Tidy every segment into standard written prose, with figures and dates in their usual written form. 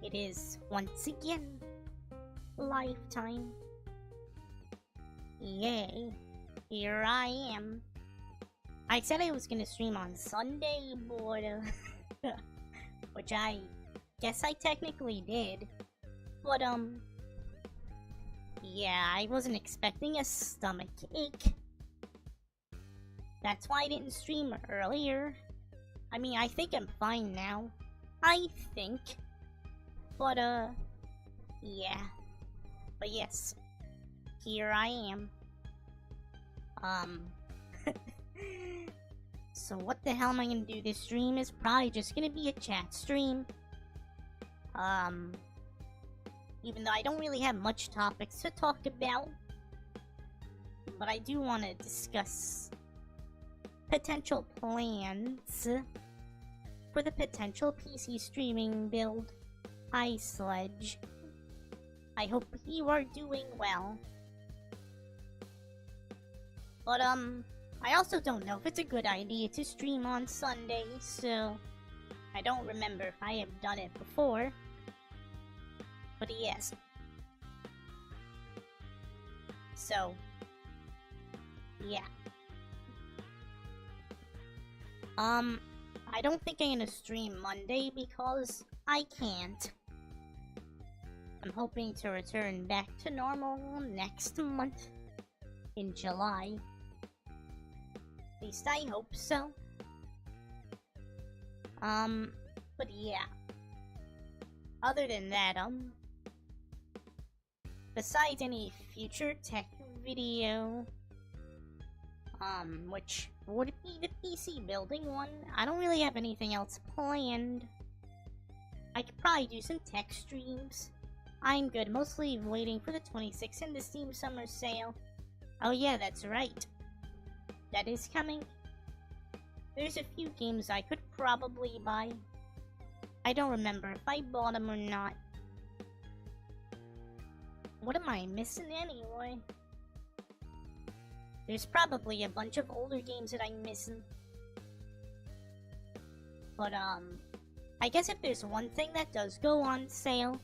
It is once again lifetime. Yay, here I am. I said I was gonna stream on Sunday, but which I guess I technically did. But yeah, I wasn't expecting a stomach ache. That's why I didn't stream earlier. I mean, I think I'm fine now. I think. But, yeah. But yes, here I am. So what the hell am I gonna do? This stream is probably just gonna be a chat stream. Even though I don't really have much topics to talk about. But I do want to discuss potential plans for the potential PC streaming build. Hi, Sledge. I hope you are doing well. But, I also don't know if it's a good idea to stream on Sunday, so I don't remember if I have done it before. But yes. So, yeah. I don't think I'm gonna stream Monday because I can't. I'm hoping to return back to normal next month in July. At least I hope so. But yeah. Other than that, besides any future tech video, which would be the PC building one, I don't really have anything else planned. I could probably do some tech streams. I'm good, mostly waiting for the 26th and the Steam Summer Sale. Oh yeah, that's right. That is coming. There's a few games I could probably buy. I don't remember if I bought them or not. What am I missing anyway? There's probably a bunch of older games that I'm missing. But, I guess if there's one thing that does go on sale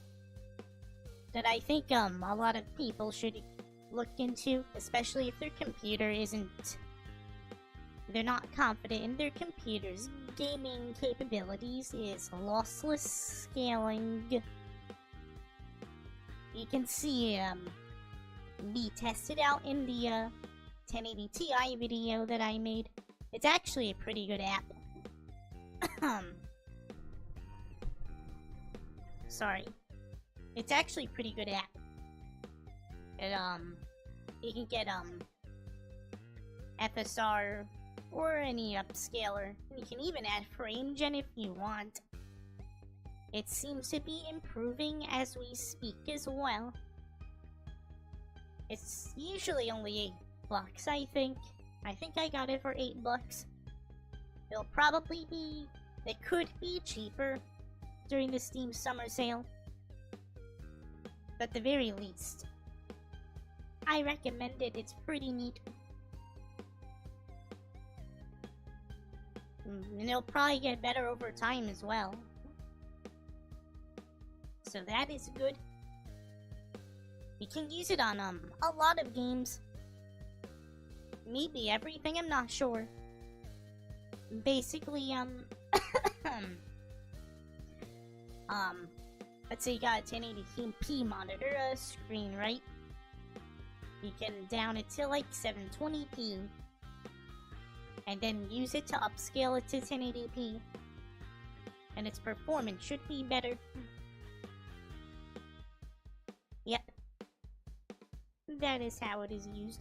that I think, a lot of people should look into, especially if their computer isn't... they're not confident in their computer's gaming capabilities, is lossless scaling. You can see, me test it out in the, 1080 Ti video that I made. It's actually a pretty good app. Sorry. It's actually a pretty good app. It, you can get, FSR or any upscaler. You can even add frame gen if you want. It seems to be improving as we speak as well. It's usually only $8, I think. I think I got it for $8. It'll probably be... it could be cheaper during the Steam Summer Sale. But at the very least, I recommend it. It's pretty neat. And it'll probably get better over time as well. So that is good. You can use it on a lot of games. Maybe everything, I'm not sure. Basically, let's say you got a 1080p monitor screen, right? You can down it to like 720p. And then use it to upscale it to 1080p. And its performance should be better. Yep. That is how it is used.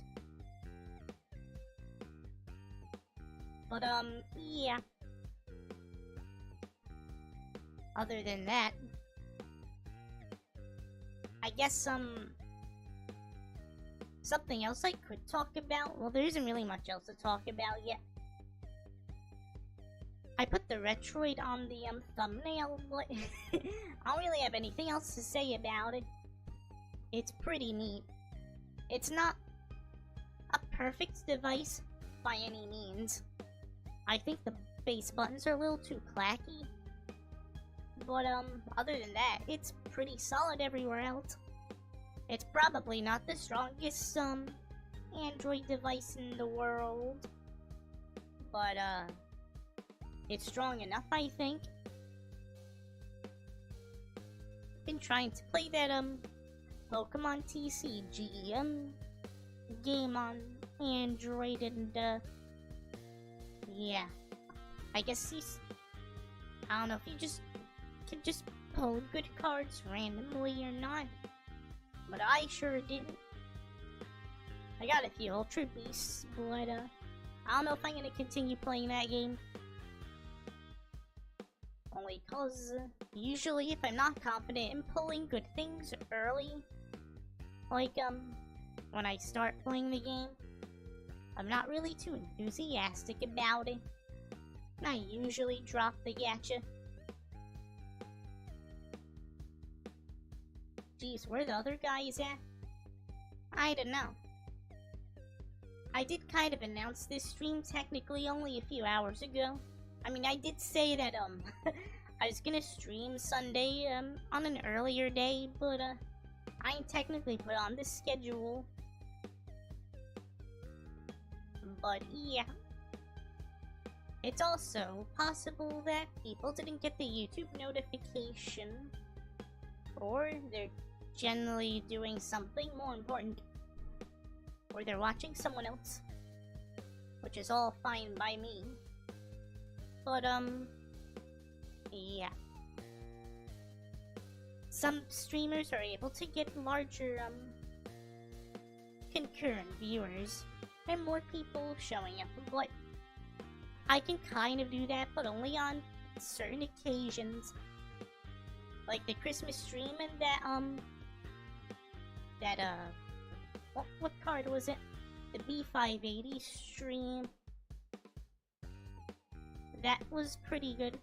But, yeah. Other than that, I guess, something else I could talk about? Well, there isn't really much else to talk about yet. I put the Retroid on the, thumbnail, but I don't really have anything else to say about it. It's pretty neat. It's not a perfect device by any means. I think the face buttons are a little too clacky. but other than that, it's pretty solid everywhere else. It's probably not the strongest Android device in the world, but it's strong enough, I think. Been trying to play that Pokemon TCG game on Android, and yeah, I guess I don't know if you can just pull good cards randomly or not, but I sure didn't. I got a few Ultra Beasts, but I don't know if I'm gonna continue playing that game. Only cause usually if I'm not confident in pulling good things early, like when I start playing the game, I'm not really too enthusiastic about it. And I usually drop the gacha. Geez, where the other guy is at? I don't know. I did kind of announce this stream technically only a few hours ago. I mean, I did say that I was gonna stream Sunday on an earlier day, but I ain't technically put on the schedule. But yeah. It's also possible that people didn't get the YouTube notification, or they're generally doing something more important, or they're watching someone else, which is all fine by me. But yeah. Some streamers are able to get larger concurrent viewers and more people showing up, but I can kind of do that, but only on certain occasions. Like the Christmas stream and what card was it? The B580 stream. That was pretty good.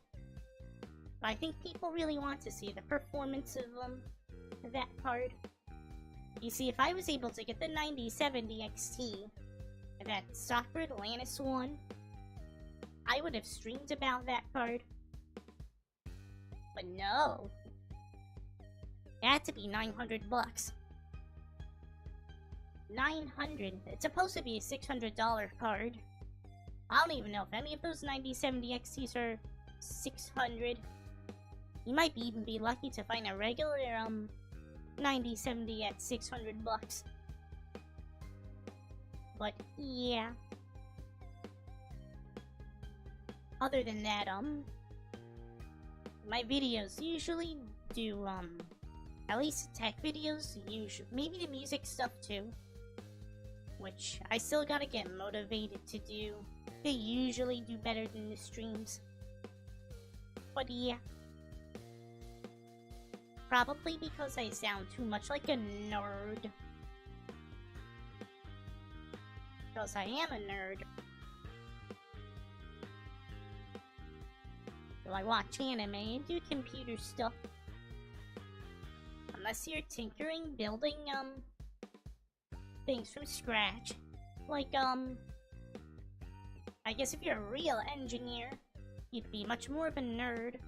But I think people really want to see the performance of that card. You see, if I was able to get the 9070 XT, that Soccer Atlantis one, I would have streamed about that card. But no. It had to be 900 bucks. 900. It's supposed to be a $600 card. I don't even know if any of those 9070 XTs are 600. You might even be lucky to find a regular 9070 at 600 bucks. But yeah. Other than that, my videos usually do at least tech videos, usually maybe the music stuff too, which I still gotta get motivated to do. They usually do better than the streams. But yeah. Probably because I sound too much like a nerd. Because I am a nerd. So I watch anime and do computer stuff. Unless you're tinkering, building, things from scratch. Like, I guess if you're a real engineer, you'd be much more of a nerd.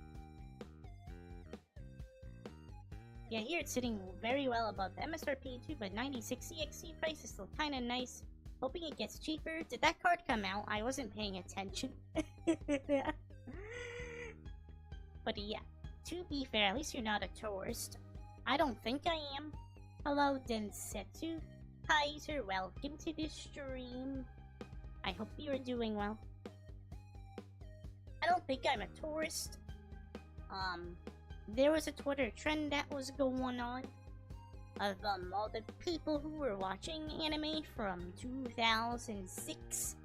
Yeah, here it's sitting very well above MSRP too, but 9060 XT price is still kinda nice. Hoping it gets cheaper. Did that card come out? I wasn't paying attention. But yeah, to be fair, at least you're not a tourist. I don't think I am. Hello, Densetsu. Kaiser, welcome to the stream. I hope you're doing well. I don't think I'm a tourist. There was a Twitter trend that was going on of all the people who were watching anime from 2006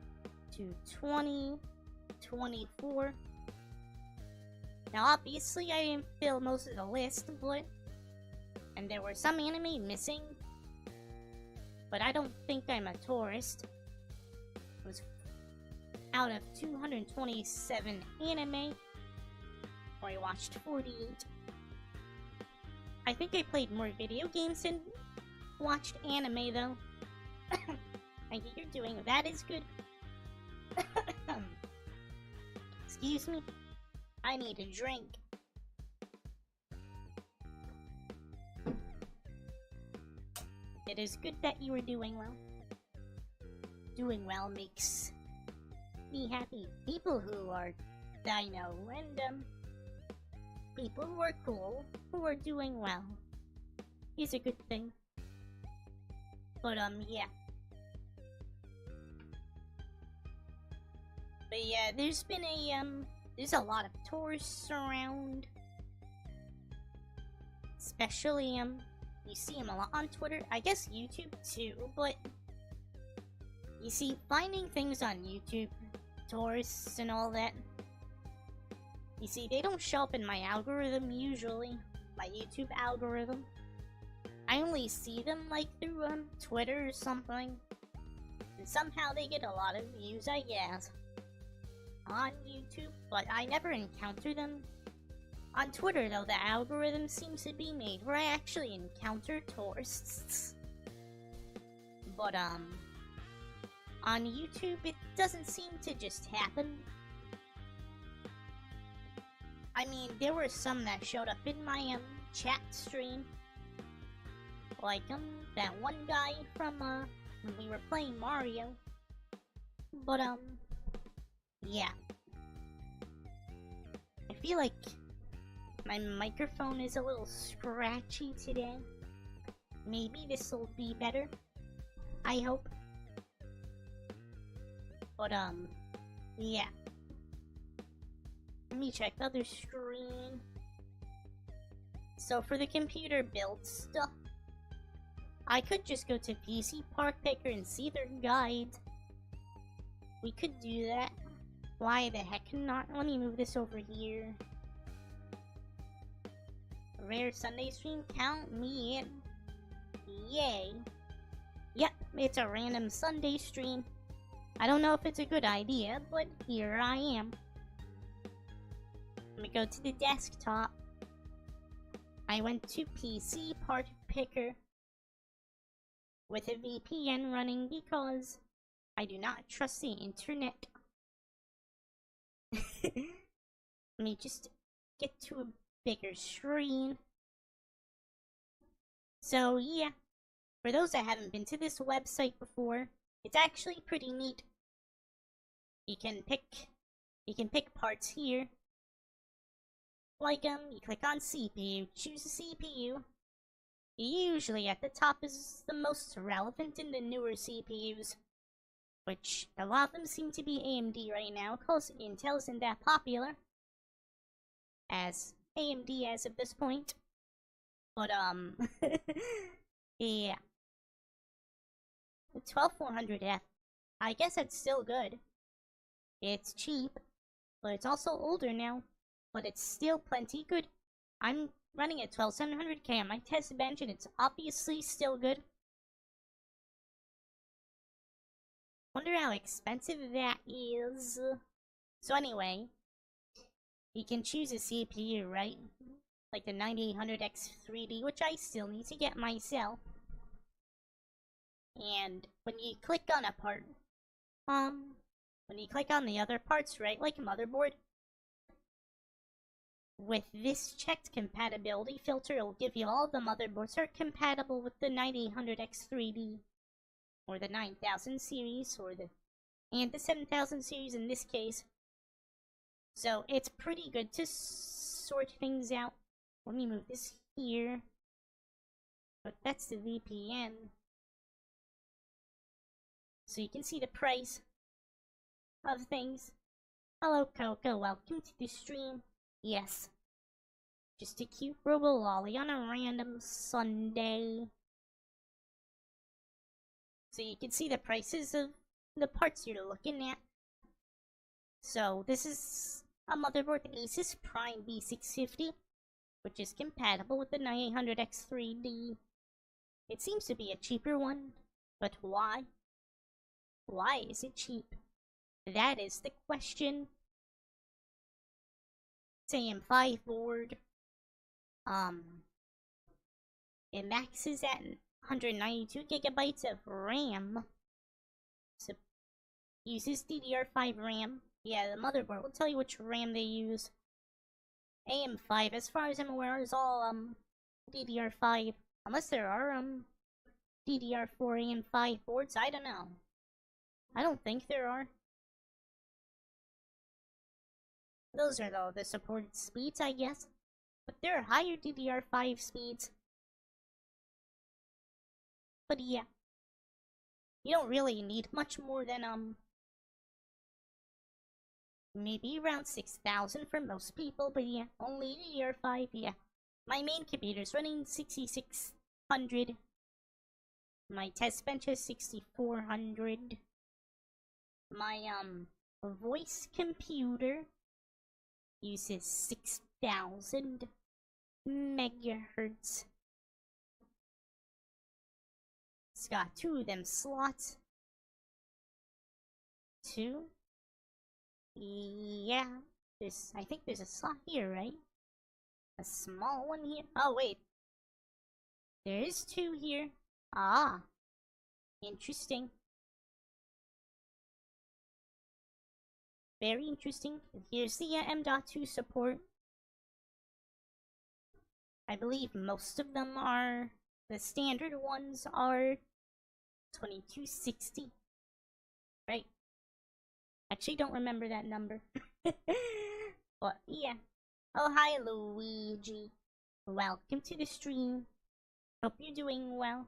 to 2024. Now obviously I didn't fill most of the list, and there were some anime missing, but I don't think I'm a tourist. It was out of 227 anime, or I watched 48. I think I played more video games than watched anime though. Thank you, you're doing that is good. Excuse me, I need a drink. it is good that you are doing well. Doing well makes me happy. People who are dino and people who are cool, who are doing well, is a good thing. But yeah. But yeah, there's been there's a lot of tourists around. Especially, you see them a lot on Twitter. I guess YouTube too, but you see, finding things on YouTube, tourists and all that, you see, they don't show up in my algorithm usually. My YouTube algorithm. I only see them, like, through, Twitter or something. And somehow they get a lot of views, I guess, on YouTube, but I never encounter them. On Twitter, though, the algorithm seems to be made where I actually encounter tourists. But, on YouTube, it doesn't seem to just happen. I mean, there were some that showed up in my, chat stream. Like, that one guy from, when we were playing Mario. But, yeah. I feel like my microphone is a little scratchy today. Maybe this'll be better. I hope. But, yeah. Let me check the other screen. So for the computer build stuff, I could just go to PC Park Picker and see their guide. We could do that. Why the heck not? Let me move this over here. Rare Sunday stream, count me in. Yay. Yep, it's a random Sunday stream. I don't know if it's a good idea, but here I am. Let me go to the desktop. I went to PC Park Picker with a VPN running because I do not trust the internet. Let me just get to a bigger screen. So yeah, for those that haven't been to this website before, it's actually pretty neat. You can pick parts here. Like you click on CPU, choose a CPU. Usually at the top is the most relevant in the newer CPUs, which a lot of them seem to be AMD right now, cause Intel isn't that popular as AMD as of this point. But yeah, the 12400F, I guess that's still good. It's cheap, but it's also older now, but it's still plenty good. I'm running at 12700K on my test bench, and it's obviously still good. Wonder how expensive that is. So anyway, you can choose a CPU, right? Like the 9800X 3D, which I still need to get myself. And when you click on a part, when you click on the other parts, right, like a motherboard, with this checked compatibility filter, it'll give you all the motherboards that are compatible with the 9800X 3D, or the 9000 series, or the 7000 series in this case. So it's pretty good to sort things out. Let me move this here. But that's the VPN. So you can see the price of things. Hello Coco, welcome to the stream. Yes. Just a cute Robo-Lolly on a random Sunday. So you can see the prices of the parts you're looking at. So this is a motherboard, Asus Prime B650, which is compatible with the 9800X 3D. It seems to be a cheaper one, but why? Why is it cheap? That is the question. It's AM5 board. It maxes at 192 gigabytes of RAM. So uses DDR5 RAM. Yeah, the motherboard will tell you which RAM they use. AM5, as far as I'm aware, is all DDR5, unless there are DDR4 AM5 boards? I don't know. I don't think there are. Those are though the supported speeds, I guess. But there are higher DDR5 speeds. But yeah. You don't really need much more than, maybe around 6,000 for most people, but yeah, only DDR5, yeah. My main computer's running 6600. My test bench is 6400. My, voice computer uses 6,000 megahertz. It's got 2 of them slots. 2? Yeah. I think there's a slot here, right? A small one here? Oh, wait. There is 2 here. Ah. Interesting. Very interesting. Here's the M.2 support. I believe most of them are... The standard ones are 2260. Right? Actually, don't remember that number. But, yeah. Oh, hi, Luigi. Welcome to the stream. Hope you're doing well.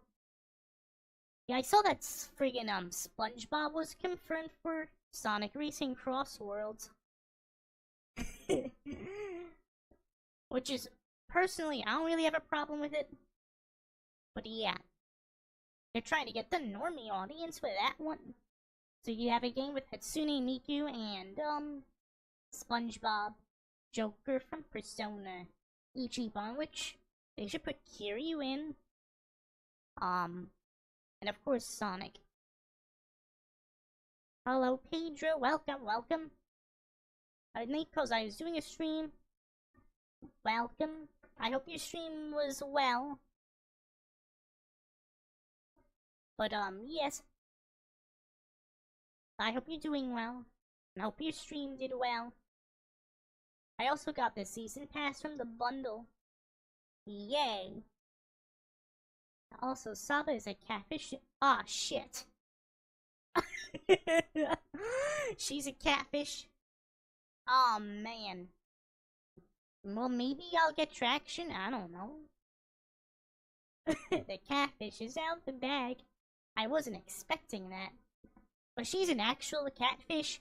Yeah, I saw that friggin' SpongeBob was confirmed for Sonic Racing Cross Worlds. Which is, personally, I don't really have a problem with it. But yeah. They're trying to get the normie audience with that one. So you have a game with Hatsune Miku and, SpongeBob, Joker from Persona, Ichiban, which they should put Kiryu in. And of course Sonic. Hello Pedro, welcome. I think because I was doing a stream. Welcome. I hope your stream was well. But yes. I hope you're doing well. And I hope your stream did well. I also got the season pass from the bundle. Yay! Also, Saba is a catfish. Ah, shit. She's a catfish. Oh man. Well, maybe I'll get traction. I don't know. The catfish is out the bag. I wasn't expecting that. But she's an actual catfish.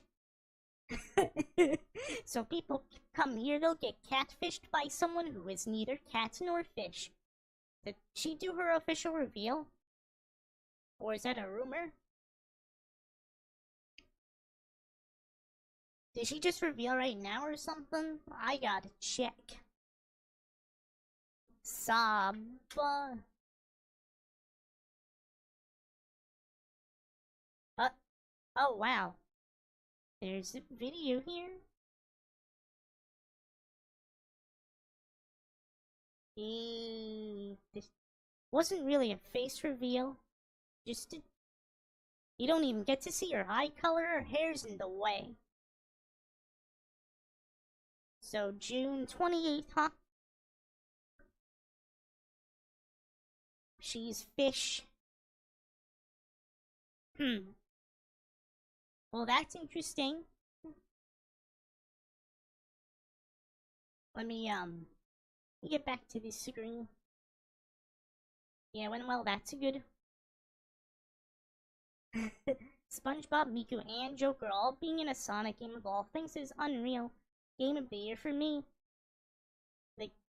So people come here, they'll get catfished by someone who is neither cat nor fish. Did she do her official reveal? Or is that a rumor? Did she just reveal right now or something? I gotta check. Saba. Oh wow. There's a video here. This wasn't really a face reveal. You don't even get to see her eye color. Her hair's in the way. So June 28th, huh? She's fish. Well, that's interesting. Let me get back to this screen. Yeah, well, that's good. SpongeBob, Miku, and Joker all being in a Sonic game of all things is unreal. Game of the year for me.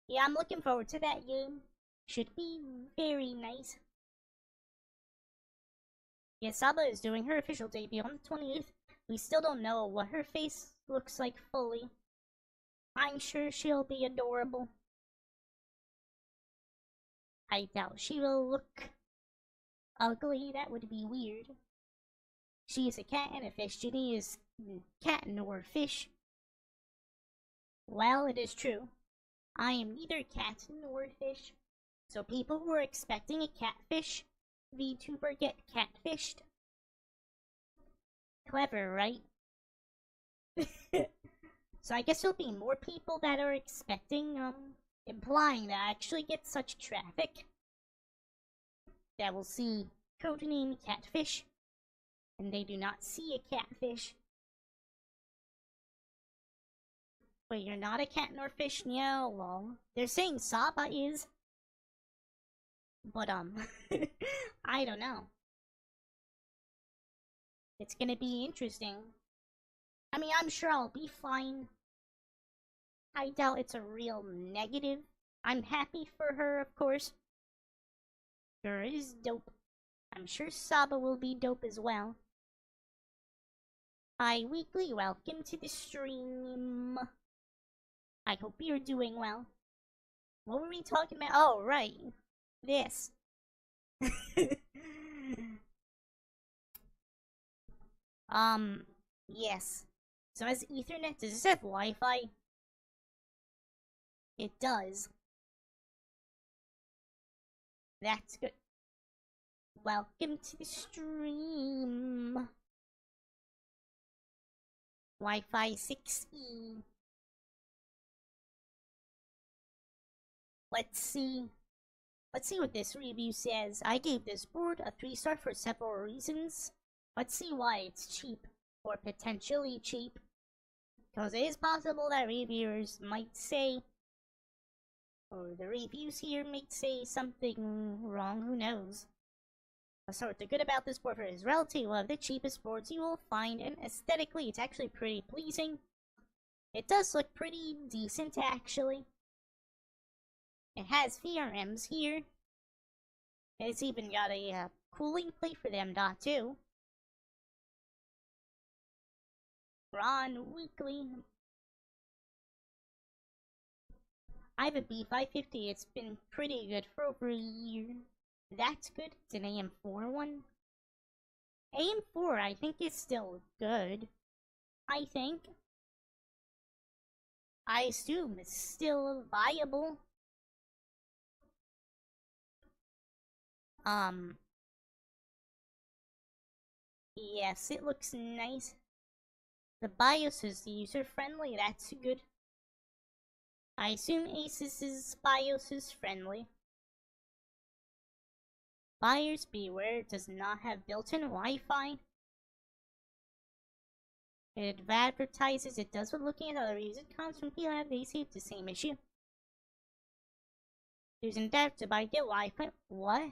Yeah, I'm looking forward to that game. Should be very nice. Yeah, Saba is doing her official debut on the 28th. We still don't know what her face looks like fully. I'm sure she'll be adorable. I doubt she will look ugly. That would be weird. She is a cat and a fish. Ginny is cat nor fish. Well, it is true. I am neither cat nor fish. So people who are expecting a catfish VTuber get catfished. Clever, right? So I guess there'll be more people that are expecting, implying that I actually get such traffic. that will see Codename CatFish, and they do not see a catfish. Wait, you're not a cat nor fish? No, well, they're saying Saba is. But, I don't know. It's gonna be interesting. I mean, I'm sure I'll be fine. I doubt it's a real negative. I'm happy for her, of course. Her is dope. I'm sure Saba will be dope as well. Hi, Weekly, welcome to the stream. I hope you're doing well. What were we talking about? Oh, right. This. Yes. So has Ethernet, does this have Wi-Fi? It does. That's good. Welcome to the stream. Wi-Fi 6E. Let's see. Let's see what this review says. I gave this board a 3-star for several reasons. Let's see why it's cheap, or potentially cheap. Because it is possible that reviewers might say, or the reviews here might say something wrong, who knows. So what's good about this board for is relatively one of the cheapest boards you will find, and aesthetically it's actually pretty pleasing. It does look pretty decent, actually. It has VRMs here. It's even got a cooling plate for the M.2. Ron Weekly. I have a B550. It's been pretty good for over a year. That's good. It's an AM4 one. AM4, I think, is still good. I think. I assume it's still viable. Yes, it looks nice. The BIOS is user-friendly, that's good. I assume Asus's BIOS is friendly. Buyers beware, it does not have built-in Wi-Fi. It advertises it does, but looking at other reviews it comes from people they see it's the same issue. There's an adapter, but I get Wi-Fi. What?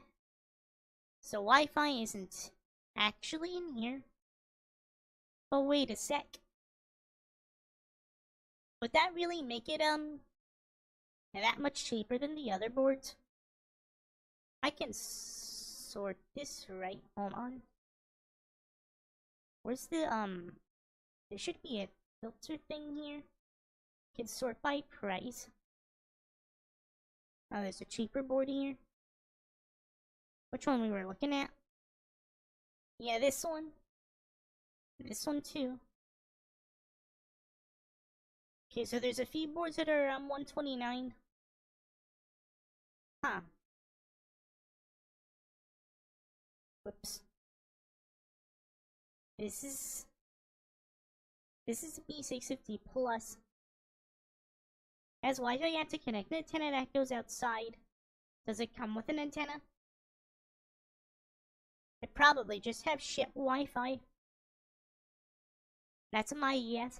So Wi-Fi isn't actually in here. But wait a sec. Would that really make it, that much cheaper than the other boards? I can sort this right. Hold on. Where's the, there should be a filter thing here. Can sort by price. Oh, there's a cheaper board here. Which one we were looking at? Yeah, this one. This one too. Okay, so there's a few boards that are 129. Huh. Whoops. This is a B650 Plus. As Wi-Fi, you have to connect an antenna that goes outside. Does it come with an antenna? It probably just have ship Wi-Fi. That's my guess.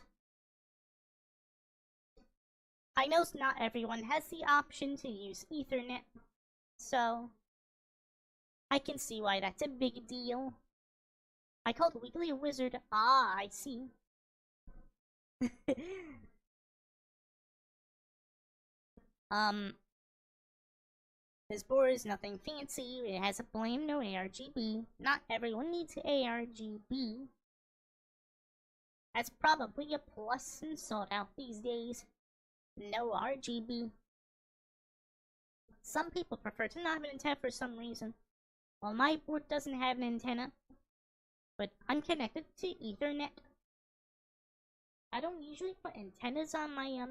I know not everyone has the option to use Ethernet, so I can see why that's a big deal. I called Weekly a wizard. Ah, I see. This board is nothing fancy. It has a blame, no ARGB. Not everyone needs ARGB. That's probably a plus and sought out these days. No RGB. Some people prefer to not have an antenna for some reason. Well, my board doesn't have an antenna, but I'm connected to Ethernet. I don't usually put antennas on my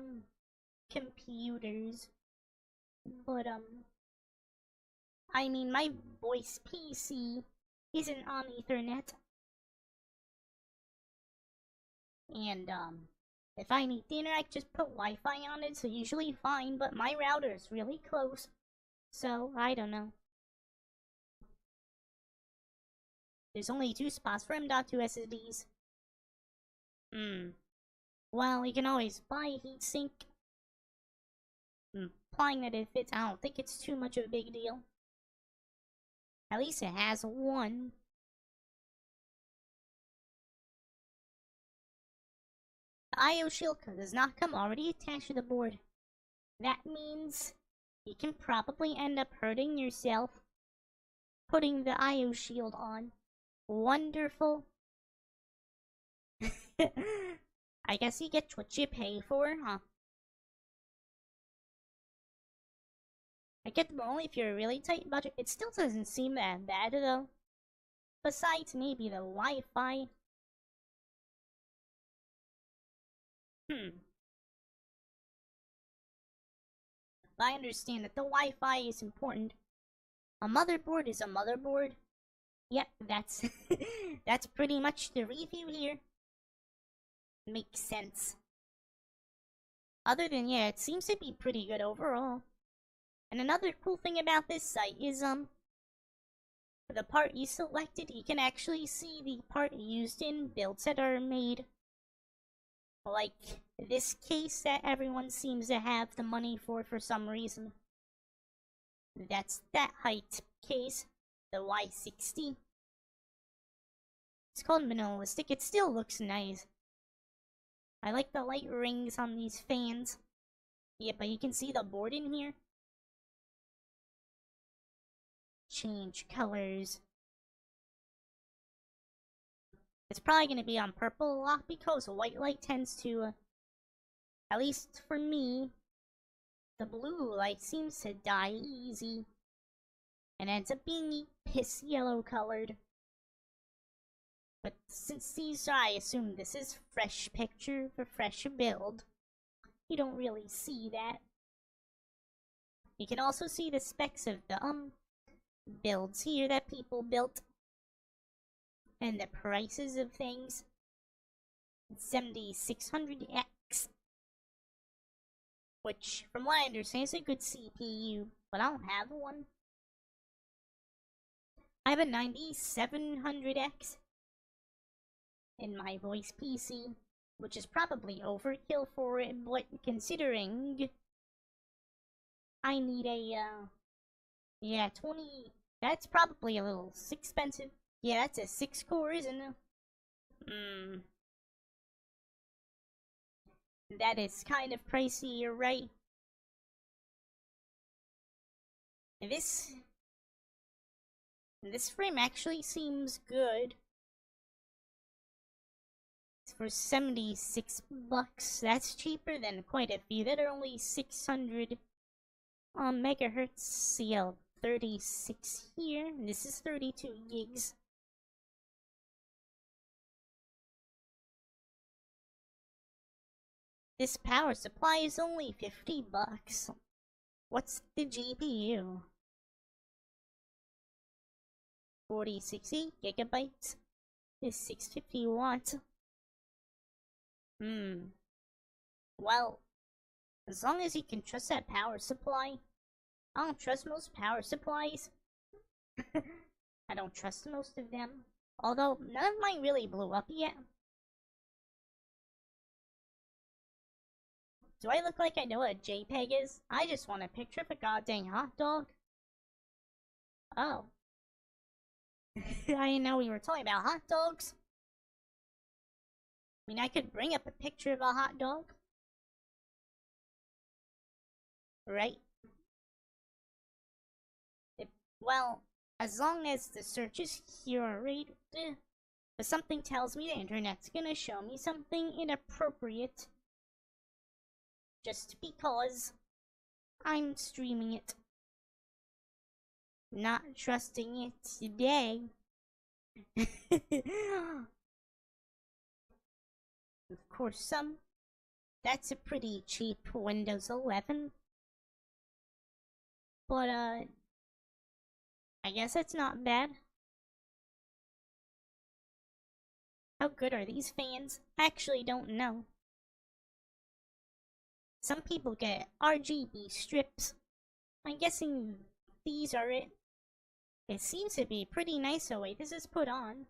computers, but I mean my voice PC isn't on Ethernet, and if I need the internet, I just put Wi-Fi on it, so usually fine, but my router is really close, so I don't know. There's only 2 spots for M.2 SSDs. Well, you can always buy a heatsink. Implying that it fits, I don't think it's too much of a big deal. At least it has one. The I.O. shield does not come already attached to the board. That means you can probably end up hurting yourself putting the I.O. shield on. Wonderful. I guess you get what you pay for, huh? I get them only if you're a really tight budget. It still doesn't seem that bad, though. Besides, maybe the Wi-Fi. I understand that the Wi-Fi is important. A motherboard is a motherboard. Yep, that's that's pretty much the review here. Makes sense. Other than, yeah, it seems to be pretty good overall. And another cool thing about this site is, the part you selected, you can actually see the part used in builds that are made. Like this case that everyone seems to have the money for some reason. That's that height case, the Y60. It's called minimalistic. It still looks nice. I like the light rings on these fans. Yeah, but you can see the board in here. Change colors. It's probably going to be on purple a lot because white light tends to, at least for me, the blue light seems to die easy and ends up being piss yellow colored. But since these are, I assume this is fresh picture for fresh build, you don't really see that. You can also see the specs of the builds here that people built and the prices of things. 7600X, which from what I understand is a good CPU, but I don't have one. I have a 9700X in my voice PC, which is probably overkill for it, but considering I need a, yeah, 20, that's probably a little expensive. Yeah, that's a 6-core, isn't it? That is kind of pricey, you're right. This frame actually seems good. It's for 76 bucks. That's cheaper than quite a few that are only 600 megahertz. CL36 here. This is 32 gigs. This power supply is only 50 bucks. What's the GPU? 4060 gigabytes is 650 watts. Well, as long as you can trust that power supply. I don't trust most power supplies. I don't trust most of them. Although, none of mine really blew up yet. Do I look like I know what a JPEG is? I just want a picture of a goddamn hot dog. Oh. I didn't know we were talking about hot dogs. I mean, I could bring up a picture of a hot dog. Right? Well, as long as the search is curated, but something tells me the internet's gonna show me something inappropriate. Just because I'm streaming it. Not trusting it today. Of course, that's a pretty cheap Windows 11. But, I guess that's not bad. How good are these fans? I actually don't know. Some people get RGB strips. I'm guessing these are it. It seems to be pretty nice the way this is put on.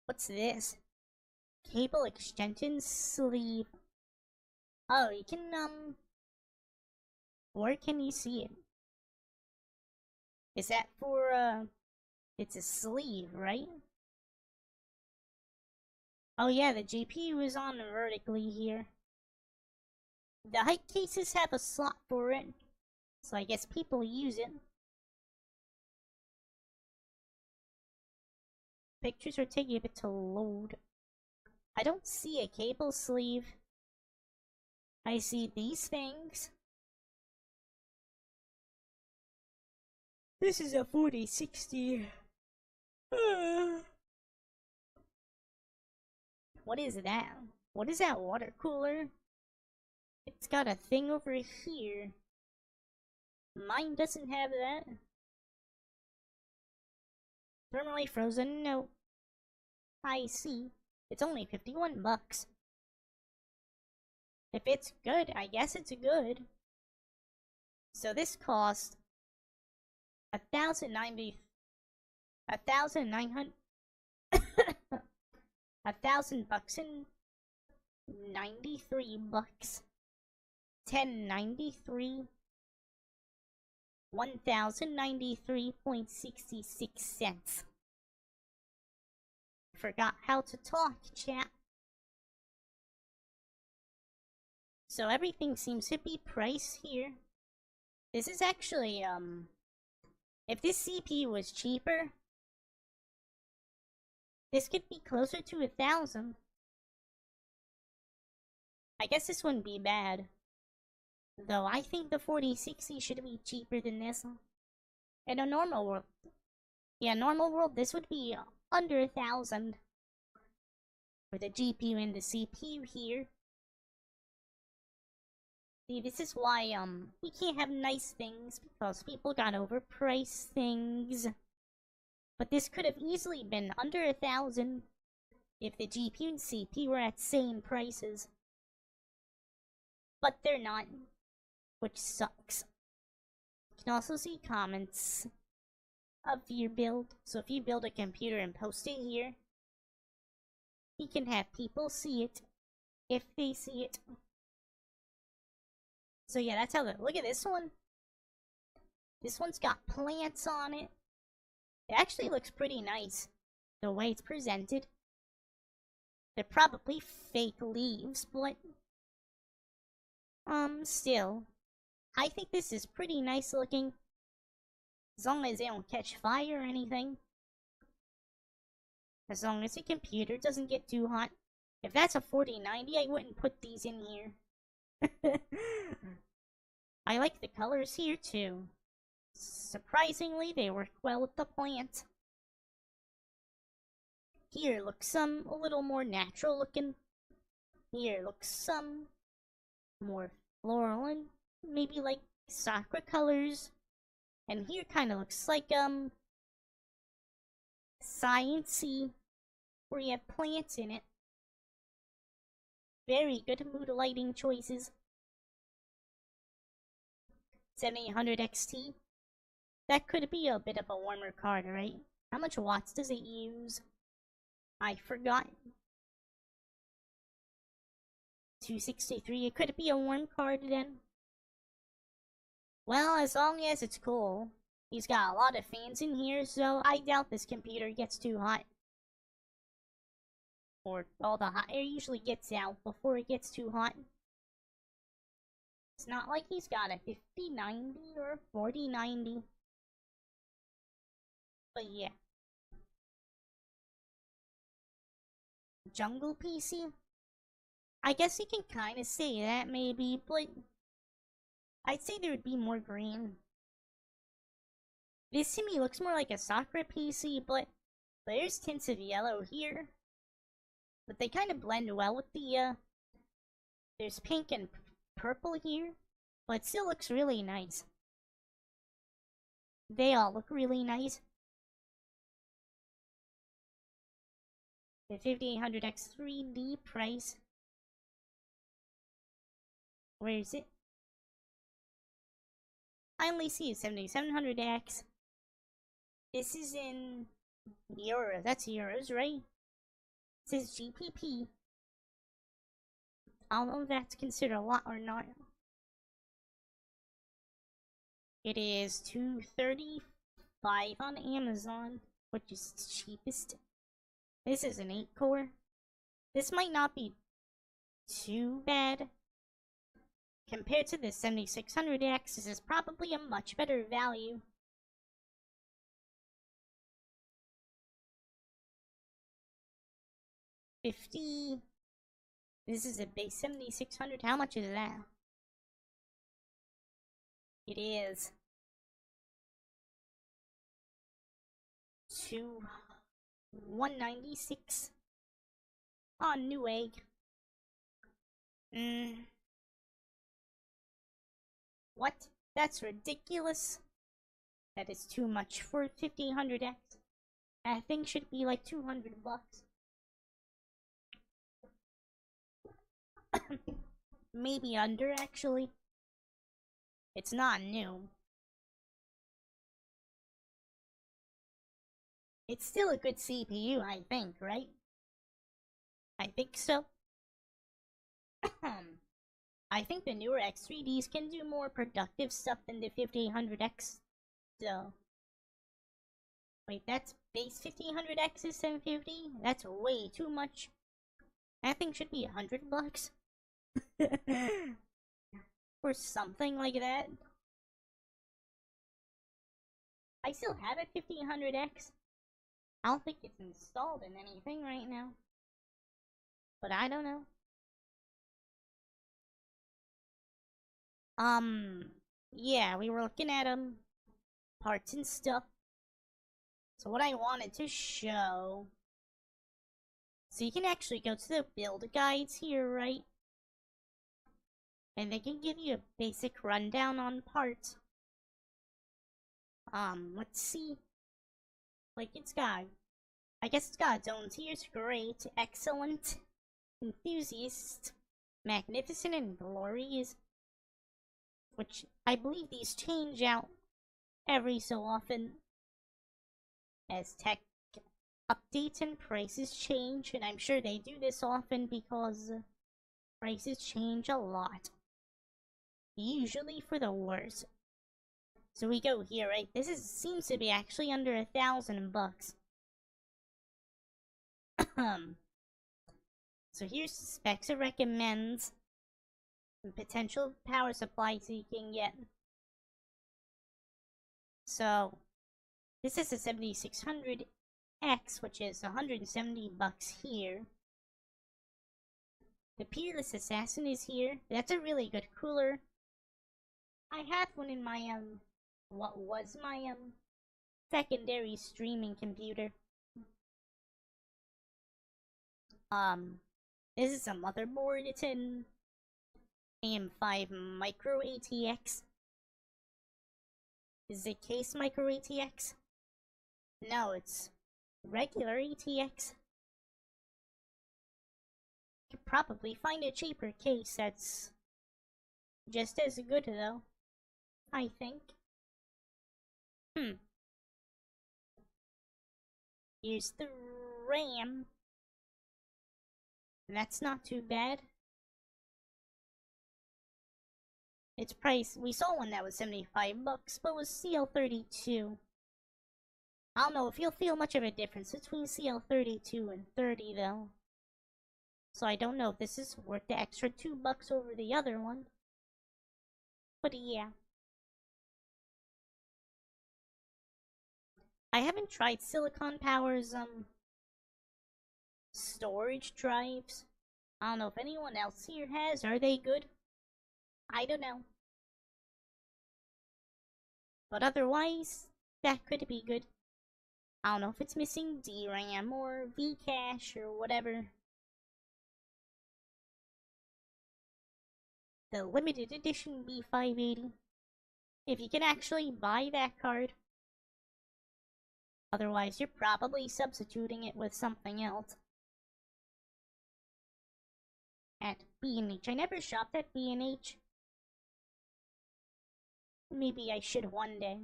What's this? Cable extension sleeve. Oh, you can, where can you see it? Is that for, it's a sleeve, right? Oh yeah, the GPU is on vertically here. The height cases have a slot for it, so I guess people use it. Pictures are taking a bit to load. I don't see a cable sleeve. I see these things. This is a 4060. What is that? What is that water cooler? It's got a thing over here. Mine doesn't have that. Thermally frozen, no. I see. It's only 51 bucks. If it's good, I guess it's good. So this cost 1,900 1,000 bucks and 93 bucks. 1093 1093.66 Forgot how to talk, chat. So everything seems to be priced here. This is actually, if this CPU was cheaper, this could be closer to 1,000. I guess this wouldn't be bad. Though I think the 4060 should be cheaper than this. In a normal world. Yeah, normal world, this would be under 1,000. For the GPU and the CPU here. See, this is why, we can't have nice things, because people got overpriced things. But this could have easily been under 1,000 if the GPU and CPU were at same prices. But they're not, which sucks. You can also see comments of your build. So if you build a computer and post it here, you can have people see it if they see it. So yeah, that's how look at this one. This one's got plants on it. It actually looks pretty nice, the way it's presented. They're probably fake leaves, but still, I think this is pretty nice looking. As long as they don't catch fire or anything. As long as the computer doesn't get too hot. If that's a 4090, I wouldn't put these in here. I like the colors here too. Surprisingly, they work well with the plant. Here looks a little more natural looking. Here looks more floral and maybe like sakura colors. And here kind of looks like sciencey, where you have plants in it. Very good mood lighting choices. 7800 XT. That could be a bit of a warmer card, right? How much watts does it use? I forgot. 263. It could be a warm card then. Well, as long as it's cool. He's got a lot of fans in here, so I doubt this computer gets too hot. Or all the hot air usually gets out before it gets too hot. It's not like he's got a 5090 or 4090. But yeah. Jungle PC? I guess you can kind of say that maybe, but I'd say there would be more green. This to me looks more like a Sakura PC, but there's tints of yellow here. But they kind of blend well with the, there's pink and purple here, but it still looks really nice. They all look really nice. The 5800X 3D price. Where is it? I only see a 7700X. This is in euros. That's euros, right? It says GPP. I don't know if that's considered a lot or not. It is $235 on Amazon, which is the cheapest. This is an 8-core. This might not be too bad. Compared to the 7600X, this is probably a much better value. $50. This is a base 7600. How much is that? It is $196 on Newegg. What? That's ridiculous. That is too much for 1500X. That thing should be like $200. Maybe under, actually. It's not new. It's still a good CPU, I think, right? I think so. I think the newer X3Ds can do more productive stuff than the 1500X, so... Wait, that's base 1500X is 750? That's way too much. That thing should be $100. Or something like that. I still have a 1500X. I don't think it's installed in anything right now. But I don't know. Yeah, we were looking at parts and stuff. So what I wanted to show... So you can actually go to the build guides here, right? And they can give you a basic rundown on parts. Let's see. Like, it's got... I guess it's got its own tiers. Great, excellent, enthusiast, magnificent, and glorious. Which, I believe these change out every so often. As tech updates and prices change. And I'm sure they do this often because prices change a lot. Usually for the worse. So we go here, right? This seems to be actually under $1,000. So here's the specs it recommends. And potential power supplies you can get. So this is a 7600X, which is $170 here. The Peerless Assassin is here. That's a really good cooler. I have one in my what was my secondary streaming computer. This is a motherboard. It's an AM5 Micro ATX. Is it case Micro ATX? No, it's regular ATX. You could probably find a cheaper case that's just as good, though. I think. Here's the RAM. That's not too bad. Its price, we saw one that was $75, but was CL32. I don't know if you'll feel much of a difference between CL32 and 30, though. So I don't know if this is worth the extra $2 over the other one. But yeah. I haven't tried Silicon Power's, storage drives. I don't know if anyone else here has. Are they good? I don't know. But otherwise, that could be good. I don't know if it's missing DRAM or Vcache or whatever. The limited edition B580. If you can actually buy that card. Otherwise, you're probably substituting it with something else. At B&H. I never shopped at B&H. Maybe I should one day.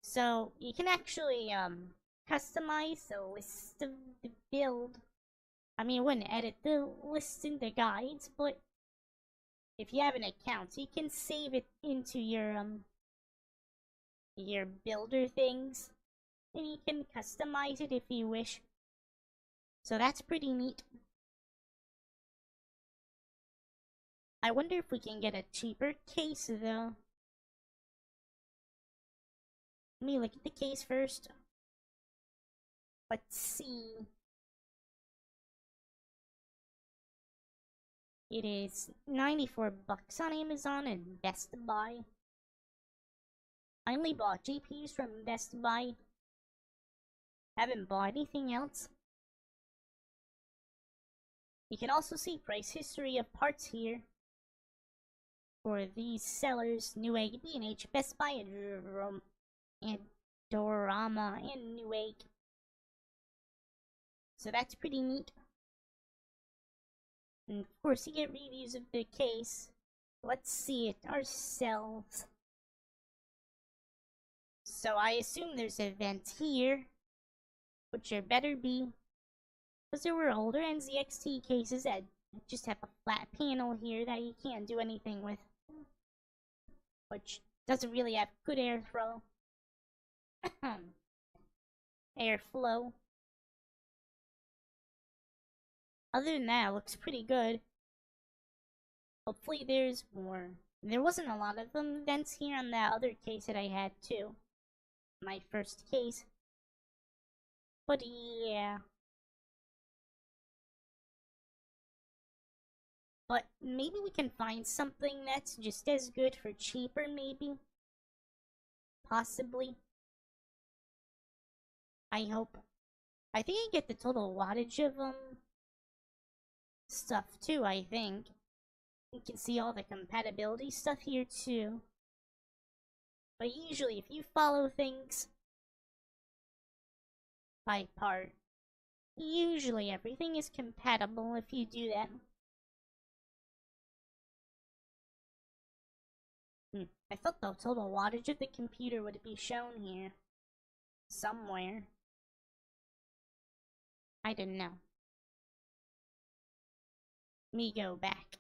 So you can actually customize the list of the build. I mean, I wouldn't edit the list in the guides, but if you have an account, you can save it into your builder things, and you can customize it if you wish. So that's pretty neat. I wonder if we can get a cheaper case though. Let me look at the case first. Let's see. It is 94 bucks on Amazon and Best Buy. I only bought GPUs from Best Buy. Haven't bought anything else. You can also see price history of parts here for these sellers: Newegg, B&H, Best Buy, and Dorama, and Newegg. So that's pretty neat. And of course, you get reviews of the case. Let's see it ourselves. So I assume there's a vent here, which there better be, because there were older NZXT cases that just have a flat panel here that you can't do anything with, which doesn't really have good airflow. Airflow. Other than that, it looks pretty good. Hopefully there's more. There wasn't a lot of them vents here on that other case that I had too. My first case. But yeah. But maybe we can find something that's just as good for cheaper, maybe. Possibly. I hope. I think I get the total wattage of stuff too, I think. You can see all the compatibility stuff here too. But usually if you follow things by part, usually everything is compatible if you do that. I thought the total wattage of the computer would be shown here. Somewhere. I don't know. Me go back.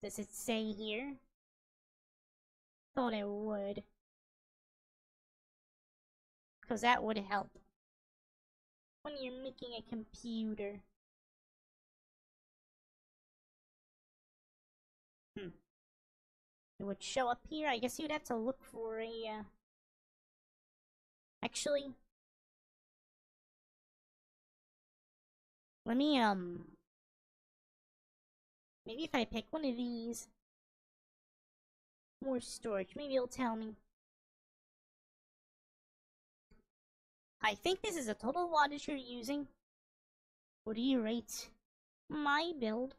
Does it say here? Thought it would. Because that would help. When you're making a computer. It would show up here. I guess you'd have to look for a, Actually, let me, maybe if I pick one of these, more storage, maybe it'll tell me. I think this is a total wattage you're using. What do you rate my build?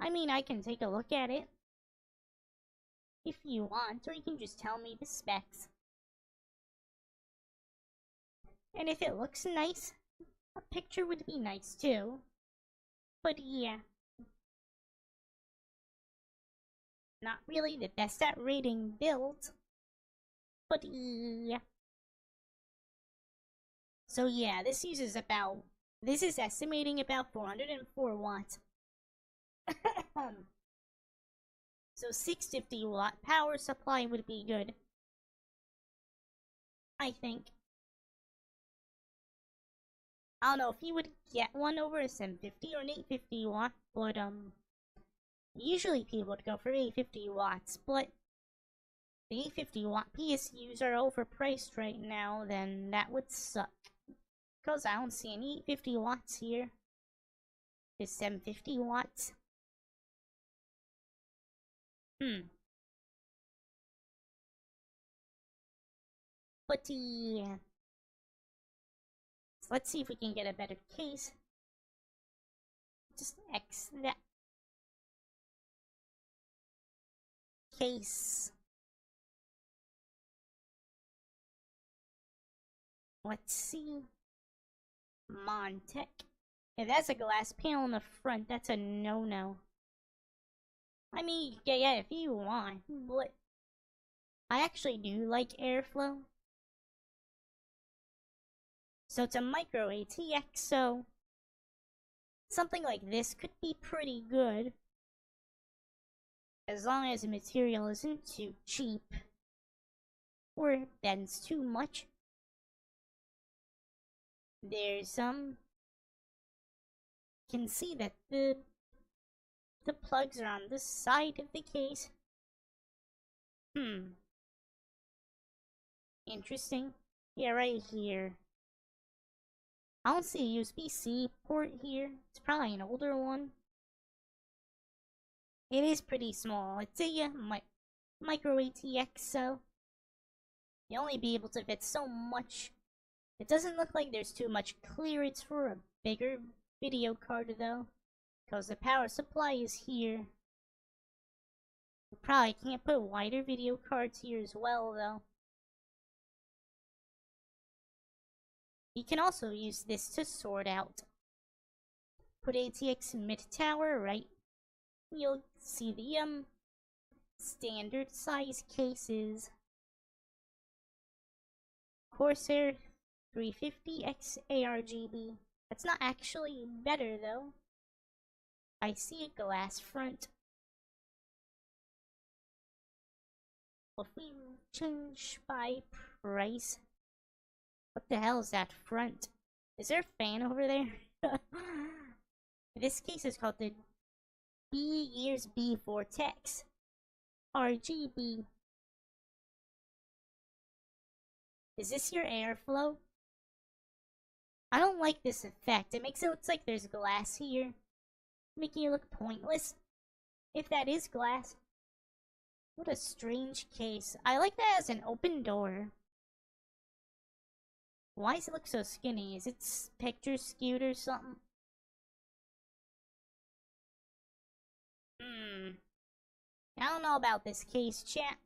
I mean, I can take a look at it if you want, or you can just tell me the specs. And if it looks nice, a picture would be nice too. But yeah. Not really the best at rating builds. But yeah. So yeah, this is estimating about 404 watts. So 650 watt power supply would be good. I think. I don't know if you would get one over a 750 or an 850 watt, but usually people would go for 850 watts, but the 850 watt PSUs are overpriced right now, then that would suck. Because I don't see any 850 watts here. It's 750 watts. But yeah. So let's see if we can get a better case. Just X that case. Let's see. Montech. If that's a glass panel in the front, that's a no-no. I mean, yeah, if you want, but I actually do like airflow. So it's a micro ATX, so something like this could be pretty good. As long as the material isn't too cheap. Or bends too much. There's can see that the plugs are on the side of the case. Interesting. Yeah, right here. I don't see a USB-C port here. It's probably an older one. It is pretty small. It's a micro ATX, so you'll only be able to fit so much. It doesn't look like there's too much clearance for a bigger video card, though, because the power supply is here. You probably can't put wider video cards here as well, though. You can also use this to sort out. Put ATX in mid-tower, right? You'll see the, standard size cases. Corsair 350X ARGB. That's not actually better, though. I see a glass front. If we change by price... What the hell is that front? Is there a fan over there? This case is called the B-Gears B Vortex RGB. Is this your airflow? I don't like this effect. It makes it look like there's glass here, making it look pointless. If that is glass. What a strange case. I like that as an open door. Why does it look so skinny? Is its picture skewed or something? I don't know about this case, chat.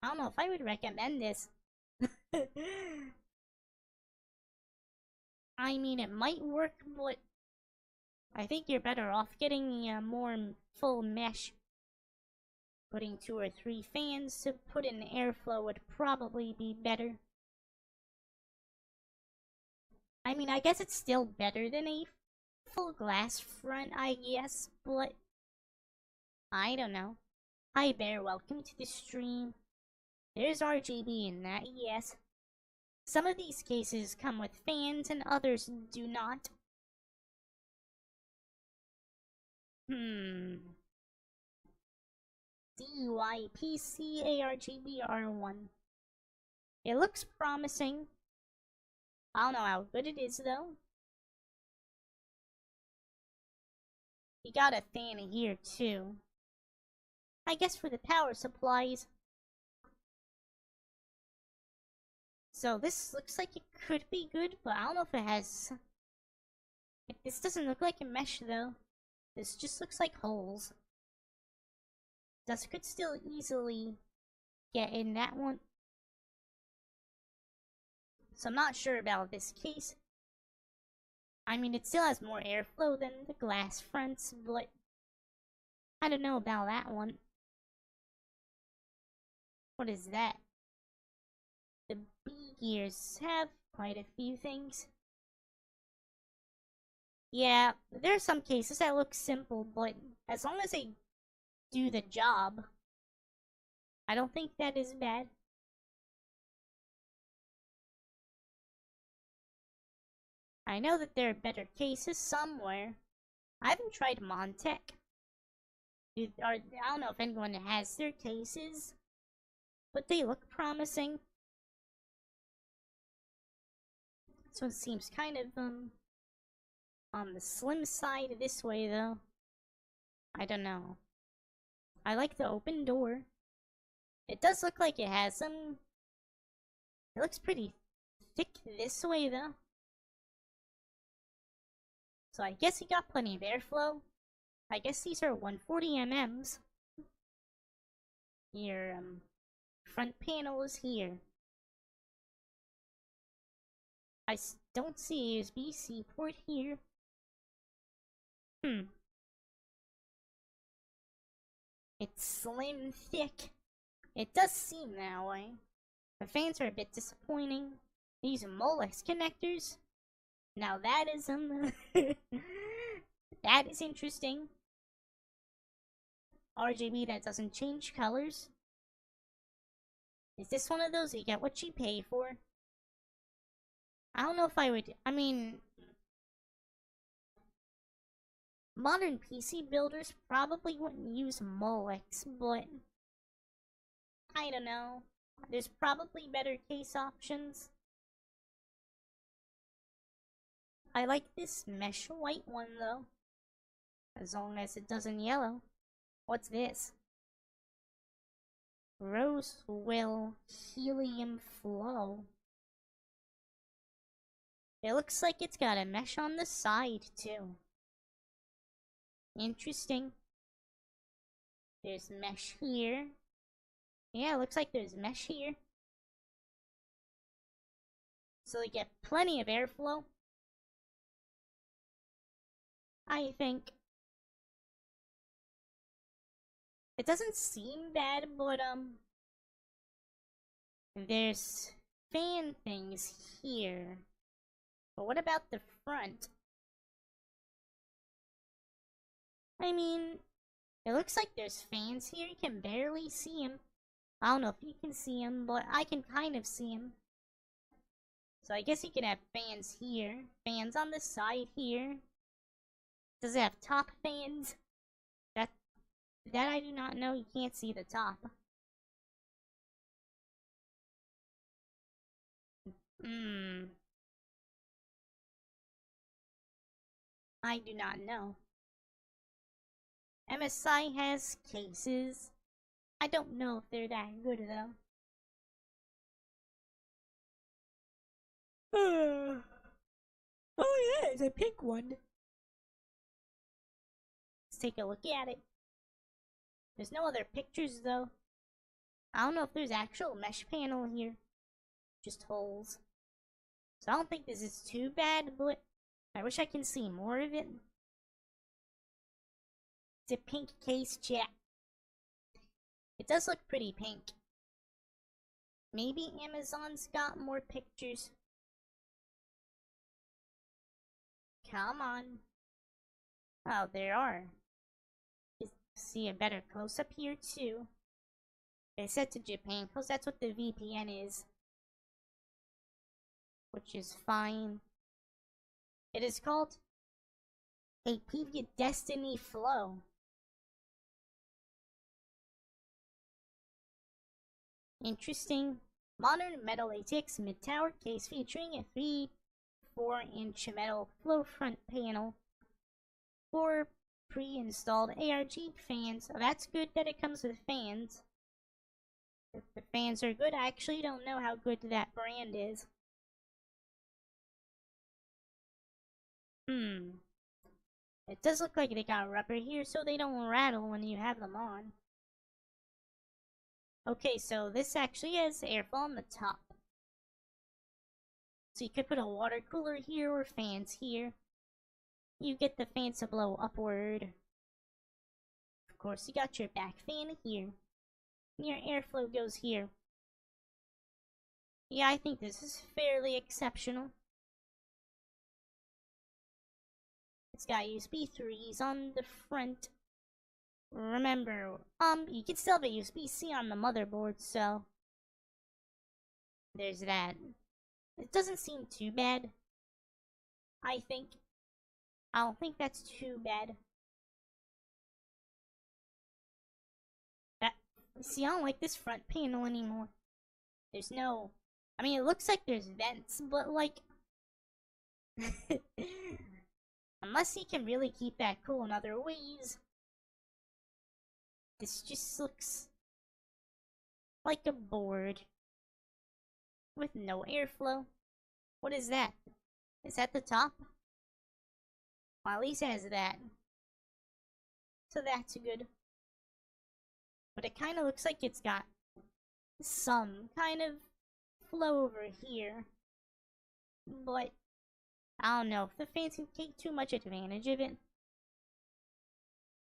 I don't know if I would recommend this. I mean, it might work, but I think you're better off getting a more full mesh. Putting 2 or 3 fans to put in airflow would probably be better. I mean, I guess it's still better than a full glass front, I guess, but I don't know. Hi Bear, welcome to the stream. There's RGB in that, yes. Some of these cases come with fans and others do not. DYPCARGBR1. It looks promising. I don't know how good it is, though. You got a fan here, too. I guess for the power supplies. So this looks like it could be good, but I don't know if it has... This doesn't look like a mesh, though. This just looks like holes. This could still easily get in that one. So I'm not sure about this case. I mean, it still has more airflow than the glass fronts, but I don't know about that one. What is that? The B-Gears have quite a few things. Yeah, there are some cases that look simple, but as long as they do the job, I don't think that is bad. I know that there are better cases somewhere. I haven't tried Montec. I don't know if anyone has their cases, but they look promising. This one seems kind of, on the slim side this way, though. I don't know. I like the open door. It does look like it has some... It looks pretty thick this way, though. So I guess you got plenty of airflow. I guess these are 140 mm's. Your, front panel is here. I don't see a USB-C port here. It's slim thick. It does seem that way. The fans are a bit disappointing. These Molex connectors. Now that is that is interesting. RGB that doesn't change colors. Is this one of those you get what you pay for? I don't know if I would. I mean, modern PC builders probably wouldn't use Molex, but I don't know. There's probably better case options. I like this mesh white one though. As long as it doesn't yellow. What's this? Rosewell Helium Flow. It looks like it's got a mesh on the side too. Interesting. There's mesh here. Yeah, it looks like there's mesh here. So they get plenty of airflow. I think. It doesn't seem bad, but there's fan things here. But what about the front? I mean, it looks like there's fans here. You can barely see them. I don't know if you can see them, but I can kind of see them. So I guess you could have fans here. Fans on the side here. Does it have top fans? That I do not know. You can't see the top. I do not know. MSI has cases. I don't know if they're that good though. Oh yeah, it's a pink one. Let's take a look at it. There's no other pictures though. I don't know if there's actual mesh panel here. Just holes. So I don't think this is too bad, but I wish I can see more of it. It's a pink case, chat. It does look pretty pink. Maybe Amazon's got more pictures. Come on. Oh, there are. You see a better close-up here, too. They said to Japan, because that's what the VPN is. Which is fine. It is called a PV Destiny Flow. Interesting. Modern metal latex mid-tower case featuring a 3-4-inch metal flow front panel. 4 pre-installed ARG fans. Oh, that's good that it comes with fans. If the fans are good, I actually don't know how good that brand is. It does look like they got rubber here so they don't rattle when you have them on. Okay, so this actually has airflow on the top. So you could put a water cooler here or fans here. You get the fans to blow upward. Of course, you got your back fan here. And your airflow goes here. Yeah, I think this is fairly exceptional. It's got USB 3s on the front. Remember, you can still have a USB-C on the motherboard, so there's that. It doesn't seem too bad. I don't think that's too bad. See, I don't like this front panel anymore. There's no... I mean, it looks like there's vents, but like... Unless he can really keep that cool in other ways. This just looks like a board with no airflow. What is that? Is that the top? Well, at least it has that. So that's good. But it kind of looks like it's got some kind of flow over here. But I don't know if the fans can take too much advantage of it.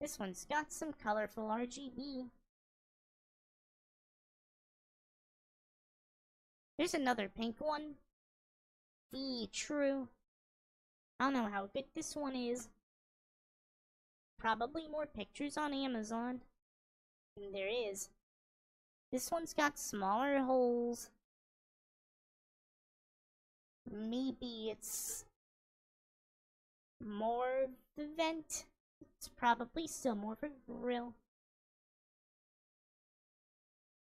This one's got some colorful RGB. There's another pink one. True. I don't know how good this one is. Probably more pictures on Amazon. And there is. This one's got smaller holes. Maybe it's more of the vent. It's probably still more of a grill.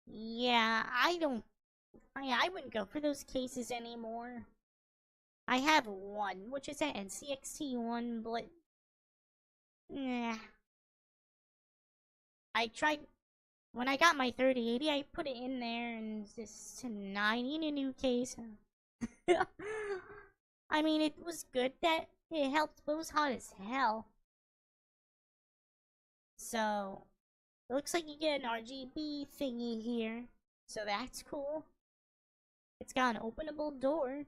Yeah, I wouldn't go for those cases anymore. I have one, which is an NCXT one, but nah. I tried when I got my 3080, I put it in there, and this tonight in a new case. I mean, it was good that it helped, but it was hot as hell. So, it looks like you get an RGB thingy here, so that's cool. It's got an openable door.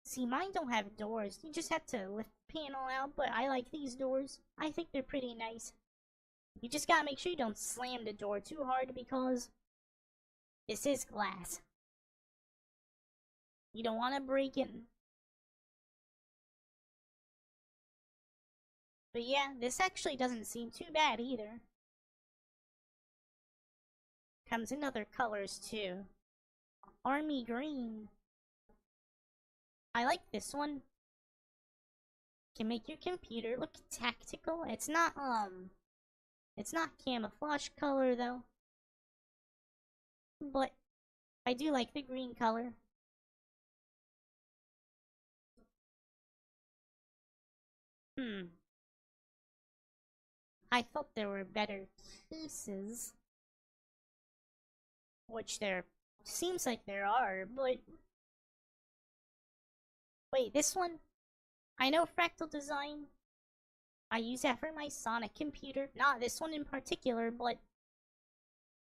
See, mine don't have doors. You just have to lift the panel out, but I like these doors. I think they're pretty nice. You just gotta make sure you don't slam the door too hard because this is glass. You don't want to break it. But yeah, this actually doesn't seem too bad either. Comes in other colors too. Army green. I like this one. Can make your computer look tactical. It's not camouflage color though. But I do like the green color. I thought there were better cases. Which there seems like there are, but wait, this one? I know fractal design. I use that for my Sonic computer. Not this one in particular, but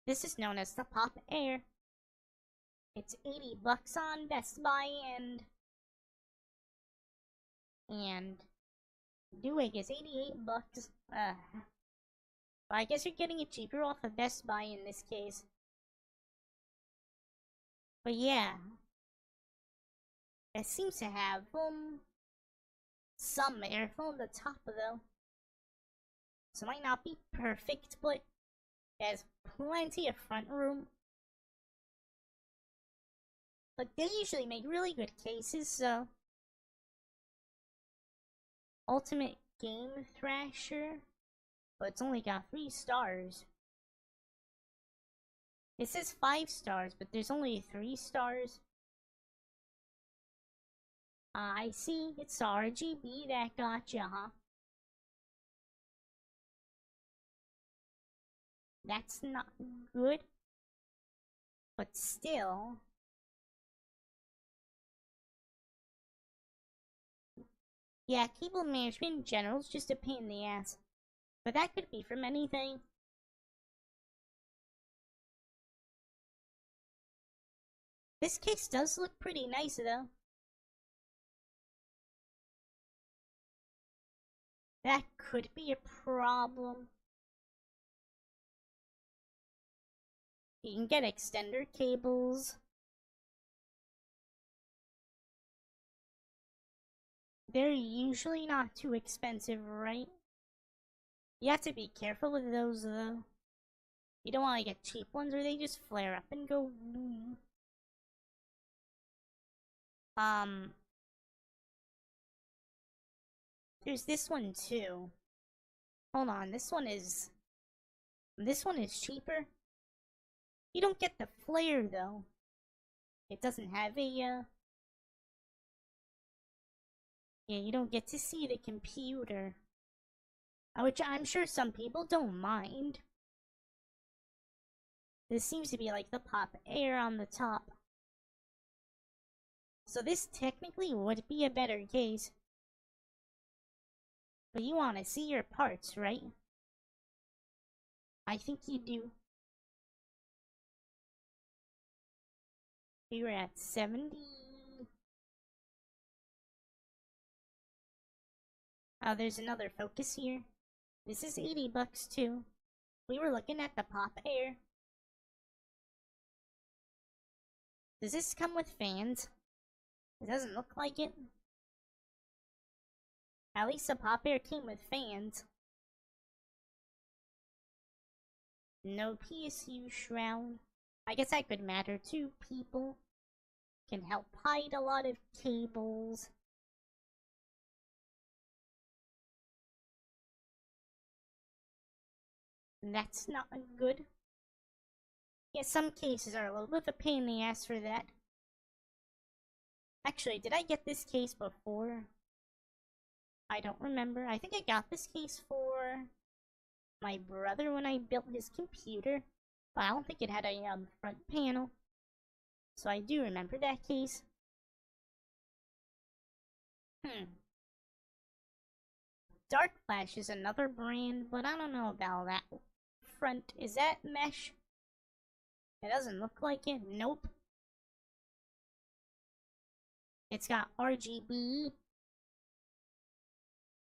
this is known as the Pop Air. It's $80 on Best Buy and Newegg is $88. I guess you're getting it cheaper off of Best Buy in this case. But yeah, it seems to have some airflow on the top though, so it might not be perfect, but it has plenty of front room. But they usually make really good cases, so Ultimate Game Thrasher, but it's only got 3 stars. It says 5 stars, but there's only 3 stars. I see, it's RGB that gotcha, huh? That's not good. But still. Yeah, cable management in general is just a pain in the ass. But that could be from anything. This case does look pretty nice though. That could be a problem. You can get extender cables. They're usually not too expensive, right? You have to be careful with those though. You don't want to get cheap ones or they just flare up and go boom. There's this one too. Hold on, this one is cheaper. You don't get the flare though. It doesn't have a yeah, you don't get to see the computer. Which I'm sure some people don't mind. This seems to be like the Pop Air on the top. So this technically would be a better case. But you want to see your parts, right? I think you do. You're at 70. Oh, there's another focus here. This is $80 too. We were looking at the Pop Air. Does this come with fans? It doesn't look like it. At least the Pop Air came with fans. No PSU shroud. I guess that could matter too, people. Can help hide a lot of cables. That's not good. Yeah, some cases are a little bit of a pain in the ass for that. Actually, did I get this case before? I don't remember. I think I got this case for my brother when I built his computer. But I don't think it had a front panel. So I do remember that case. Dark Flash is another brand, but I don't know about that front. Is that mesh? It doesn't look like it. Nope. It's got RGB.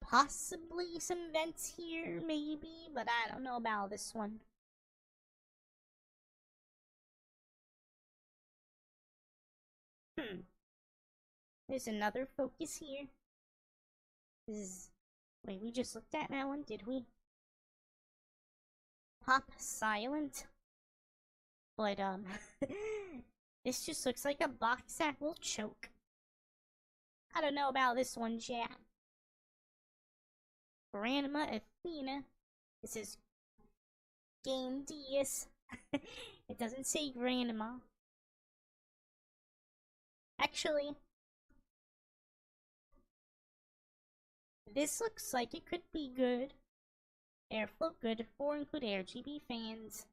Possibly some vents here, maybe, but I don't know about this one. There's another focus here. This is... Wait, we just looked at that one, did we? Pop silent. But, this just looks like a box that will choke. I don't know about this one, chat. Grandma Athena. This is Game DS. It doesn't say Grandma. Actually, this looks like it could be good. Airflow good, 4 include RGB fans.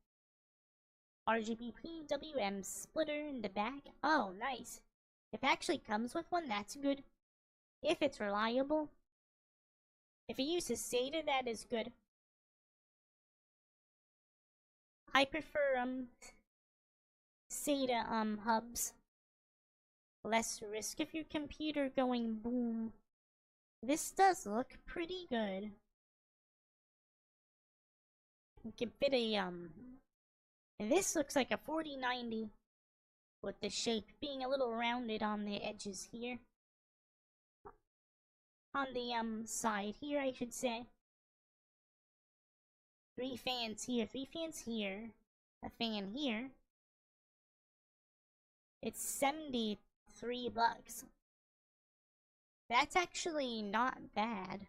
RGB PWM splitter in the back. Oh, nice. If it actually comes with one, that's good. If it's reliable. If it uses SATA, that is good. I prefer, SATA, hubs. Less risk of your computer going boom. This does look pretty good. You can fit a, this looks like a 4090 with the shape being a little rounded on the edges here. On the, side here, I should say. 3 fans here, 3 fans here, a fan here. It's $73. That's actually not bad.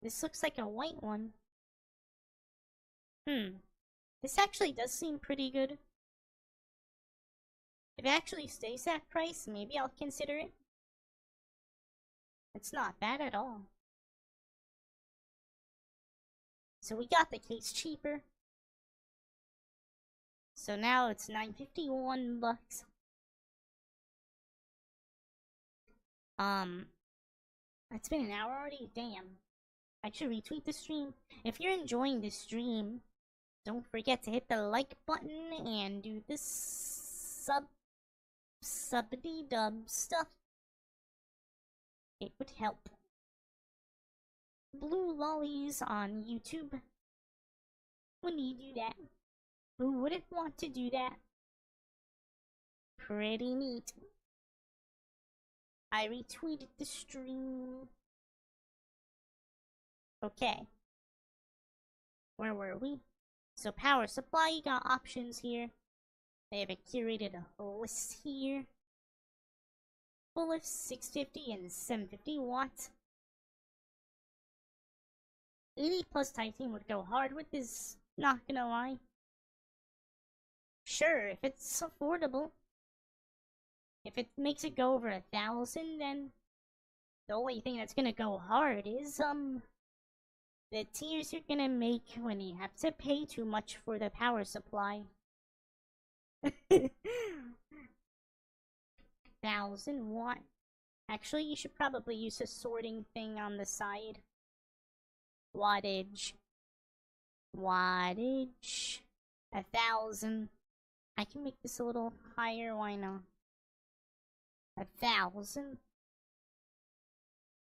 This looks like a white one. This actually does seem pretty good. If it actually stays that price, maybe I'll consider it. It's not bad at all. So we got the case cheaper. So now it's $951. It's been an hour already? Damn. I should retweet the stream. If you're enjoying this stream, don't forget to hit the like button and do this subby-dub stuff. It would help. Blue lollies on YouTube. When you do that, who wouldn't want to do that? Pretty neat. I retweeted the stream. Okay. Where were we? So power supply, you got options here. They have a curated list here. Full of 650 and 750 watts. 80 plus Titan would go hard with this, not gonna lie. Sure, if it's affordable. If it makes it go over 1,000, then the only thing that's gonna go hard is, the tears you're gonna make when you have to pay too much for the power supply. 1,000 watt. Actually, you should probably use a sorting thing on the side. Wattage. 1,000. I can make this a little higher, why not? 1,000.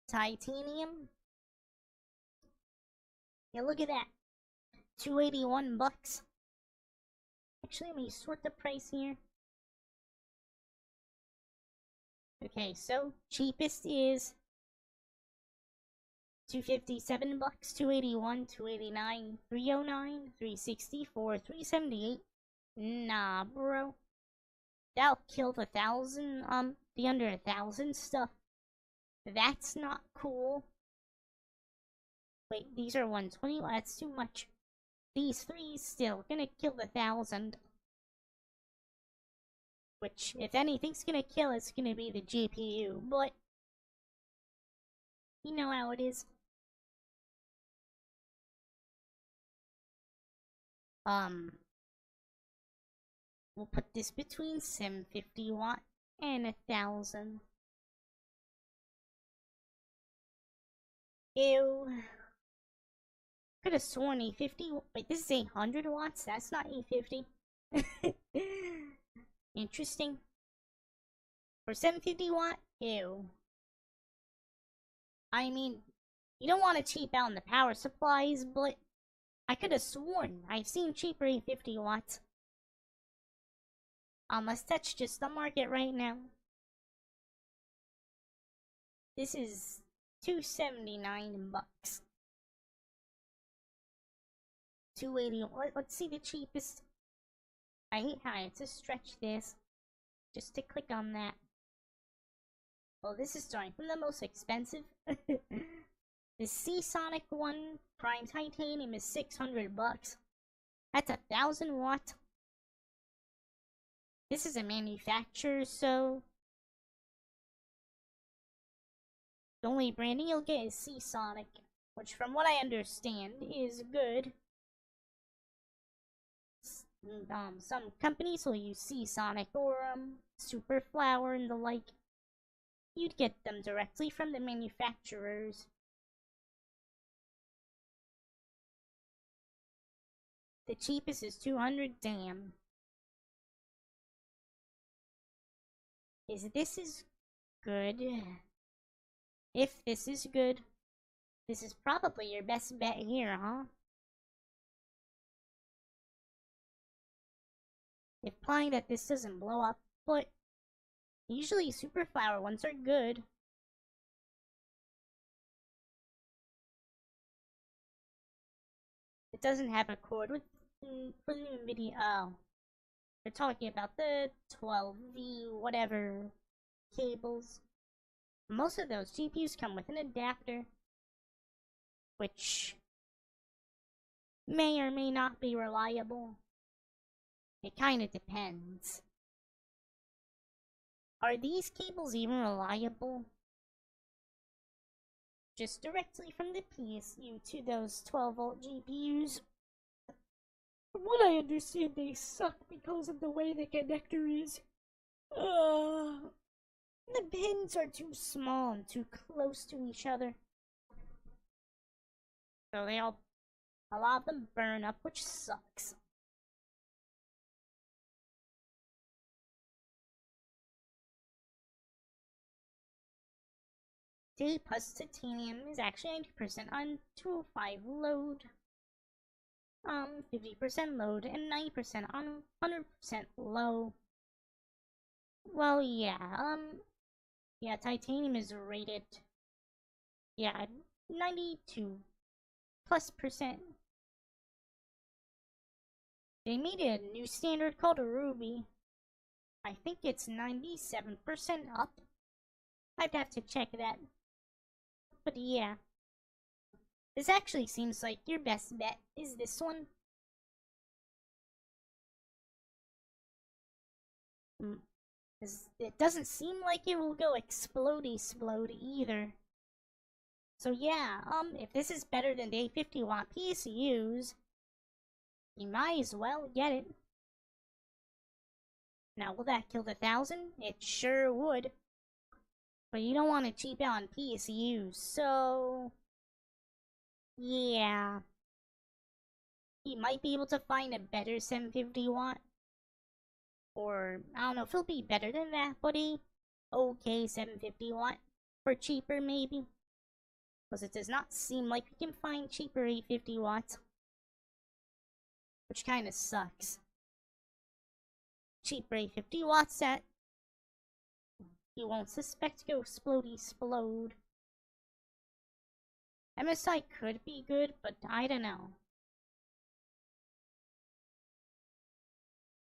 Titanium. Yeah, look at that. 281 bucks. Actually, let me sort the price here. Okay, so cheapest is 257 bucks, 281, 289, 309, 364, 378. Nah, bro. That'll kill the the under 1,000 stuff. That's not cool. Wait, these are 120. That's too much. These three still gonna kill the 1,000. Which, if anything's gonna kill, it's gonna be the GPU. But you know how it is. We'll put this between 750 watt and 1,000. Ew. Could have sworn 850. Wait, this is 800 watts. That's not 850. Interesting. For 750 watt? Ew. I mean, you don't want to cheap out on the power supplies, but I could have sworn I've seen cheaper 850 watts. Unless that's just the market right now. This is 279 bucks. 280. Let's see the cheapest. I hate how I have to stretch this just to click on that. Well, this is starting from the most expensive. The Seasonic one, Prime Titanium, is 600 bucks. That's 1,000 watt. This is a manufacturer, so the only branding you'll get is Seasonic, which from what I understand is good. Some companies will use Seasonic or Superflower and the like. You'd get them directly from the manufacturers. The cheapest is 200. Damn. This is good? If this is good, this is probably your best bet here, huh? Implying that this doesn't blow up, but usually Superflower ones are good. It doesn't have a cord with for the NVIDIA. Oh, they're talking about the 12V whatever cables. Most of those GPUs come with an adapter, which may or may not be reliable. It kinda depends. Are these cables even reliable? Just directly from the PSU to those 12-volt GPUs. From what I understand, they suck because of the way the connector is. The pins are too small and too close to each other. So a lot of them burn up, which sucks. D plus titanium is actually 90% on 205 load. 50% load and 90% on 100% low. Well, yeah, yeah, titanium is rated, yeah, 92 plus percent. They made a new standard called a Ruby. I think it's 97% up. I'd have to check that. But yeah. This actually seems like your best bet is this one. It doesn't seem like it will go explode either. So yeah, if this is better than the 50 watt PSUs, you might as well get it. Now, will that kill the 1,000? It sure would. But you don't want to cheap out on PSUs, so yeah. You might be able to find a better 750 watt. Or, I don't know if it'll be better than that, buddy. okay 750 watt for cheaper, maybe. Because it does not seem like we can find cheaper 850 watts. Which kind of sucks. Cheaper 850 watts that you won't suspect go explode. MSI could be good, but I don't know.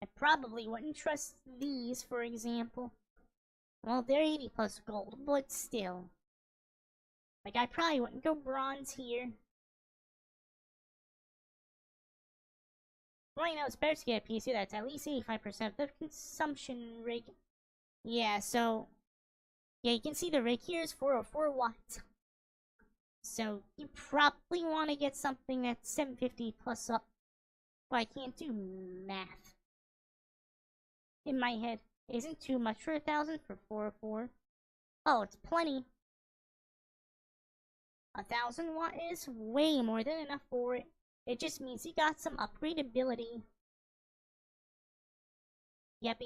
I probably wouldn't trust these, for example. Well, they're 80 plus gold, but still. Like, I probably wouldn't go bronze here. Right now, it's better to get a PC that's at least 85% of the consumption rig. Yeah, so... Yeah, you can see the rig here is 404 watts. So, you probably want to get something that's 750 plus up. But I can't do math. In my head. Isn't too much for 1,000 for 404? Oh, it's plenty. 1,000 watt is way more than enough for it. It just means you got some upgradability. Yep.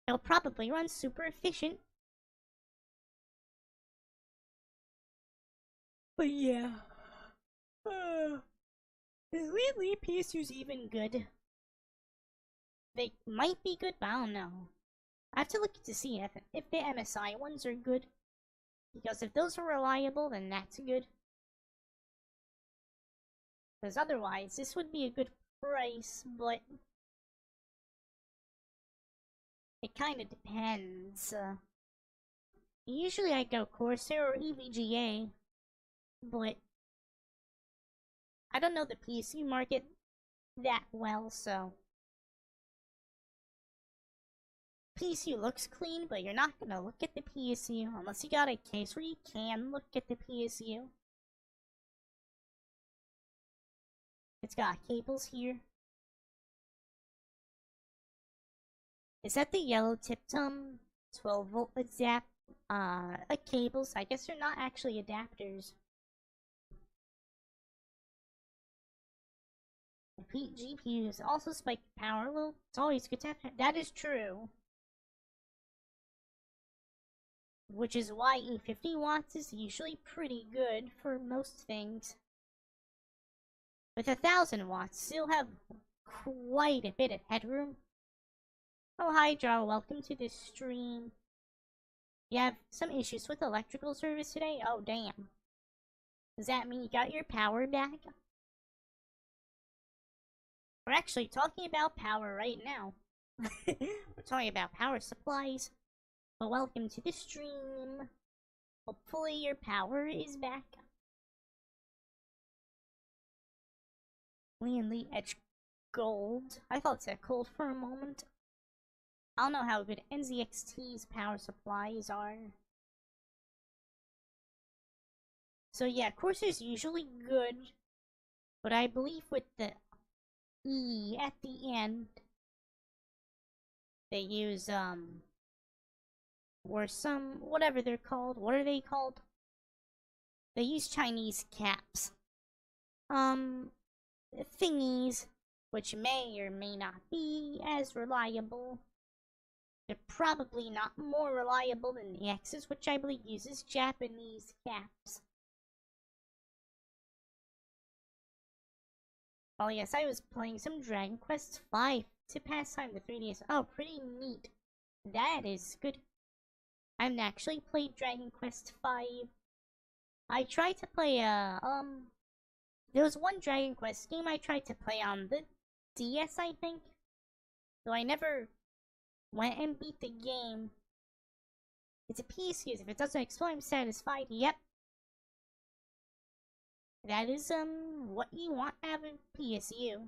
It'll probably run super efficient. But yeah. Is lately PSU's even good? They might be good, but I don't know. I have to look to see if the MSI ones are good. Because if those are reliable, then that's good. Because otherwise, this would be a good price, but... It kinda depends. Usually I go Corsair or EVGA, but... I don't know the PC market that well, so... PSU looks clean, but you're not gonna look at the PSU unless you got a case where you can look at the PSU. It's got cables here. Is that the yellow tipped 12-volt cables? I guess they're not actually adapters. GPUs also spike power. Well, it's always good to have. That is true. Which is why 850 watts is usually pretty good for most things. With 1,000 watts, still have quite a bit of headroom. Oh, Hydra, welcome to this stream. You have some issues with electrical service today? Oh, damn. Does that mean you got your power back? We're actually talking about power right now. We're talking about power supplies. But welcome to the stream. Hopefully your power is back. Lee Edge Gold. I thought it said cold for a moment. I don't know how good NZXT's power supplies are. So yeah, Corsair's usually good. But I believe with the E at the end, they use, or some, whatever they're called. What are they called? They use Chinese caps. Thingies, which may or may not be as reliable. They're probably not more reliable than the X's, which I believe uses Japanese caps. Oh yes, I was playing some Dragon Quest V to pass time the 3DS. Oh, pretty neat. That is good. I haven't actually played Dragon Quest V. I tried to play, there was one Dragon Quest game I tried to play on the DS, I think. Though I never went and beat the game. It's a PSU. If it doesn't explode, I'm satisfied. Yep. That is, what you want out of a PSU.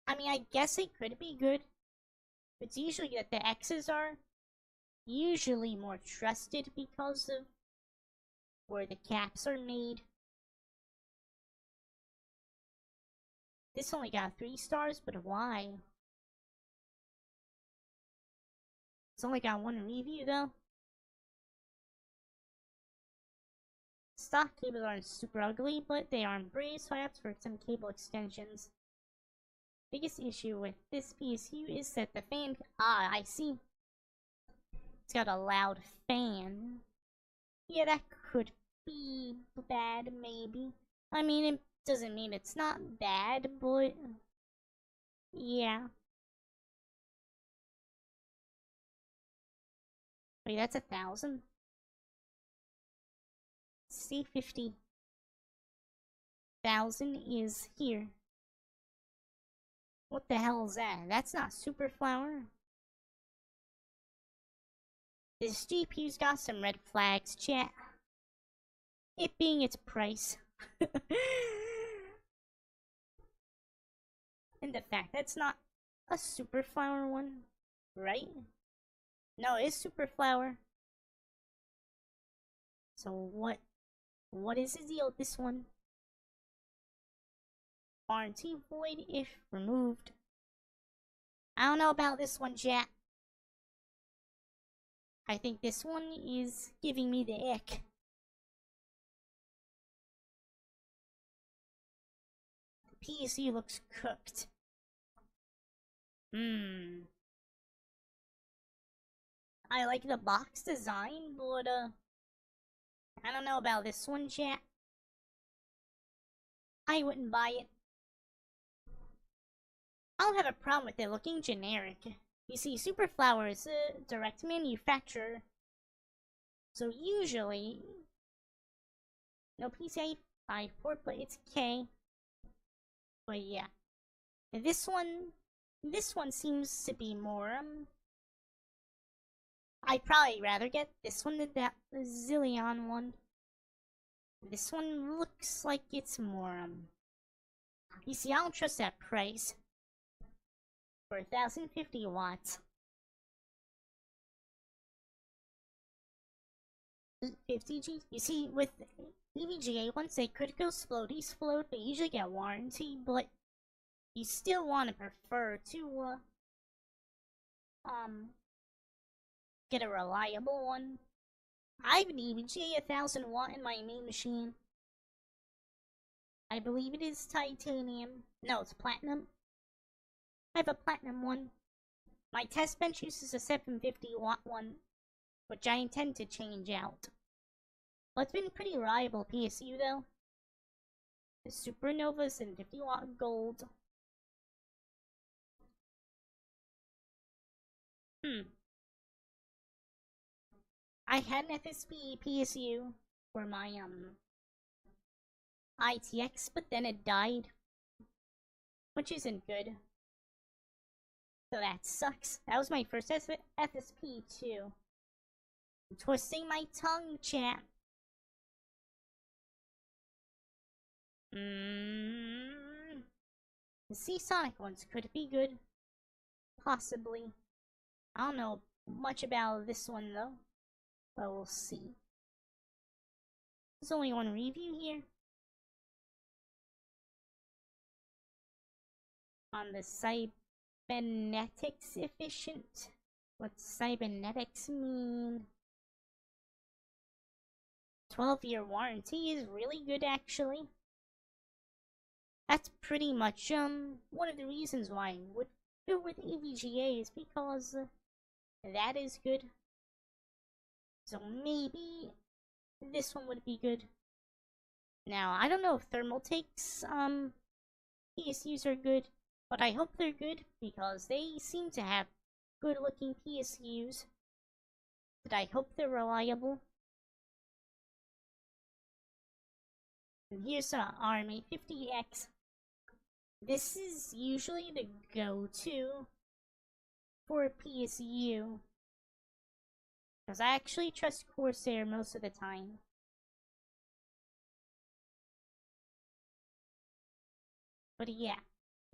I mean, I guess it could be good. It's usually that the X's are usually more trusted because of where the caps are made. This only got 3 stars, but why? It's only got 1 review, though. Stock cables aren't super ugly, but they aren't brave, so I have to work some cable extensions. Biggest issue with this PSU is that the fan... Ah, I see. It's got a loud fan. Yeah, that could be bad, maybe. I mean, it doesn't mean it's not bad, but... Yeah. Wait, that's 1,000? See, 50,000 is here. What the hell is that? That's not super flower. This GPU's got some red flags, chat. It being its price. And the fact that's not a super flower one, right? No, it is super flower. So what is the deal with this one? Warranty void if removed. I don't know about this one, chat. I think this one is giving me the ick. The PSU looks cooked. I like the box design, but I don't know about this one, chat. I wouldn't buy it. I don't have a problem with it looking generic. You see, Superflower is a direct manufacturer, so usually no PCI 5 port, but it's K. But yeah, this one seems to be more I'd probably rather get this one than that Zillion one. This one looks like it's more you see, I don't trust that price for 1,050 watts. 50G. You see, with EVGA, once they critical floaties float, they usually get warranty, but you still want to prefer to get a reliable one. I have an EVGA 1,000 watt in my main machine. I believe it is titanium. No, it's platinum. I have a platinum one. My test bench uses a 750 watt one, which I intend to change out. Well, it's been pretty reliable PSU though. The Supernova 750 watt gold. I had an FSP PSU for my ITX, but then it died, which isn't good. So that sucks. That was my first FSP too. I'm twisting my tongue, chat. The Seasonic ones could be good. Possibly. I don't know much about this one though, but we'll see. There's only one review here. On the cybernetics efficient. What's cybernetics mean? 12-year warranty is really good actually. That's pretty much one of the reasons why I would go with EVGA is because that is good. So maybe this one would be good. Now, I don't know if Thermaltake's PSUs are good, but I hope they're good because they seem to have good looking PSUs. But I hope they're reliable. And here's an RMA50X. This is usually the go-to for a PSU. Because I actually trust Corsair most of the time. But yeah,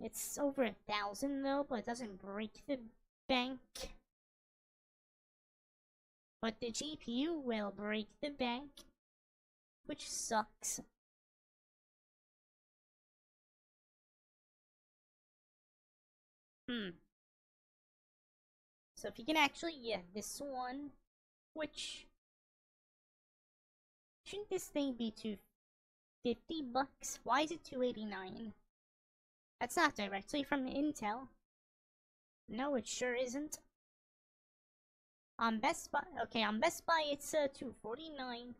it's over 1,000 though, but it doesn't break the bank. But the GPU will break the bank, which sucks. So if you can actually get this one, which shouldn't this thing be $250? Why is it $289? That's not directly from Intel. No, it sure isn't. On Best Buy, okay, on Best Buy it's $249.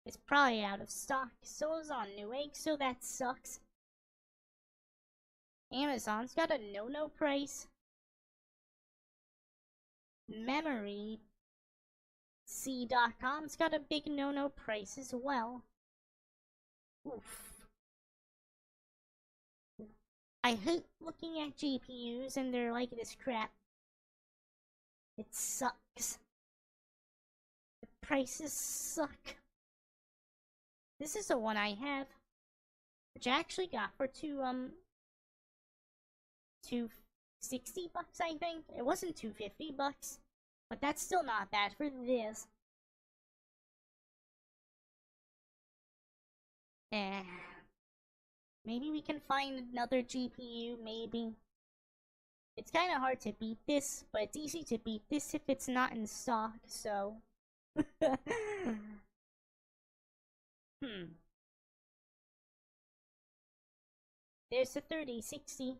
It's probably out of stock. So is on Newegg, so that sucks. Amazon's got a no price. Memory C.com's got a big no price as well. Oof. I hate looking at GPUs and they're like this crap. It sucks. The prices suck. This is the one I have, which I actually got for $260, I think. It wasn't $250, but that's still not bad for this. Maybe we can find another GPU, maybe. It's kind of hard to beat this, but it's easy to beat this if it's not in stock, so... There's a 3060.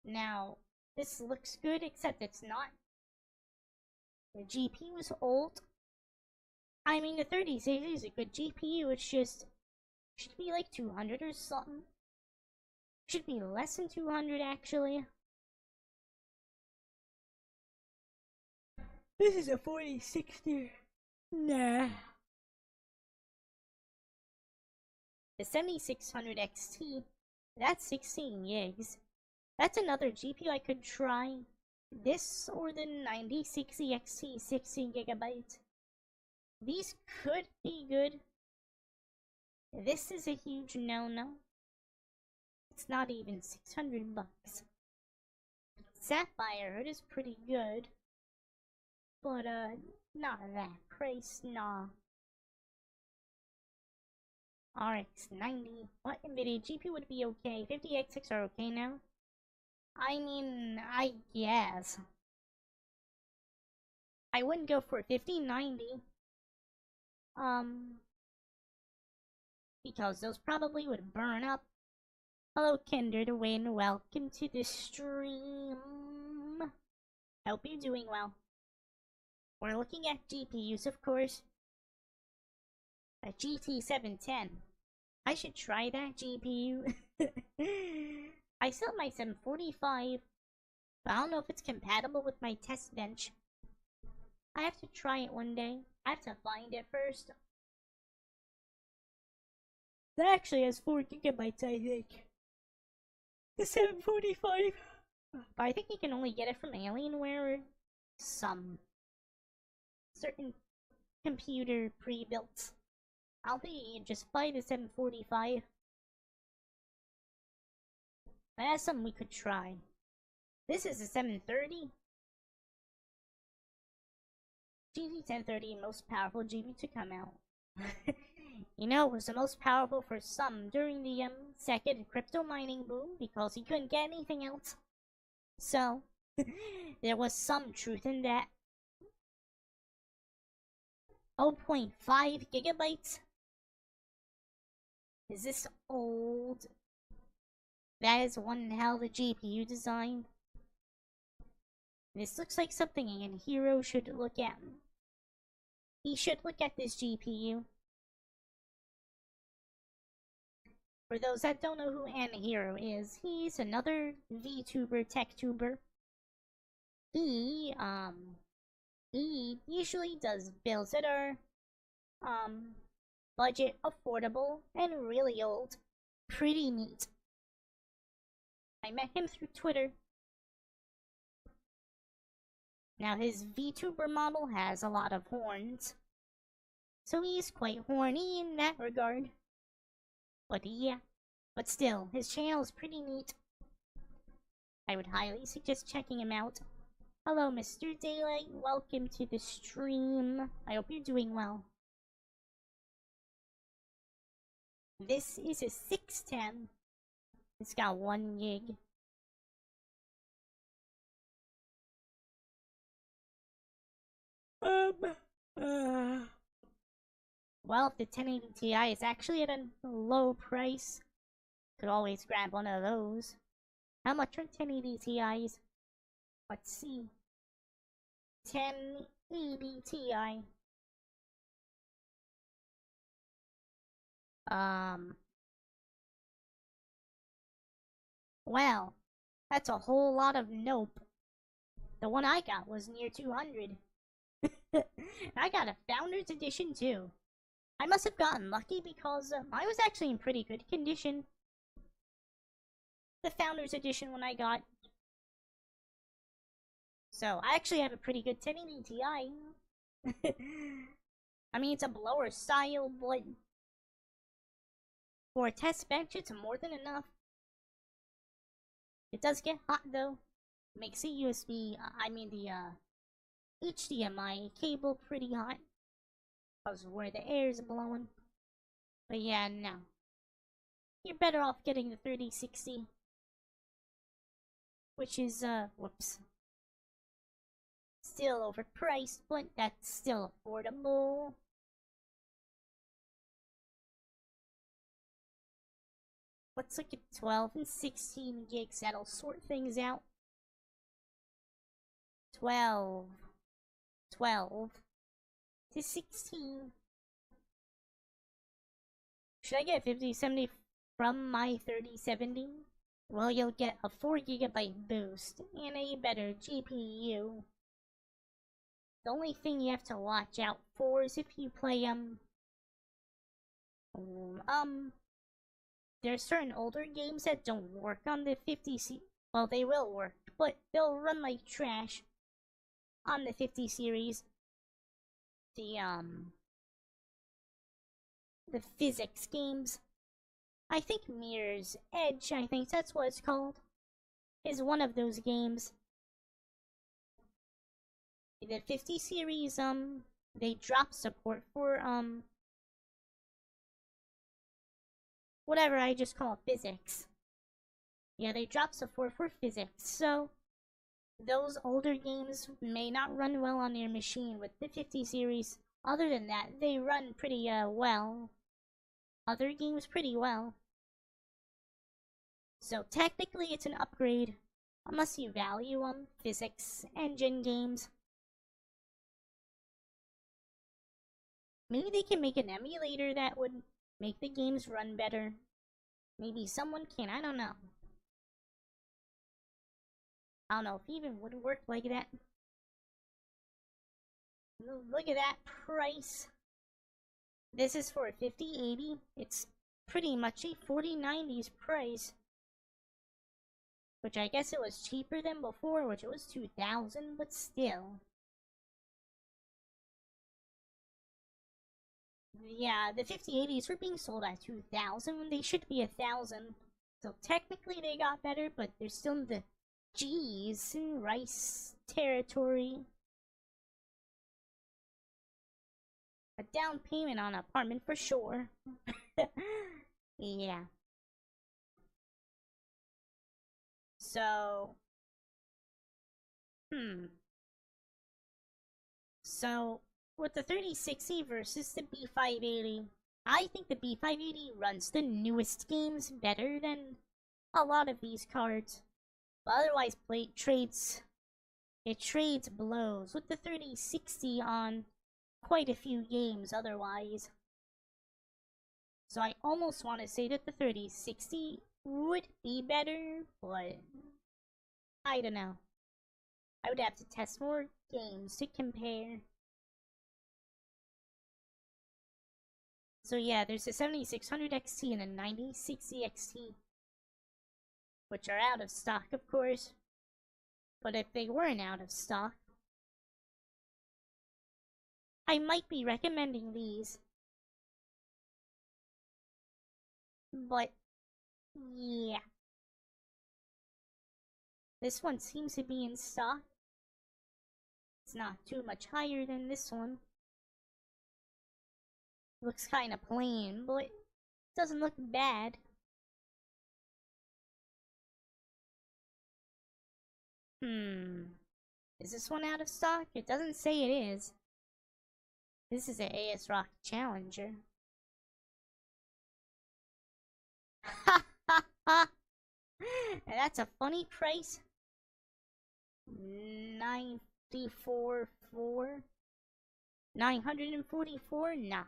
Now, this looks good, except it's not. The GPU is old. I mean, the 3060 is a good GPU, it's just... should be like 200 or something. Should be less than 200, actually. This is a 4060. Nah. The 7600 XT, that's 16 gigs. That's another GPU I could try. This or the 9060 XT, 16 gigabytes. These could be good. This is a huge no-no. It's not even $600. Sapphire is pretty good. But, not that price, nah. RX 90. What NVIDIA GPU would be okay? 50X6 are okay now? I mean, I guess. I wouldn't go for 5090. Because those probably would burn up. Hello, Kindred Win. Welcome to the stream. Hope you're doing well. We're looking at GPUs, of course. A GT710. I should try that GPU. I still have my 745, but I don't know if it's compatible with my test bench. I have to try it one day. I have to find it first. That actually has 4 gigabytes, I think. The 745. But I think you can only get it from Alienware or some certain computer pre-built. I'll be just buy the 745. That's something we could try. This is a 730. GT1030, most powerful GPU to come out. You know, it was the most powerful for some during the second crypto mining boom because you couldn't get anything else. So, there was some truth in that. 0.5 gigabytes? Is this old? That is one hell of a GPU design. This looks like something a hero should look at. He should look at this GPU. For those that don't know who Anahero is, he's another VTuber, TechTuber. He usually does builds that are, budget, affordable, and really old. Pretty neat. I met him through Twitter. Now his VTuber model has a lot of horns, so he's quite horny in that regard. But yeah, but still, his channel is pretty neat. I would highly suggest checking him out. Hello, Mr. Daylight. Welcome to the stream. I hope you're doing well. This is a 610. It's got 1 gig. Well, if the 1080 Ti is actually at a low price, Could always grab one of those. How much are 1080 Ti's? Let's see. 1080 Ti. Well, that's a whole lot of nope. The one I got was near 200. I got a Founders Edition too. I must have gotten lucky because mine was actually in pretty good condition. The Founders Edition one I got. So, I actually have a pretty good 1080 Ti. I mean, it's a blower style, but for a test bench, it's more than enough. It does get hot though. Makes the USB, the HDMI cable pretty hot. Because where the air is blowing. But yeah, no. You're better off getting the 3060. Which is, whoops. Still overpriced, but that's still affordable. Let's look at 12 and 16 gigs. That'll sort things out. 12 to 16. Should I get 5070 from my 3070? Well, you'll get a 4GB boost and a better GPU. The only thing you have to watch out for is if you play, there's certain older games that don't work on the 50C. Well, they will work, but they'll run like trash on the 50 series. The physics games. I think Mirror's Edge, I think that's what it's called, is one of those games. The 50 series, they drop support for, whatever I just call physics. Yeah, they drop support for physics, so those older games may not run well on your machine with the 50 series. Other than that, they run pretty, well. Other games pretty well. So technically it's an upgrade, unless you value, physics engine games. Maybe they can make an emulator that would make the games run better. Maybe someone can, I don't know. I don't know if it even would work like that. Look at that price. This is for a 5080. It's pretty much a 4090's price. Which I guess it was cheaper than before, which it was 2,000, but still. Yeah, the 5080s were being sold at 2,000 when they should be 1,000. So technically they got better, but they're still in the G's and rice territory. A down payment on an apartment for sure. Yeah. So, So, with the 3060 versus the B580, I think the B580 runs the newest games better than a lot of these cards. But otherwise, it trades blows with the 3060 on quite a few games otherwise. So I almost want to say that the 3060 would be better, but I don't know. I would have to test more games to compare. So yeah, there's a 7600 XT and a 9060 XT, which are out of stock, of course. But if they weren't out of stock, I might be recommending these. But, yeah. This one seems to be in stock. It's not too much higher than this one. Looks kinda plain, but it doesn't look bad. Is this one out of stock? It doesn't say it is. This is an AS Rock Challenger. That's a funny price. 94.4. 944? Nah.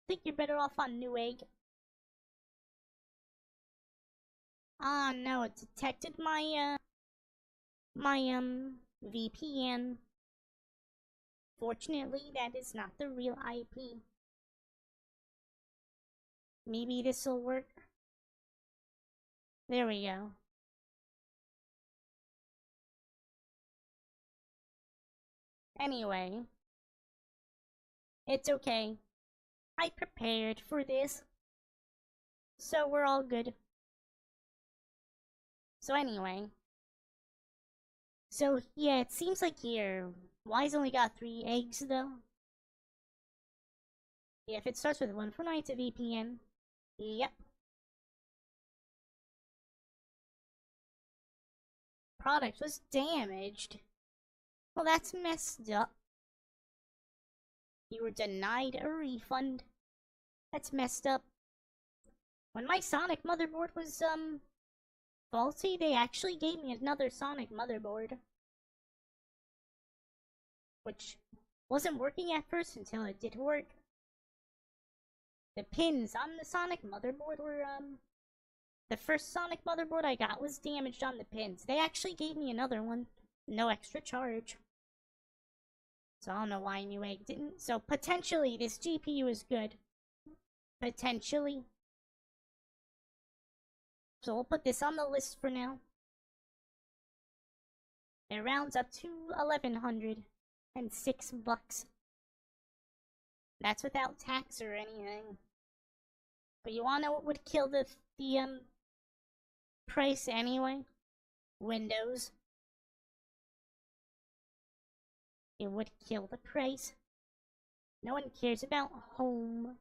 Think you're better off on Newegg. Ah, no, it detected my VPN. Fortunately, that is not the real IP. Maybe this'll work. There we go. Anyway, it's okay. I prepared for this. So we're all good. So anyway. So yeah, it seems like here, Wise only got 3 eggs though. Yeah, if it starts with 149, it's a VPN. Yep. Product was damaged. Well, that's messed up. You were denied a refund. That's messed up. When my Sonic motherboard was, faulty, they actually gave me another Sonic motherboard. Which wasn't working at first until it did work. The pins on the Sonic motherboard were, the first Sonic motherboard I got was damaged on the pins. They actually gave me another one. No extra charge. So I don't know why Newegg didn't. So potentially this GPU is good. Potentially. So we'll put this on the list for now. It rounds up to $1,106. That's without tax or anything. But you wanna know what would kill the price anyway? Windows. It would kill the price. No one cares about home.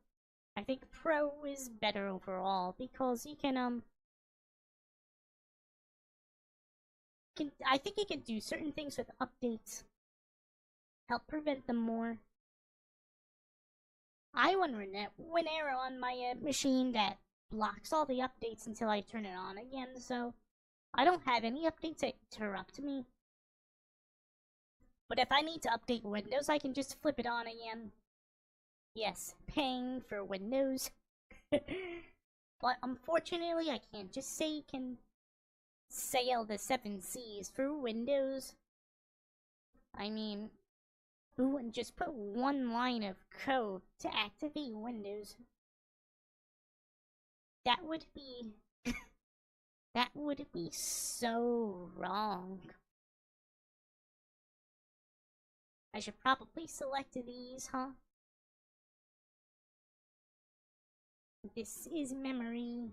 I think Pro is better overall because you can I think you can do certain things with updates. Help prevent them more. I run Winero on my machine that blocks all the updates until I turn it on again, so I don't have any updates that interrupt me. But if I need to update Windows, I can just flip it on again. Yes, paying for Windows. But unfortunately, I can't just say you can sail the 7 seas for Windows. I mean, who wouldn't just put one line of code to activate Windows? That would be... that would be so wrong. I should probably select these, huh? This is memory.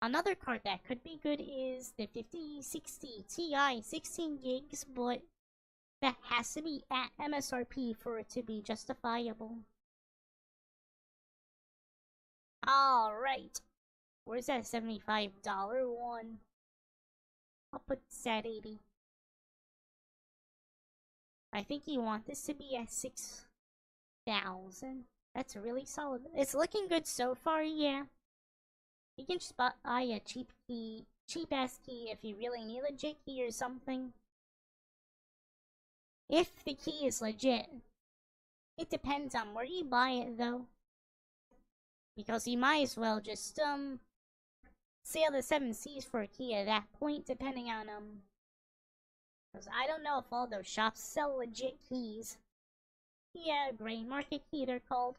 Another card that could be good is the 5060 Ti 16 gigs, but that has to be at MSRP for it to be justifiable. Alright. Where's that $75 one? I'll put this at 80. I think you want this to be at 6,000. That's really solid. It's looking good so far, yeah. You can just buy a cheap ass key if you really need a legit key or something. If the key is legit. It depends on where you buy it though. Because you might as well just sail the 7 seas for a key at that point, depending on because I don't know if all those shops sell legit keys. Yeah, gray market key they're called.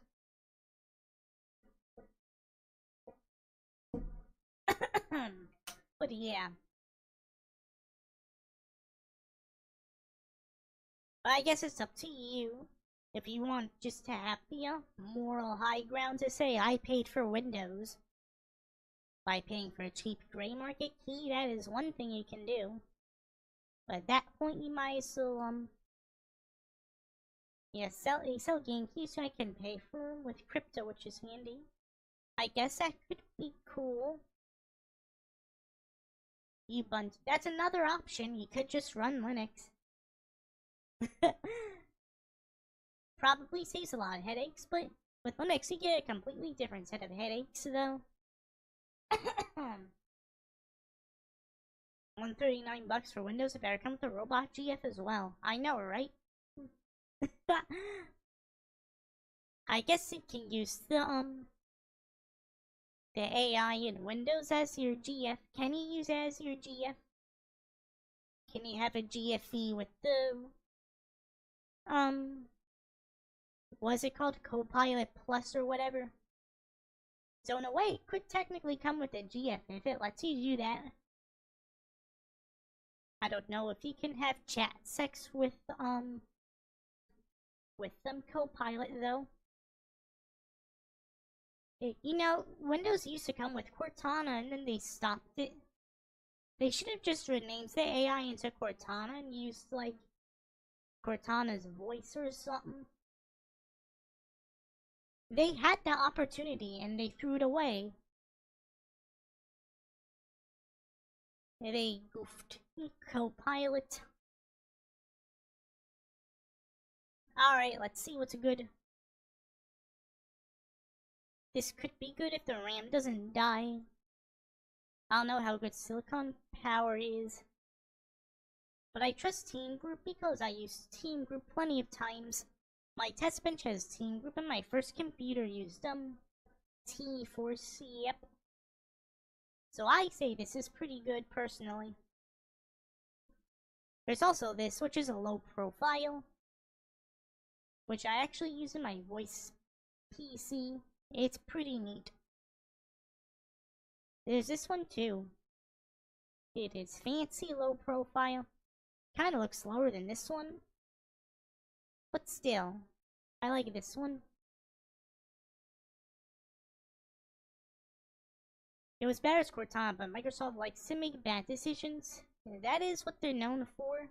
But yeah. But I guess it's up to you. If you want just to have the moral high ground to say I paid for Windows by paying for a cheap gray market key, that is one thing you can do. But at that point you might as well yeah, sell game keys so I can pay for with crypto, which is handy. I guess that could be cool. That's another option. You could just run Linux. Probably saves a lot of headaches, but With Linux, you get a completely different set of headaches, though. $139 for Windows. It better come with a robot GF as well. I know, right? I guess it can use the AI in Windows as your GF. Can you use it as your GF? Can you have a GFE with the what's it called? Copilot Plus or whatever? So in a way, it could technically come with a GF if it lets you do that. I don't know if you can have chat sex with them Copilot though. You know, Windows used to come with Cortana and then they stopped it. They should have just renamed the AI into Cortana and used like Cortana's voice or something. They had that opportunity and they threw it away. They goofed. Copilot. Alright, let's see what's good. This could be good if the RAM doesn't die. I don't know how good silicon power is. But I trust Team Group because I used Team Group plenty of times. My test bench has Team Group and my first computer used T4C, yep. So I say this is pretty good personally. There's also this, which is a low profile, which I actually use in my voice PC. It's pretty neat. There's this one too. It is fancy low profile. Kinda looks slower than this one. But still, I like this one. It was bad as Cortana, but Microsoft likes to make bad decisions. And that is what they're known for.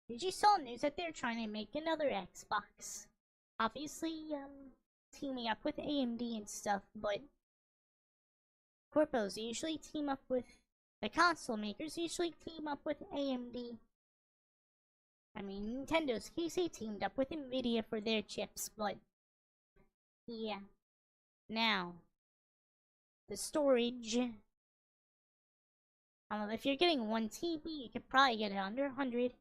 Did you saw news that they're trying to make another Xbox? Obviously, teaming up with AMD and stuff, but corpos usually team up with the console makers usually team up with AMD. I mean, Nintendo's case they teamed up with Nvidia for their chips, but yeah. Now, the storage. If you're getting 1 TB, you could probably get it under 100.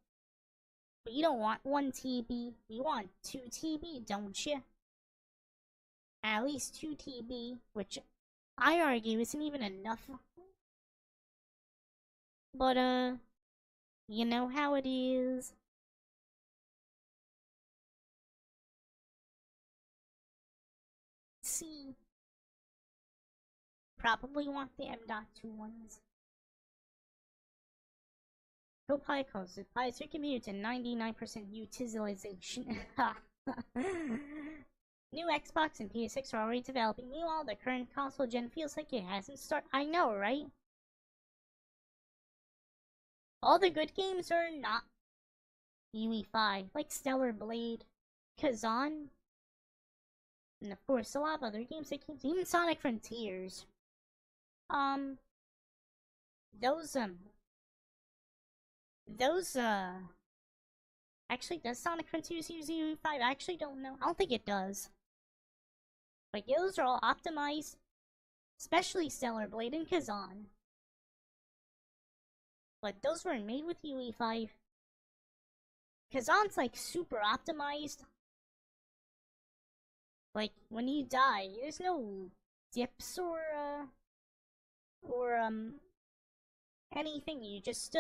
But you don't want 1 TB. You want 2 TB, don't you? At least 2 TB, which I argue isn't even enough. But, you know how it is. See. Probably want the M.2 ones. Copilot calls it applies your computer to 99% utilization. New Xbox and PS6 are already developing. Meanwhile, the current console gen feels like it hasn't started. I know, right? All the good games are not UE5, like Stellar Blade, Kazan, and of course a lot of other games that came, even Sonic Frontiers. Those, actually, does Sonic Frontiers use UE5? I actually don't know. I don't think it does. But yeah, those are all optimized, especially Stellar Blade and Kazan. But those were made with UE5. Kazan's like super optimized. Like when you die, there's no dips or anything. You just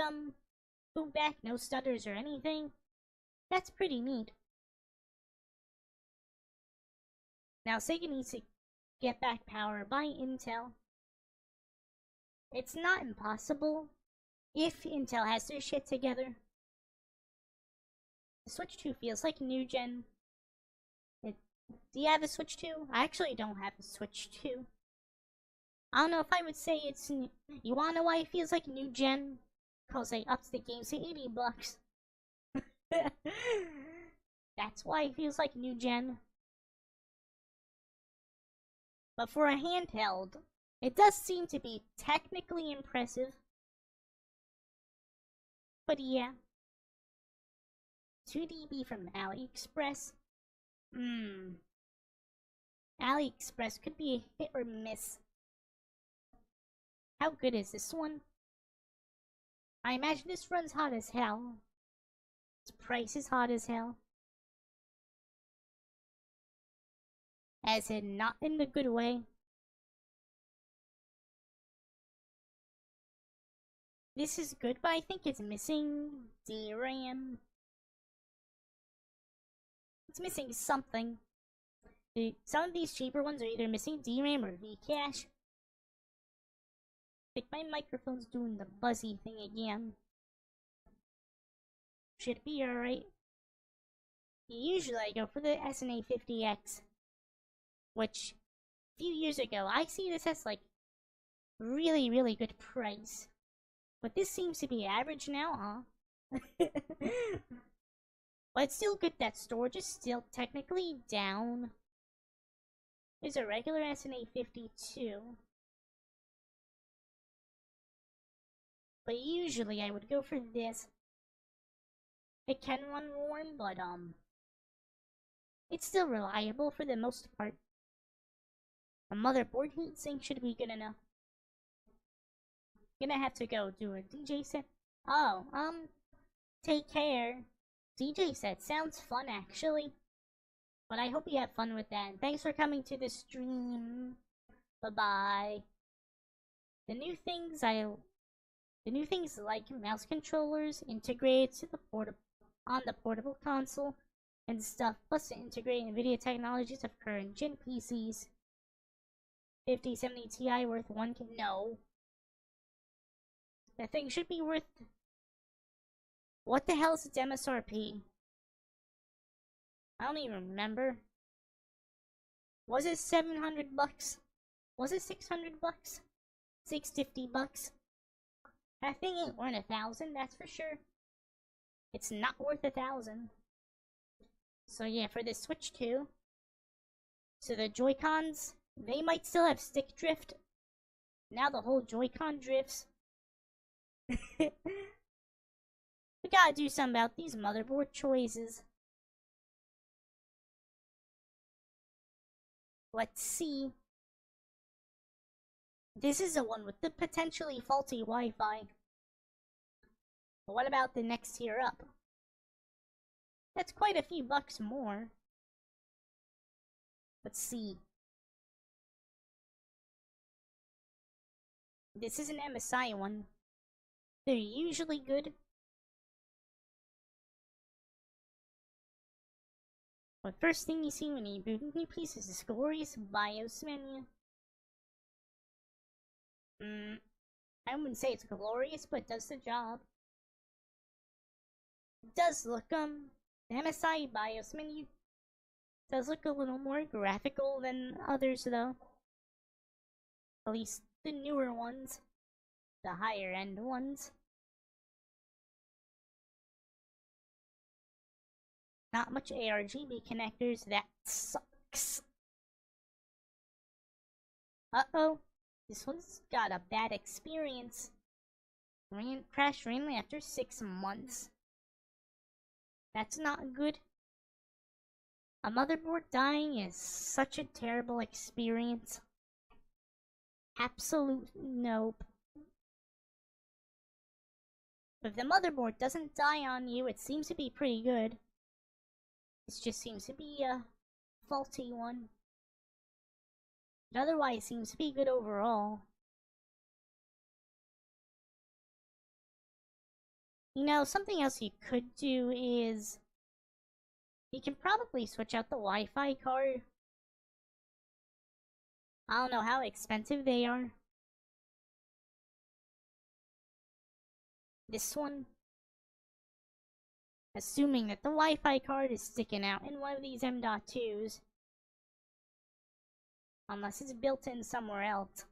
boot back, no stutters or anything. That's pretty neat. Now Sega needs to get back power by Intel. It's not impossible if Intel has their shit together. The Switch 2 feels like new gen. Do you have a Switch 2? I actually don't have a Switch 2. I don't know if I would say it's new. You wanna know why it feels like new gen? Cause they upped the game to $80. That's why it feels like new gen. But for a handheld, it does seem to be technically impressive. But yeah. 2 DB from AliExpress. AliExpress could be a hit or miss. How good is this one? I imagine this runs hot as hell. Its price is hot as hell. As in, not in the good way. This is good, but I think it's missing DRAM. It's missing something. Some of these cheaper ones are either missing DRAM or Vcache. Like my microphone's doing the buzzy thing again. Should be alright. Usually I go for the SNA50X. Which, a few years ago, I see this as like really, really good price. But this seems to be average now, huh? But it's still good that storage is still technically down. There's a regular SNA52. But usually I would go for this. It can run warm, but it's still reliable for the most part. A motherboard heatsink should be good enough. Gonna have to go do a DJ set. Oh, take care. DJ set sounds fun actually. But I hope you have fun with that. Thanks for coming to the stream. Bye-bye. The new things like mouse controllers integrated to the portable console and stuff, plus to integrate NVIDIA technologies of current gen PCs. 5070 Ti worth 1K? No. That thing should be worth... What the hell is its MSRP? I don't even remember. Was it 700 bucks? Was it 600 bucks? 650 bucks? That thing ain't worth 1,000, that's for sure. It's not worth 1,000. So yeah, for the Switch 2. So the Joy-Cons, they might still have stick drift. Now the whole Joy-Con drifts. We gotta do something about these motherboard choices. Let's see. This is the one with the potentially faulty Wi-Fi. But what about the next tier up? That's quite a few bucks more. Let's see. This is an MSI one. They're usually good. But first thing you see when you boot a new piece is this glorious BIOS menu. I wouldn't say it's glorious, but it does the job. It does look, the MSI BIOS menu does look a little more graphical than others, though. At least the newer ones. The higher end ones. Not much ARGB connectors, that sucks. Uh-oh. This one's got a bad experience. Crashed randomly after 6 months. That's not good. A motherboard dying is such a terrible experience. Absolute nope. If the motherboard doesn't die on you, it seems to be pretty good. This just seems to be a faulty one. But otherwise seems to be good overall. You know, something else you could do is... You can probably switch out the Wi-Fi card. I don't know how expensive they are. This one. Assuming that the Wi-Fi card is sticking out in one of these M.2s. Unless it's built in somewhere else.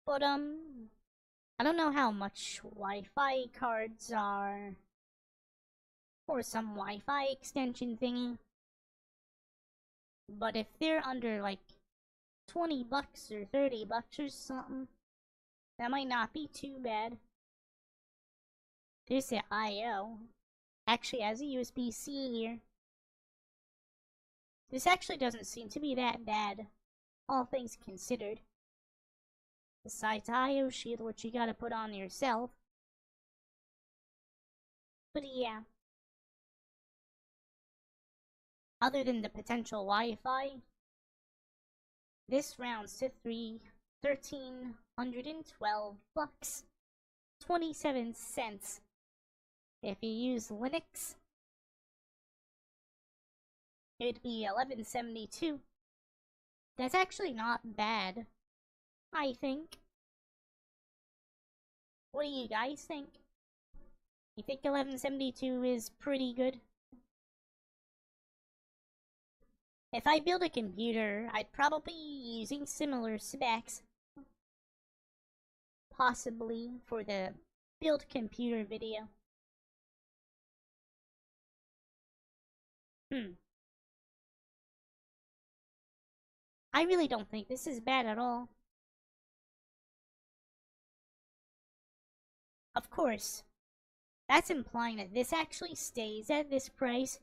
But, I don't know how much Wi-Fi cards are. Or some Wi-Fi extension thingy. But if they're under, like, 20 bucks or 30 bucks or something, that might not be too bad. There's the I.O. Actually has a USB-C here. This actually doesn't seem to be that bad, all things considered. Besides IO shield, which you gotta put on yourself. But yeah. Other than the potential Wi-Fi, this rounds to $1,312, 27 cents. If you use Linux, it'd be $11.72. That's actually not bad, I think. What do you guys think? You think $11.72 is pretty good? If I build a computer, I'd probably be using similar specs. Possibly for the build computer video. I really don't think this is bad at all. Of course, that's implying that this actually stays at this price.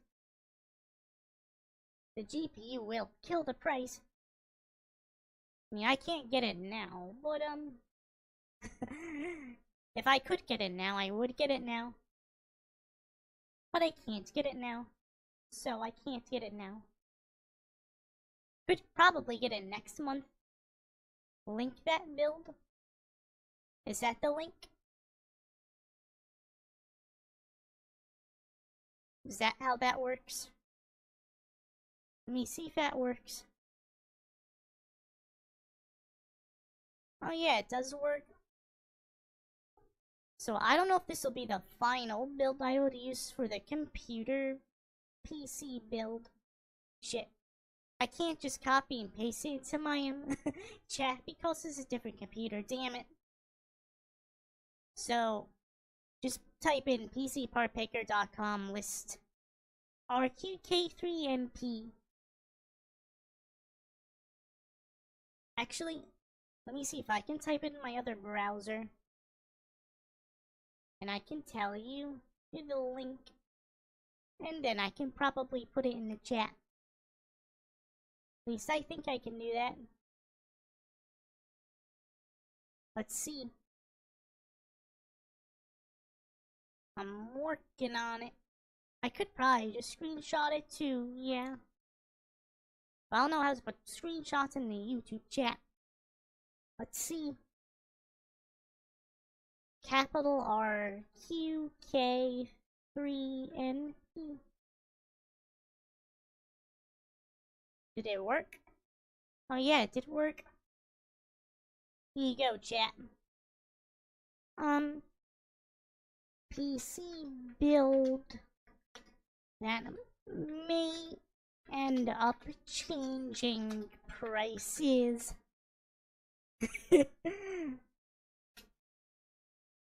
The GPU will kill the price. I mean, I can't get it now, but if I could get it now, I would get it now. But I can't get it now, so I can't get it now. Could probably get it next month. Link that build. Is that the link? Is that how that works? Let me see if that works. Oh yeah, it does work. So I don't know if this will be the final build I would use for the computer PC build. Shit. I can't just copy and paste it into my chat because this is a different computer, damn it. So, just type in pcpartpicker.com list RQK3NP. Actually, let me see if I can type it in my other browser. And I can tell you the link. And then I can probably put it in the chat. At least I think I can do that. Let's see. I'm working on it. I could probably just screenshot it too, yeah. But I don't know how to put screenshots in the YouTube chat. Let's see. Capital R Q K 3 N P. Did it work? Oh yeah, it did work. Here you go, chat. PC build that may end up changing prices.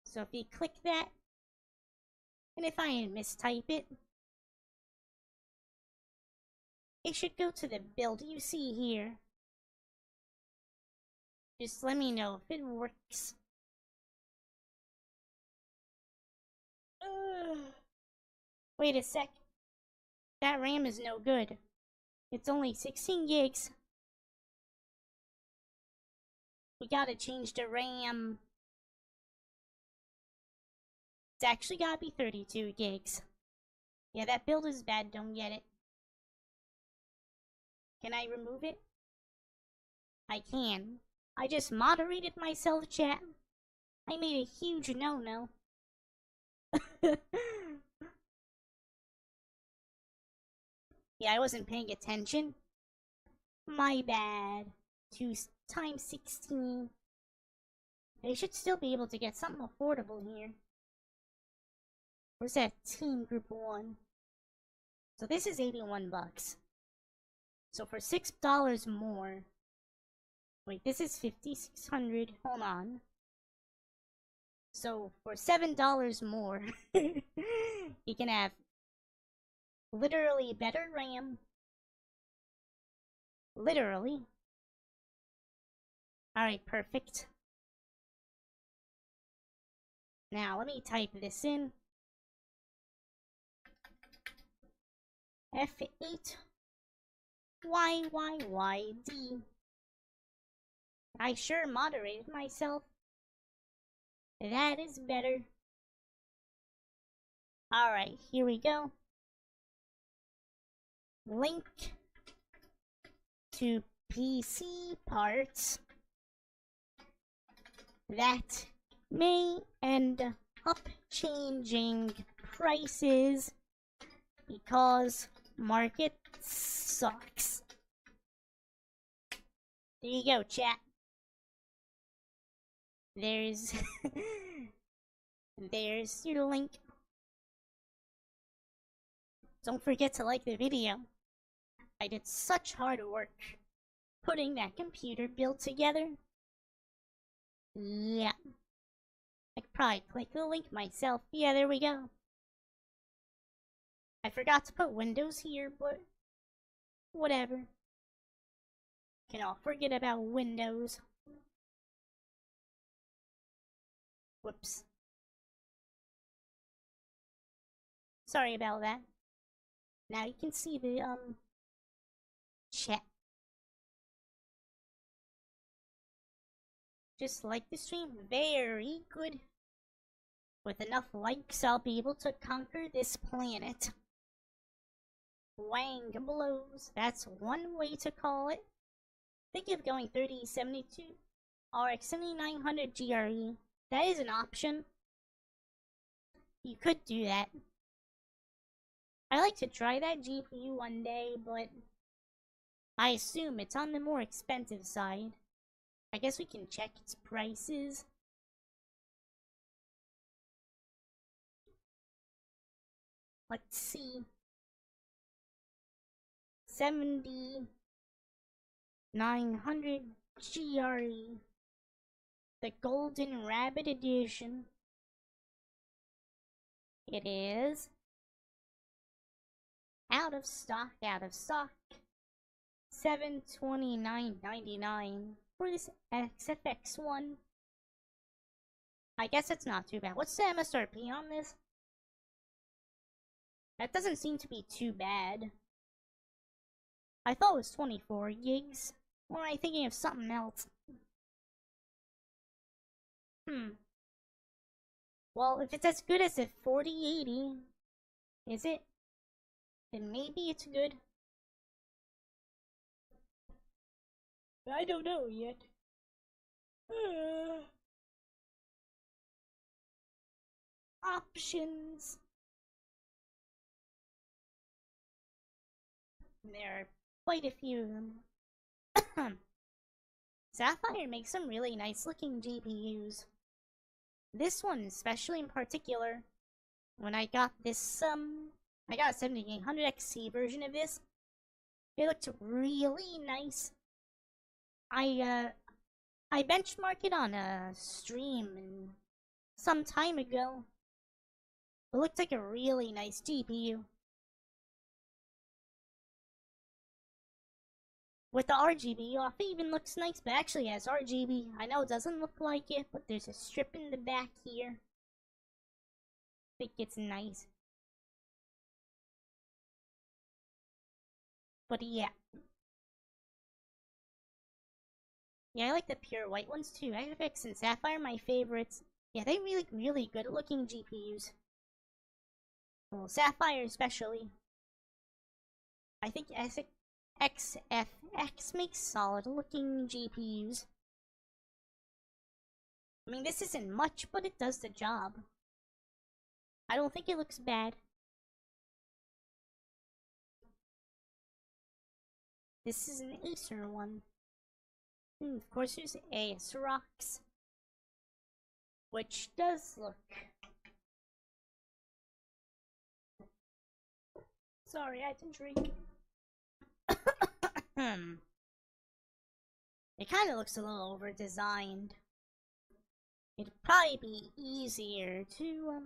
So if you click that, and if I mistype it, it should go to the build you see here. Just let me know if it works. Wait a sec. That RAM is no good. It's only 16 gigs. We gotta change the RAM. It's actually gotta be 32 gigs. Yeah, that build is bad, don't get it. Can I remove it? I can. I just moderated myself, chat. I made a huge no-no. Yeah, I wasn't paying attention. My bad. 2 times 16. They should still be able to get something affordable here. Where's that Team Group 1? So this is 81 bucks. So for $6 more. Wait, this is 5,600. Hold on. So for $7 more, you can have literally better RAM. Literally. Alright, perfect. Now let me type this in. F8 YYYD. I sure moderated myself. That is better. Alright, here we go. Link to PC parts that may end up changing prices because market sucks. There you go, chat. There's your link. Don't forget to like the video. I did such hard work putting that computer build together. Yeah. I could probably click the link myself. Yeah, there we go. I forgot to put Windows here, but whatever. Can all forget about Windows. Whoops. Sorry about that. Now you can see the chat. Just like the stream, very good. With enough likes, I'll be able to conquer this planet. Wang blows. That's one way to call it. Think of going 3072 RX 7900 GRE. That is an option. You could do that. I like to try that GPU one day, but I assume it's on the more expensive side. I guess we can check its prices. Let's see. 7900 GRE. The Golden Rabbit Edition. It is out of stock. $729.99 for this XFX one. I guess it's not too bad. What's the MSRP on this? That doesn't seem to be too bad. I thought it was 24 gigs. Or am I thinking of something else? Well, if it's as good as a 4080, is it? Then maybe it's good. I don't know yet. Options. There are quite a few of them. Sapphire makes some really nice looking GPUs. This one, especially in particular, when I got this, I got a 7800 XC version of this. It looked really nice. I benchmarked it on a stream some time ago. It looked like a really nice GPU. With the RGB off, it even looks nice, but actually has RGB. I know it doesn't look like it, but there's a strip in the back here. I think it's nice. But yeah. Yeah, I like the pure white ones too. FX and Sapphire are my favorites. Yeah, they really good looking GPUs. Well, Sapphire especially. I think XFX makes solid looking GPUs. I mean, this isn't much, but it does the job. I don't think it looks bad. This is an Acer one. Of course, there's ASRox, which does look... Sorry, I had to drink. It kind of looks a little over-designed. It'd probably be easier to,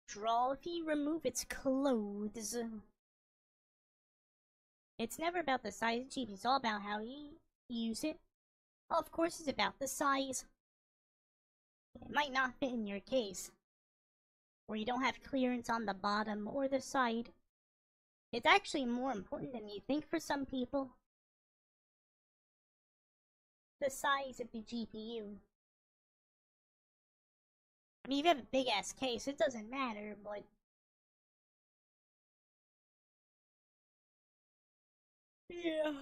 draw if you remove its clothes. It's never about the size of the GPU, it's all about how you use it. Well, of course it's about the size. It might not fit in your case, or you don't have clearance on the bottom or the side. It's actually more important than you think for some people. The size of the GPU. I mean, if you have a big ass case, it doesn't matter, but yeah.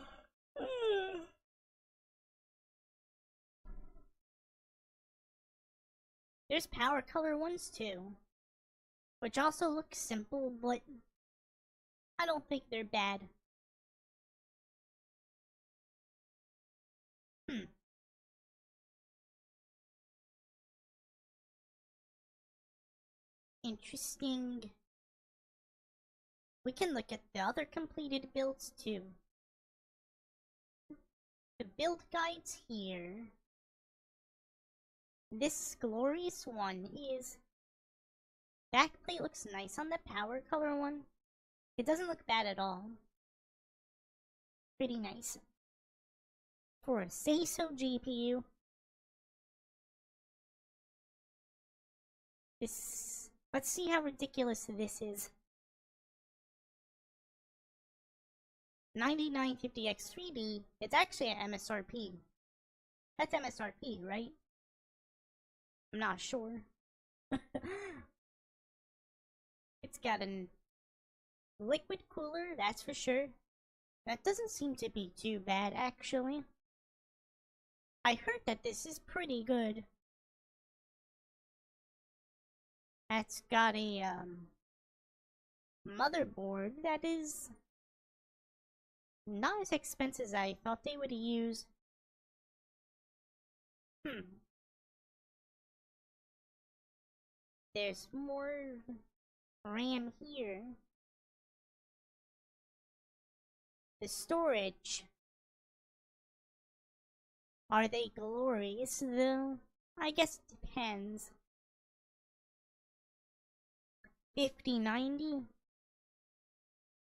There's power color ones too, which also look simple, but I don't think they're bad. Hmm. Interesting. We can look at the other completed builds too. The build guides here. This glorious one is... Backplate looks nice on the power color one. It doesn't look bad at all. Pretty nice. For a say-so GPU. This... Let's see how ridiculous this is. 9950X 3D. It's actually an MSRP. That's MSRP, right? I'm not sure. It's got a liquid cooler, that's for sure. That doesn't seem to be too bad, actually. I heard that this is pretty good. That's got a, motherboard that is not as expensive as I thought they would use. There's more RAM here. The storage. Are they glorious, though? I guess it depends. 5090?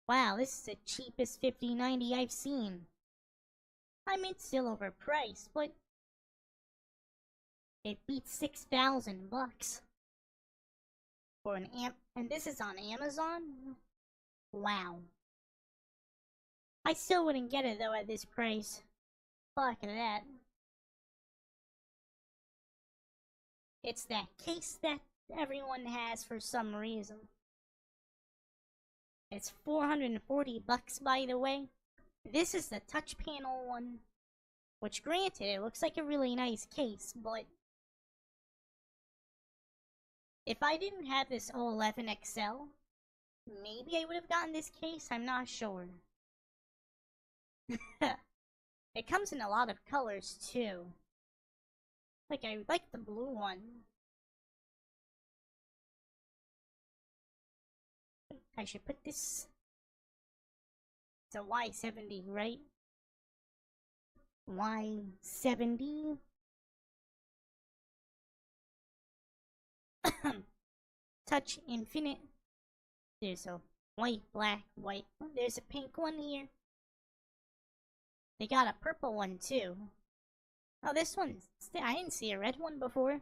Wow, this is the cheapest 5090 I've seen. I mean, it's still overpriced, but it beats 6,000 bucks for an and this is on Amazon? Wow. I still wouldn't get it though at this price. Fuck that. It's that case that everyone has for some reason. It's 440 bucks, by the way. This is the touch panel one. Which, granted, it looks like a really nice case, but if I didn't have this 011 XL, maybe I would have gotten this case, I'm not sure. It comes in a lot of colors, too. Like, I like the blue one. I should put this... It's a Y70, right? Y70? Touch Infinite. There's a white, black, white. Oh, there's a pink one here. They got a purple one too. Oh, this one. I didn't see a red one before.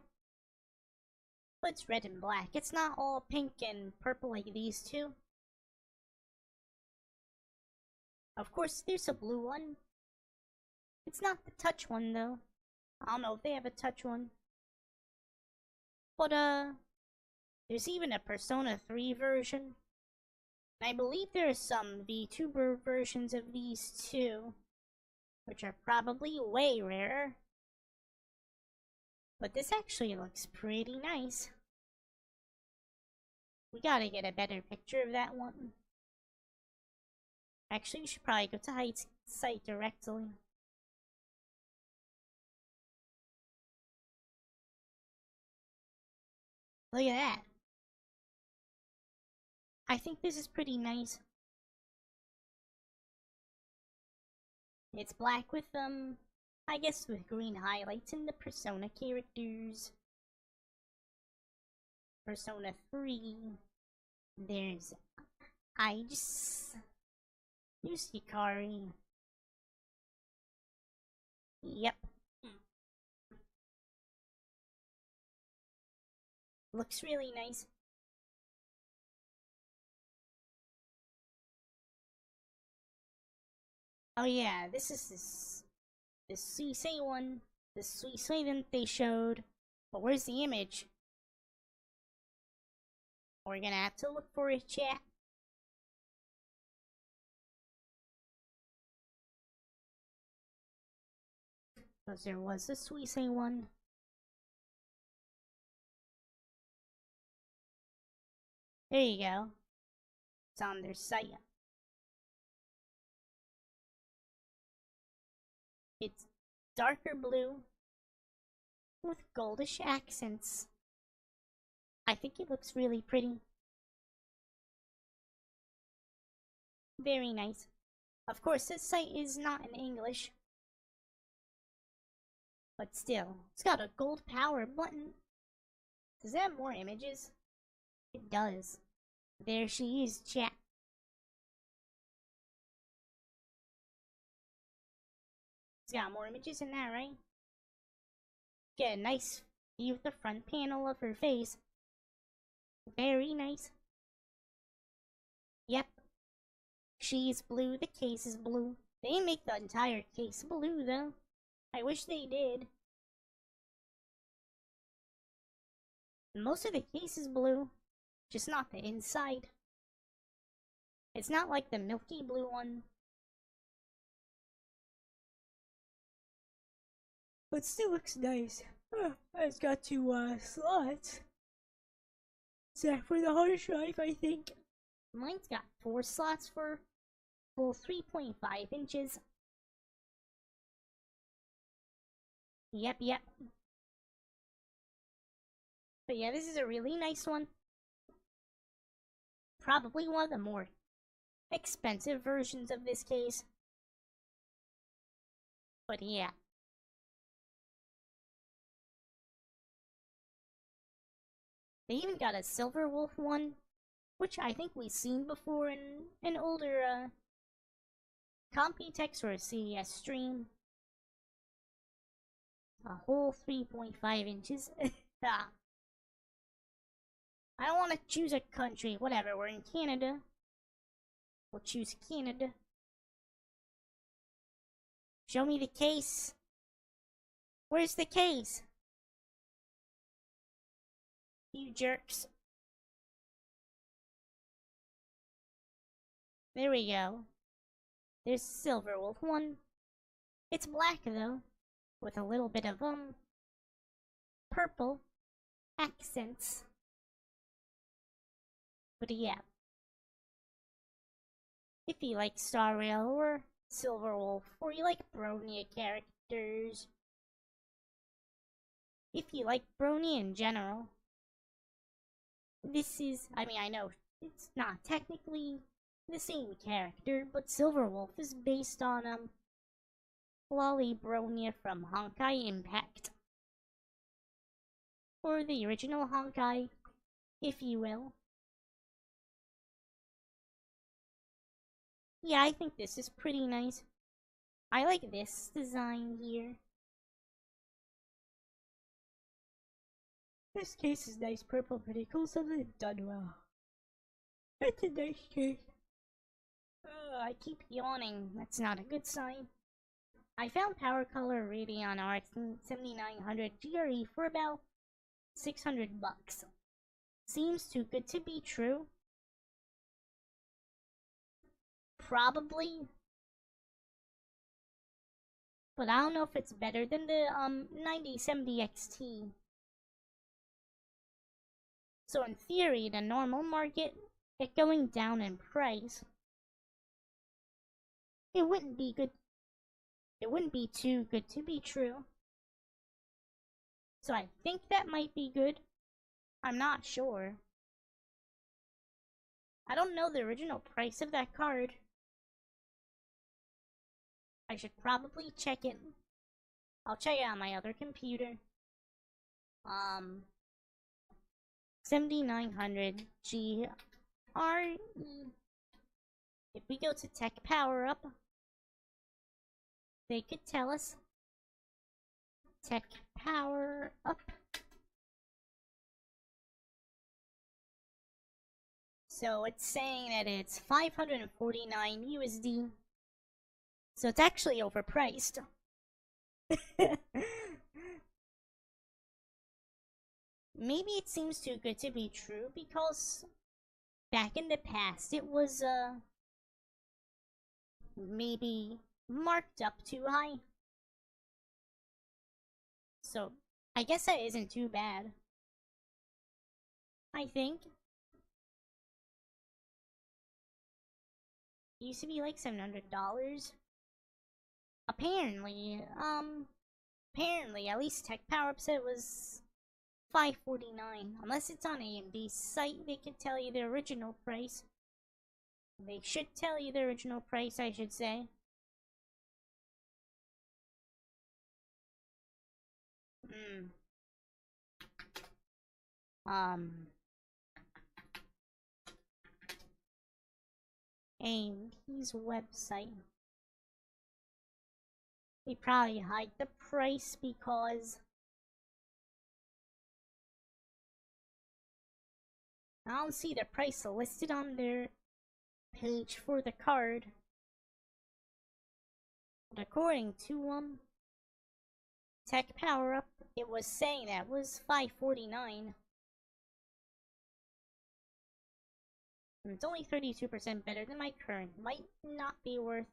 But it's red and black. It's not all pink and purple like these two. Of course, there's a blue one. It's not the touch one though. I don't know if they have a touch one. But there's even a Persona 3 version. I believe there are some VTuber versions of these too, which are probably way rarer. But this actually looks pretty nice. We gotta get a better picture of that one. Actually, we should probably go to Height's site directly. Look at that. I think this is pretty nice. It's black with, I guess with green highlights in the Persona characters. Persona 3. There's There's Hikari. Yep. Looks really nice. Oh yeah, this is this Suisei one, the Suisei that they showed. But where's the image? We're gonna have to look for it, chat. Because there was a Suisei one. There you go. It's on their site. It's darker blue with goldish accents. I think it looks really pretty. Very nice. Of course, this site is not in English. But still, it's got a gold power button. Does it have more images? It does. There she is, chat. It's got more images in that, right? Get a nice view of the front panel of her face. Very nice. Yep. She's blue, the case is blue. They make the entire case blue, though. I wish they did. Most of the case is blue, just not the inside. It's not like the milky blue one. But still looks nice. It's got two slots. Except for the hard drive, I think. Mine's got 4 slots for full 3.5 inches. Yep. But yeah, this is a really nice one. Probably one of the more expensive versions of this case. But yeah. They even got a Silver Wolf one, which I think we've seen before in an older Computex or CES stream. A whole 3.5 inches. I don't want to choose a country. Whatever, we're in Canada. We'll choose Canada. Show me the case. Where's the case? You jerks. There we go. There's Silver Wolf one. It's black though, with a little bit of purple accents. But yeah, if you like Star Rail or Silver Wolf, or you like Bronia characters, if you like Bronia in general, this is, I mean, I know it's not technically the same character, but Silver Wolf is based on Lolly Bronia from Honkai Impact, or the original Honkai, if you will. Yeah, I think this is pretty nice. I like this design here. This case is nice purple particles and it's done well. It's a nice case. I keep yawning. That's not a good sign. I found Power Color Radeon RX 7900 GRE for about 600 bucks. Seems too good to be true. Probably. But I don't know if it's better than the 9070 XT. So in theory, the normal market, it going down in price, it wouldn't be good. It wouldn't be too good to be true. So I think that might be good. I'm not sure. I don't know the original price of that card. I should probably check it. I'll check it on my other computer. 7900 GRE. If we go to Tech Power Up, they could tell us. Tech Power Up. So it's saying that it's 549 USD. So it's actually overpriced. Maybe it seems too good to be true because back in the past it was, maybe marked up too high. So I guess that isn't too bad. I think. It used to be like $700. Apparently, at least Tech Power Upset was $549. Unless it's on AMD's site, they could tell you the original price. They should tell you the original price, I should say. AMD's website. They probably hide the price because I don't see the price listed on their page for the card. But according to Tech Power Up, it was saying that was $549. And it's only 32% better than my current. Might not be worth.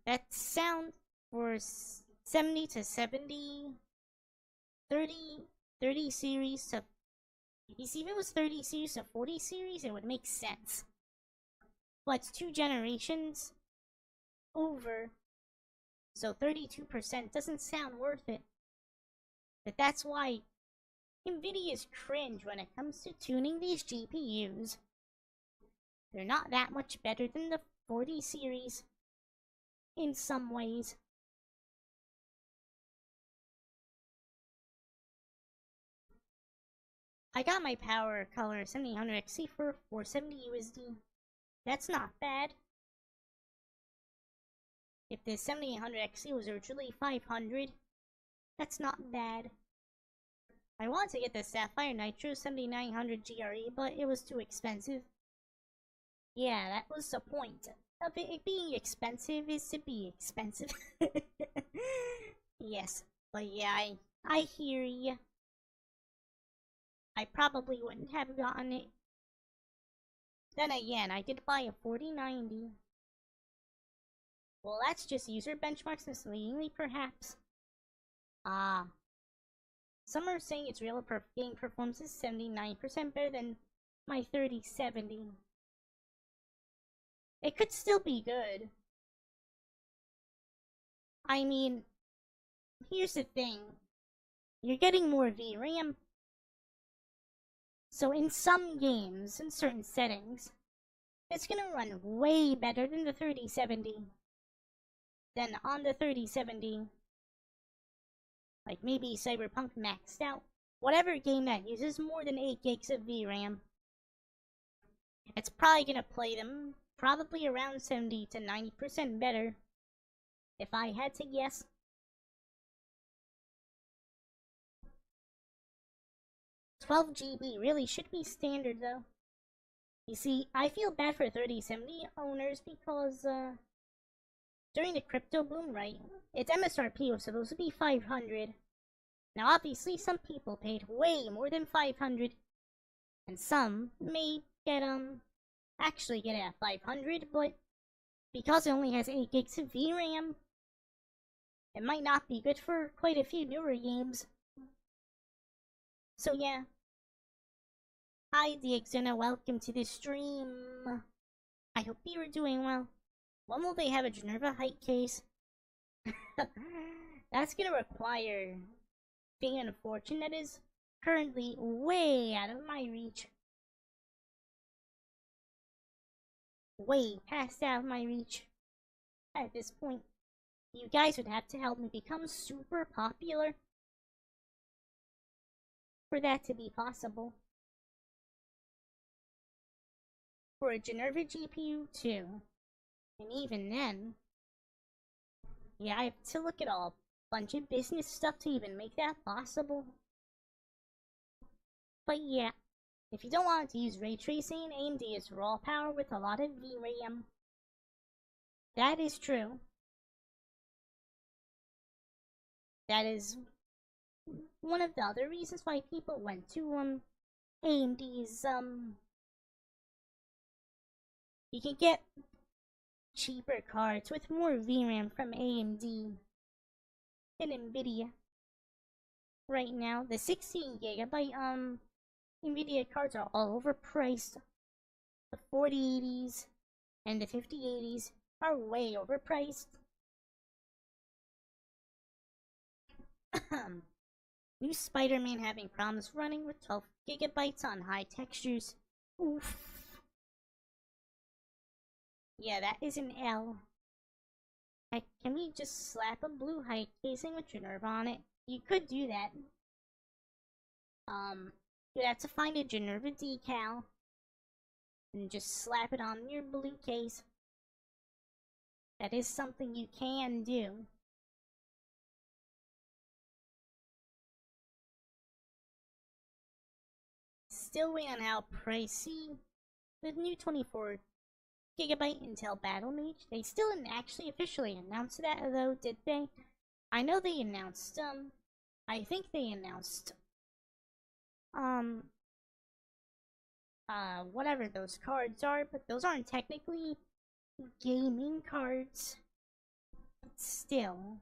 That sound for 70 to 70, 30 series to. You see, if it was 30 series to 40 series, it would make sense. But it's 2 generations over, so 32% doesn't sound worth it. But that's why NVIDIA's cringe when it comes to tuning these GPUs. They're not that much better than the 40 series in some ways. I got my power color 7800XC for 470 USD. That's not bad. If the 7800XC was originally 500, that's not bad. I wanted to get the Sapphire Nitro 7900 GRE, but it was too expensive. Yeah, that was the point of it being expensive, is to be expensive. Yes, but yeah, I hear ya. I probably wouldn't have gotten it. Then again, I did buy a 4090. Well, that's just user benchmarks misleadingly, perhaps. Some are saying its real game performance is 79% better than my 3070. It could still be good. I mean, here's the thing. You're getting more VRAM. So in some games, in certain settings, it's gonna run way better than the 3070. Then on the 3070, like maybe Cyberpunk maxed out, whatever game that uses more than 8 gigs of VRAM, it's probably gonna play them probably around 70 to 90% better, if I had to guess. $12 GB really should be standard though. You see, I feel bad for 3070 owners because during the crypto boom, right, its MSRP was supposed to be 500. Now obviously some people paid way more than 500, and some may get actually get it at 500, but because it only has 8 gigs of VRAM, it might not be good for quite a few newer games. So yeah. Hi Diexona, welcome to the stream. I hope you are doing well. When will they have a Ginerva height case? That's gonna require being a fortune that is currently way out of my reach. Way past out of my reach. At this point, you guys would have to help me become super popular for that to be possible. For a Ginerva GPU too. And even then, yeah, I have to look at a bunch of business stuff to even make that possible. But yeah, If you don't want to use ray tracing, AMD is raw power with a lot of VRAM. That is true. That is one of the other reasons why people went to AMD's you can get cheaper cards with more VRAM from AMD than Nvidia. Right now, the 16GB Nvidia cards are all overpriced. The 4080s and the 5080s are way overpriced. New Spider-Man having problems running with 12GB on high textures. Oof. Yeah, that is an L. Heck, can we just slap a blue height casing with Ginerva on it? You could do that. You'd have to find a Ginerva decal and just slap it on your blue case. That is something you can do. Still waiting on how pricey the new 24GB Intel Battle Mage. They still didn't actually officially announce that though, did they? I know they announced, I think they announced, whatever those cards are, but those aren't technically gaming cards. But still.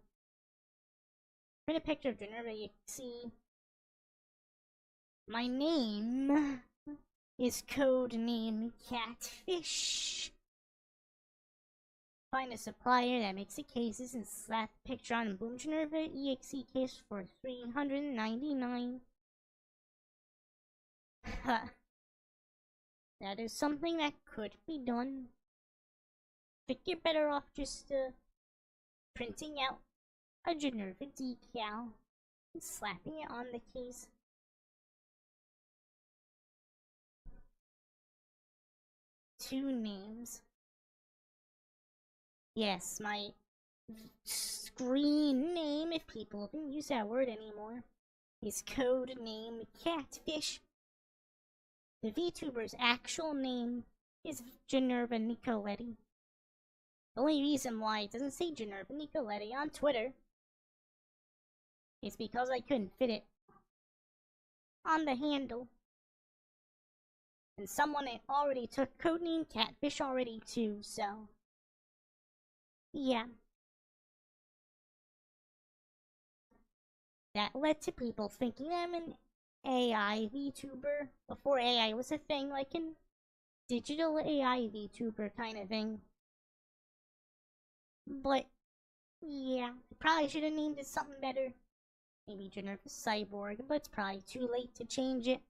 Print a picture of Ginerva, you can see. My name is Codename CatFish. Find a supplier that makes the cases and slap the picture on Boom Ginerva EXE case for $399. That is something that could be done. I think you're better off just printing out a Ginerva decal and slapping it on the case. Two names. Yes, my screen name, if people can use that word anymore, is Codename CatFish. The VTuber's actual name is Ginerva Nicoletti. The only reason why it doesn't say Ginerva Nicoletti on Twitter is because I couldn't fit it on the handle. And someone already took Codename CatFish already too, so yeah. That led to people thinking I'm an AI VTuber before AI was a thing, like an digital AI VTuber kind of thing. But yeah, I probably should have named it something better. Maybe Ginerva Cyborg, but it's probably too late to change it.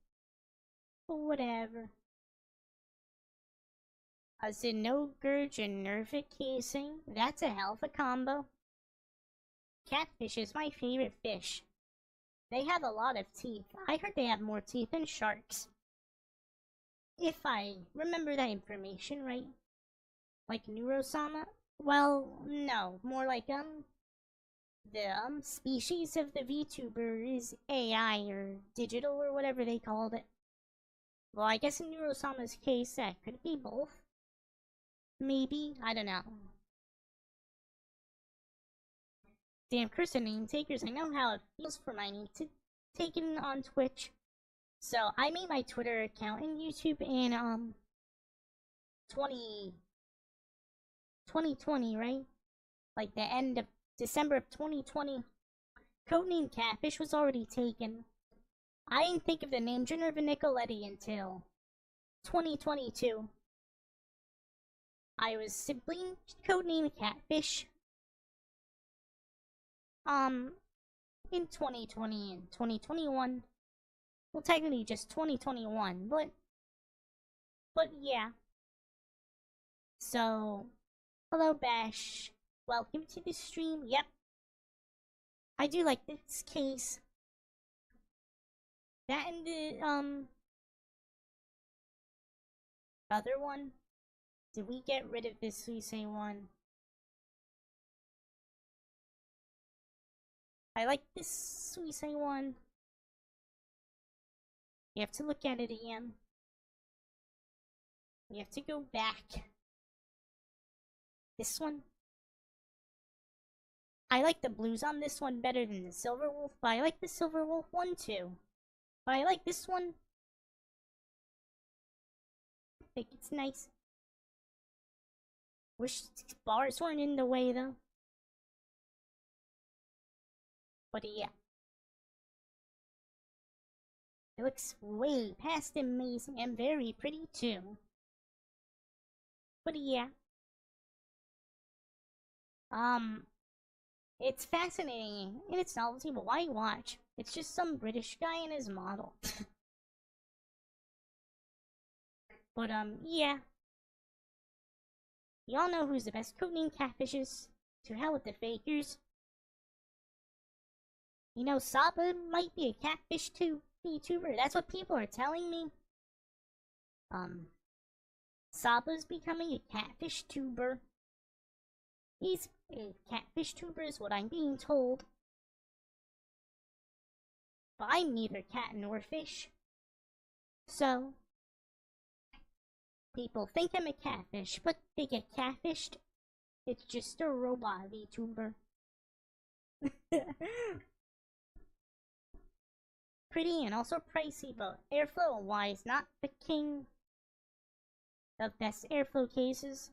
But whatever. A Zinogre Ginerva casing, that's a hell of a combo. Catfish is my favorite fish. They have a lot of teeth. I heard they have more teeth than sharks. If I remember that information right. Like Neurosama? Well, no. More like, the, species of the VTuber is AI or digital or whatever they called it. Well, I guess in Neurosama's case, that could be both. Maybe? I don't know. Damn curse name takers, I know how it feels for my name to take it on Twitch. So, I made my Twitter account and YouTube in, 2020, right? Like the end of December of 2020. Codename CatFish was already taken. I didn't think of the name Ginerva Nicoletti until 2022. I was simply Codename CatFish. In 2020 and 2021. Well, technically just 2021, but yeah. So, hello Bash. Welcome to the stream. Yep. I do like this case. That and the, other one. Did we get rid of this Suisei one? I like this Suisei one. You have to look at it again. We have to go back. This one. I like the blues on this one better than the silver wolf, but I like the silver wolf one too. But I like this one. I think it's nice. Wish these bars weren't in the way though. But yeah. It looks way past amazing and very pretty too. But yeah. It's fascinating in its novelty, but why watch? It's just some British guy and his model. But yeah. Y'all know who's the best Codename CatFish is? To hell with the fakers. You know, Saba might be a catfish too, VTuber. That's what people are telling me. Saba's becoming a catfish tuber. He's a catfish tuber is what I'm being told. But I'm neither cat nor fish. So, people think I'm a catfish, but they get catfished. It's just a robot VTuber. Pretty and also pricey, but airflow-wise, not the king of best airflow cases.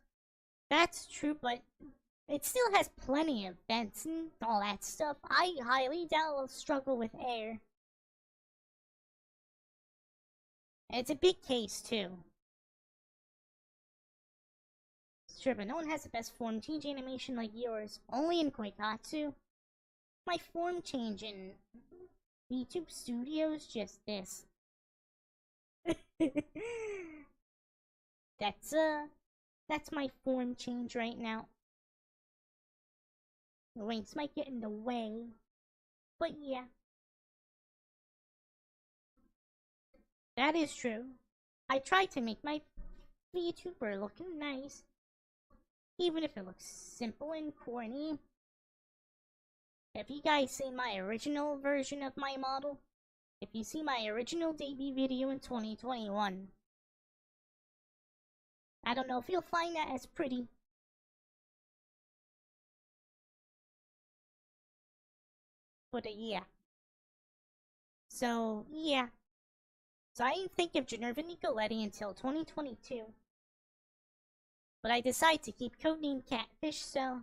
That's true, but it still has plenty of vents and all that stuff. I highly doubt it'll struggle with air. And it's a big case, too. Sure, but no one has the best form change animation like yours. Only in Koikatsu. My form change in YouTube Studios, just this. That's my form change right now. The wings might get in the way, but yeah. That is true. I try to make my VTuber look nice, even if it looks simple and corny. Have you guys seen my original version of my model? If you see my original debut video in 2021, I don't know if you'll find that as pretty. But yeah. So, yeah. So I didn't think of Ginerva Nicoletti until 2022. But I decided to keep Codename CatFish, so...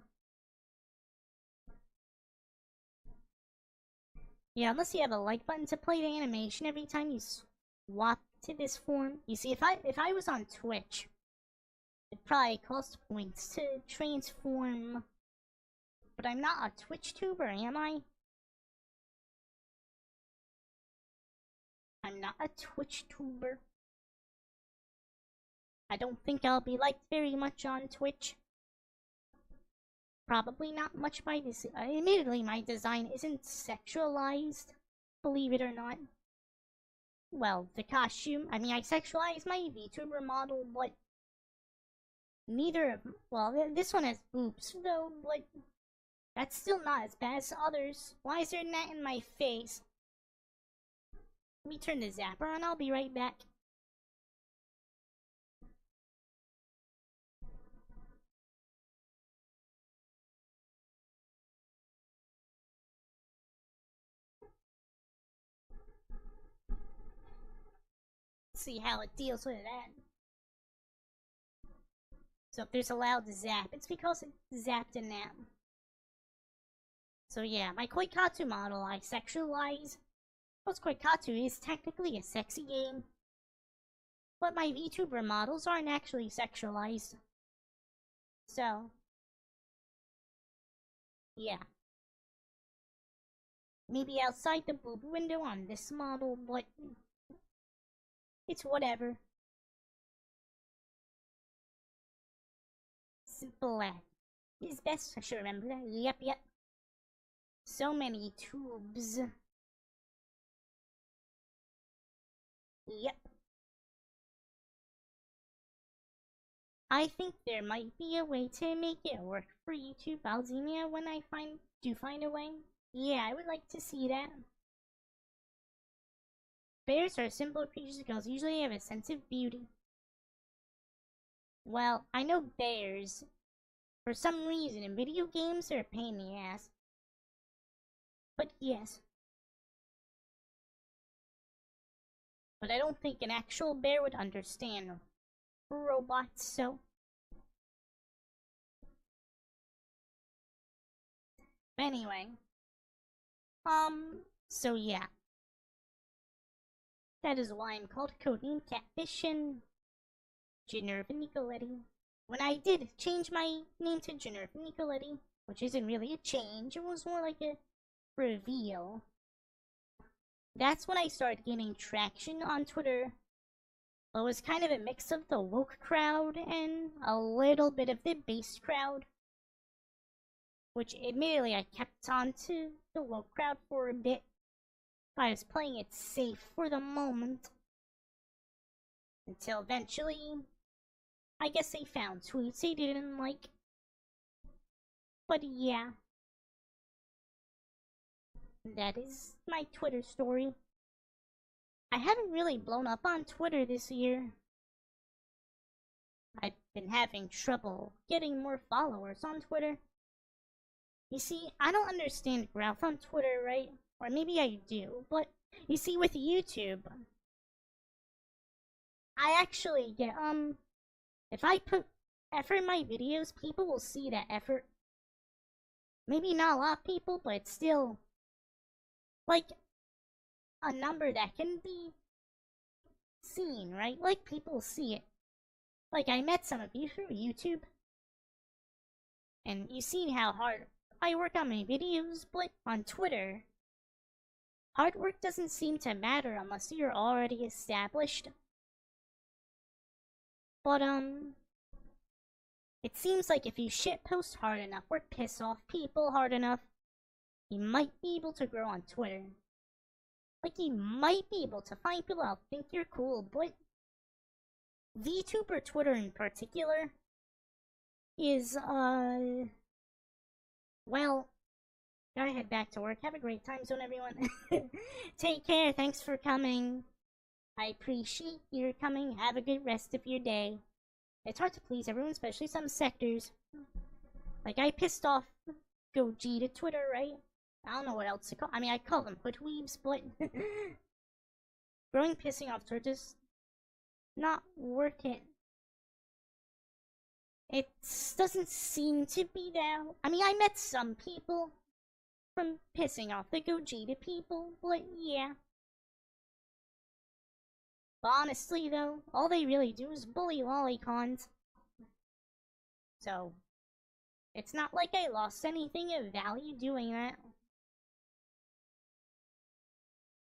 Yeah, unless you have a like button to play the animation every time you swap to this form. You see, if I was on Twitch, it'd probably cost points to transform. But I'm not a Twitch tuber, am I? I'm not a Twitch tuber. I don't think I'll be liked very much on Twitch. Probably not much by this. Admittedly, my design isn't sexualized, believe it or not. Well, the costume, I mean, I sexualized my VTuber model, but neither of, well, this one has boobs, though, but that's still not as bad as others. Why is there a gnat in my face? Let me turn the zapper on, I'll be right back. See how it deals with that. So if there's a loud zap, it's because it zapped a gnat. So yeah, my Koikatsu model I sexualize. Because Koikatsu is technically a sexy game. But my VTuber models aren't actually sexualized. So, yeah. Maybe outside the boob window on this model, but it's whatever. Simple as is best. I should remember that. Yep. So many tubes. Yep. I think there might be a way to make it work for YouTube Alzemia when I do find a way. Yeah, I would like to see that. Bears are simple creatures because usually have a sense of beauty. Well, I know bears. For some reason, in video games, they're a pain in the ass. But yes. But I don't think an actual bear would understand robots, so... Anyway. So yeah. That is why I'm called Codename CatFish and Ginerva Nicoletti. When I did change my name to Ginerva Nicoletti, which isn't really a change, it was more like a reveal. That's when I started gaining traction on Twitter. It was kind of a mix of the woke crowd and a little bit of the base crowd. Which, admittedly, I kept on to the woke crowd for a bit. I was playing it safe for the moment. Until eventually, I guess they found tweets they didn't like. But yeah. That is my Twitter story. I haven't really blown up on Twitter this year. I've been having trouble getting more followers on Twitter. You see, I don't understand growth on Twitter, right? Or maybe I do, but you see, with YouTube, I actually get, if I put effort in my videos, people will see that effort. Maybe not a lot of people, but it's still, like, a number that can be seen, right? Like, people see it. Like, I met some of you through YouTube, and you've seen how hard I work on my videos, but on Twitter, hard work doesn't seem to matter unless you're already established. But, it seems like if you shitpost hard enough or piss off people hard enough, you might be able to grow on Twitter. Like, you might be able to find people that think you're cool, but VTuber Twitter in particular is, well, gotta head back to work. Have a great time zone, everyone. Take care. Thanks for coming. I appreciate your coming. Have a good rest of your day. It's hard to please everyone, especially some sectors. Like, I pissed off Gogeta Twitter, right? I don't know what else to call. I mean, I call them hoodweebs, but growing pissing off Twitter is not working. It doesn't seem to be that. I mean, I met some people from pissing off the Gogeta people, but yeah. But honestly, though, all they really do is bully lolicons. So, it's not like I lost anything of value doing that.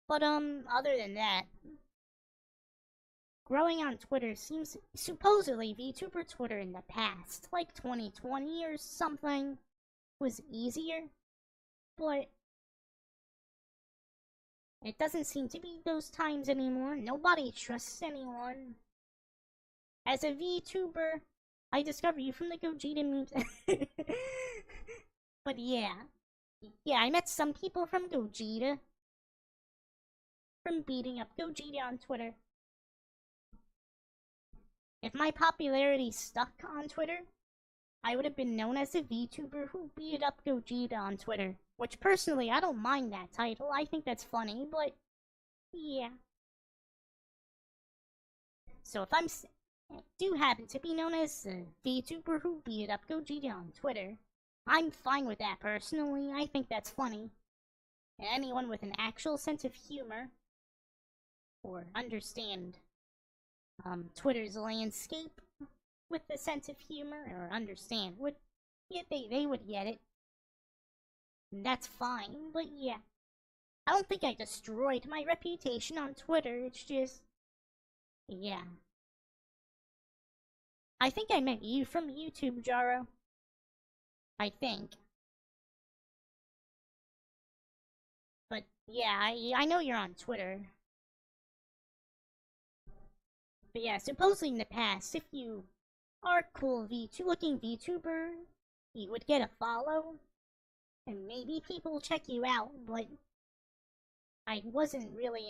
But, other than that, growing on Twitter seems supposedly VTuber Twitter in the past, like 2020 or something, was easier. But it doesn't seem to be those times anymore. Nobody trusts anyone. As a VTuber, I discovered you from the Gogeta memes. But yeah. Yeah, I met some people from Gogeta. From beating up Gogeta on Twitter. If my popularity stuck on Twitter, I would have been known as a VTuber who beat up Gogeta on Twitter. Which, personally, I don't mind that title. I think that's funny, but... yeah. So if I do happen to be known as a VTuber who beat up Gogeta on Twitter, I'm fine with that, personally. I think that's funny. And anyone with an actual sense of humor, or understand Twitter's landscape with a sense of humor, or understand, would, yeah, they would get it. And that's fine, but yeah. I don't think I destroyed my reputation on Twitter, it's just... yeah. I think I met you from YouTube, Jaro. I think. But yeah, I know you're on Twitter. But yeah, supposedly in the past, if you are cool looking VTuber, you would get a follow. And maybe people check you out, but I wasn't really,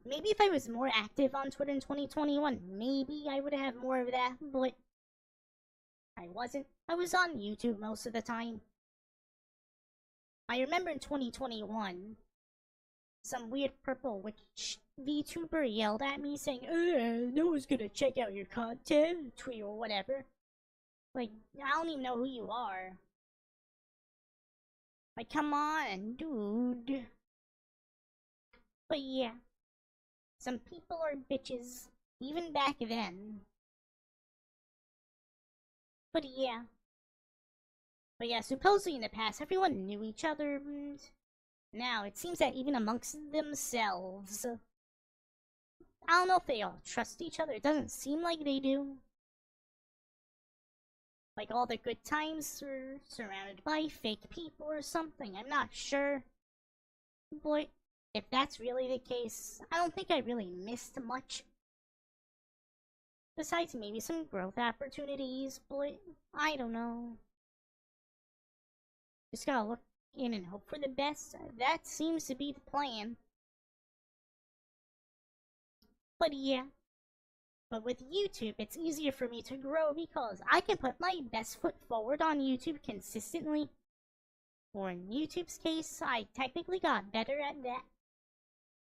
maybe if I was more active on Twitter in 2021, maybe I would have more of that, but I wasn't. I was on YouTube most of the time. I remember in 2021, some weird purple witch VTuber yelled at me saying, no one's gonna check out your content, tweet or whatever. Like, I don't even know who you are. Like, come on, dude. But yeah, some people are bitches, even back then. But yeah. Supposedly in the past, everyone knew each other, and now it seems that even amongst themselves, I don't know if they all trust each other. It doesn't seem like they do. Like all the good times are surrounded by fake people or something. I'm not sure. But if that's really the case, I don't think I really missed much. Besides maybe some growth opportunities, but I don't know. Just gotta look in and hope for the best. That seems to be the plan. But yeah. But with YouTube, it's easier for me to grow because I can put my best foot forward on YouTube consistently. Or in YouTube's case, I technically got better at that.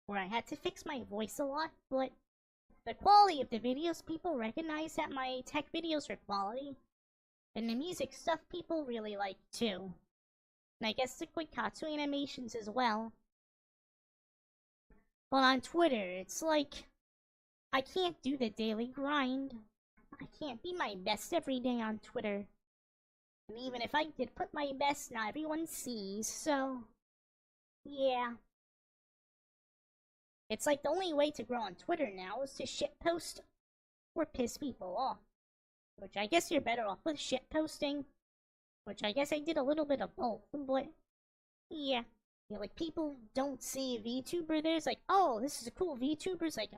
Where I had to fix my voice a lot, but the quality of the videos, people recognize that my tech videos are quality. And the music stuff people really like too. And I guess the quick katsu animations as well. But on Twitter, it's like, I can't do the daily grind. I can't be my best every day on Twitter. And even if I did put my best, not everyone sees, so... yeah. It's like the only way to grow on Twitter now is to shitpost or piss people off. Which I guess you're better off with shitposting. Which I guess I did a little bit of both, but... yeah. Yeah, like, people don't see a VTuber there. It's like, oh, this is a cool VTuber. It's like,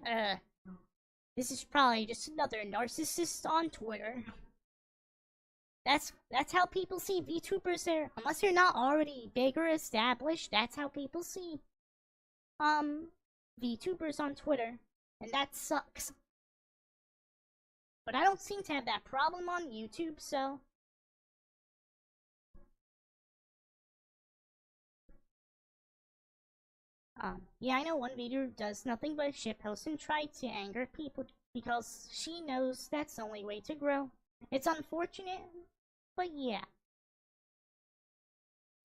this is probably just another narcissist on Twitter. That's how people see VTubers there. Unless you're not already big or established, that's how people see VTubers on Twitter. And that sucks. But I don't seem to have that problem on YouTube, so... yeah, I know one VTuber does nothing but shitpost and try to anger people because she knows that's the only way to grow. It's unfortunate, but yeah.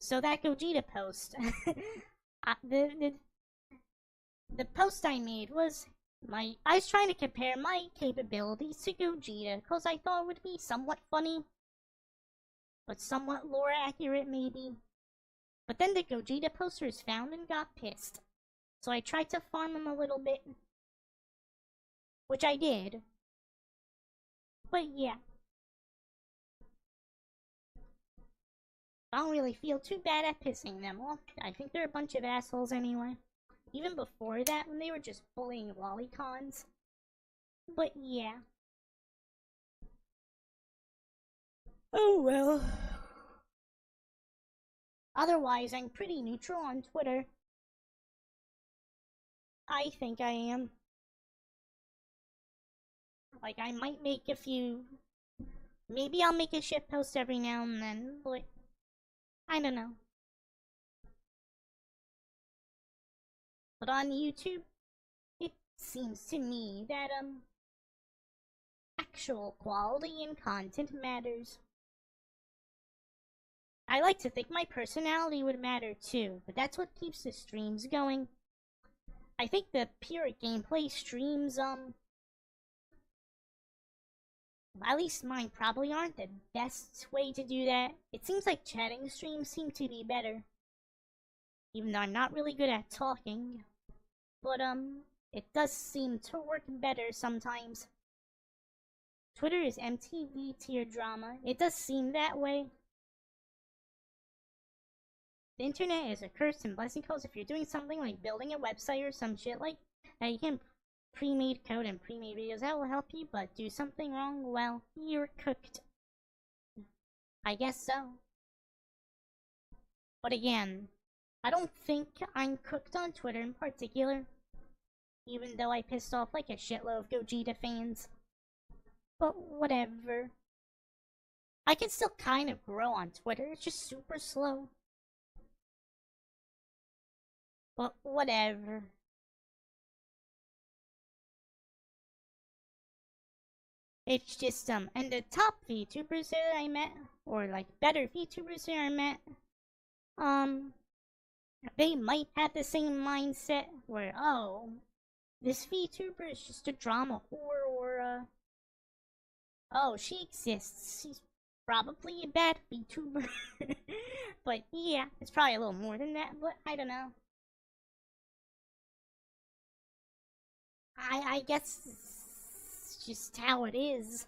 So that Gogeta post, the post I made was I was trying to compare my capabilities to Gogeta because I thought it would be somewhat funny, but somewhat lore accurate maybe. But then the Gogeta posters found and got pissed. So I tried to farm them a little bit. Which I did. But yeah. I don't really feel too bad at pissing them off. I think they're a bunch of assholes anyway. Even before that, when they were just bullying lolicons. But yeah. Oh well. Otherwise, I'm pretty neutral on Twitter. I think I am. Like, I might make a few... maybe I'll make a shitpost every now and then, but... I don't know. But on YouTube, it seems to me that, actual quality and content matters. I like to think my personality would matter too, but that's what keeps the streams going. I think the pure gameplay streams, at least mine probably aren't the best way to do that. It seems like chatting streams seem to be better. Even though I'm not really good at talking. But, it does seem to work better sometimes. Twitter is MTV tier drama. It does seem that way. The internet is a curse and blessing because if you're doing something like building a website or some shit like that, you can pre-made code and pre-made videos that will help you, but do something wrong, well, you're cooked. I guess so. But again, I don't think I'm cooked on Twitter in particular, even though I pissed off like a shitload of Gogeta fans. But whatever. I can still kind of grow on Twitter, it's just super slow. But whatever. It's just, and the top VTubers that I met, or like better VTubers that I met, um, they might have the same mindset where, oh, this VTuber is just a drama whore, or, oh, she exists. She's probably a bad VTuber. But yeah, it's probably a little more than that, but I don't know. I guess it's just how it is.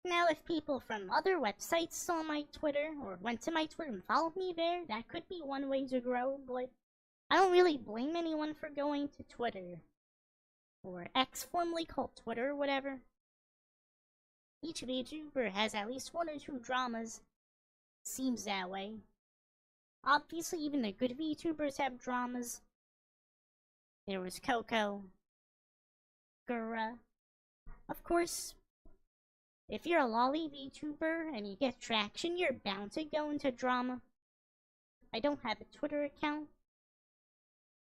Now, if people from other websites saw my Twitter, or went to my Twitter and followed me there, that could be one way to grow, but I don't really blame anyone for going to Twitter. Or X, formerly called Twitter, or whatever. Each VTuber has at least one or two dramas. Seems that way. Obviously, even the good VTubers have dramas. There was Coco. Gura. Of course, if you're a lolly VTuber and you get traction, you're bound to go into drama. I don't have a Twitter account.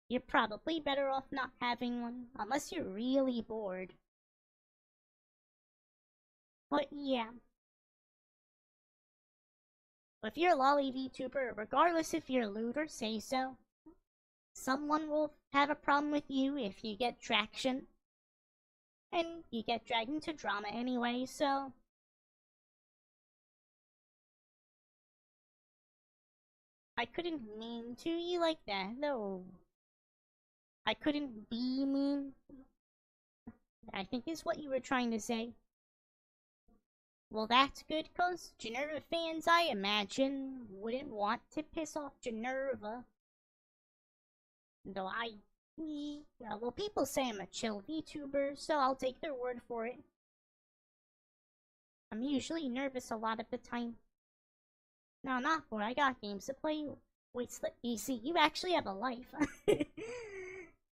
You're probably better off not having one, unless you're really bored. But yeah. If you're a lolly VTuber, regardless if you're lewd or say so, someone will have a problem with you if you get traction. And you get dragged into drama anyway, so... I couldn't mean to you like that, though. I couldn't be mean, I think is what you were trying to say. Well, that's good, cause Ginerva fans, I imagine, wouldn't want to piss off Ginerva. Though well, people say I'm a chill VTuber, so I'll take their word for it. I'm usually nervous a lot of the time. No, not for I got games to play. Wait, easy, you actually have a life.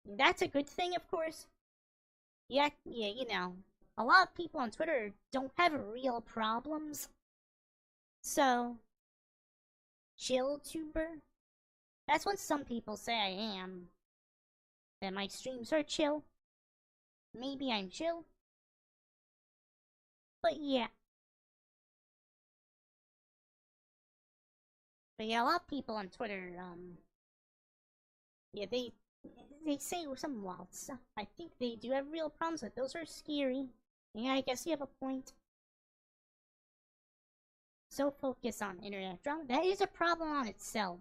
That's a good thing, of course. Yeah, you know, a lot of people on Twitter don't have real problems. So, chill tuber? That's what some people say I am. That my streams are chill. Maybe I'm chill. But yeah. But yeah, a lot of people on Twitter, yeah, they say some wild stuff. I think they do have real problems, but those are scary. Yeah, I guess you have a point. So focused on internet drama, that is a problem on itself.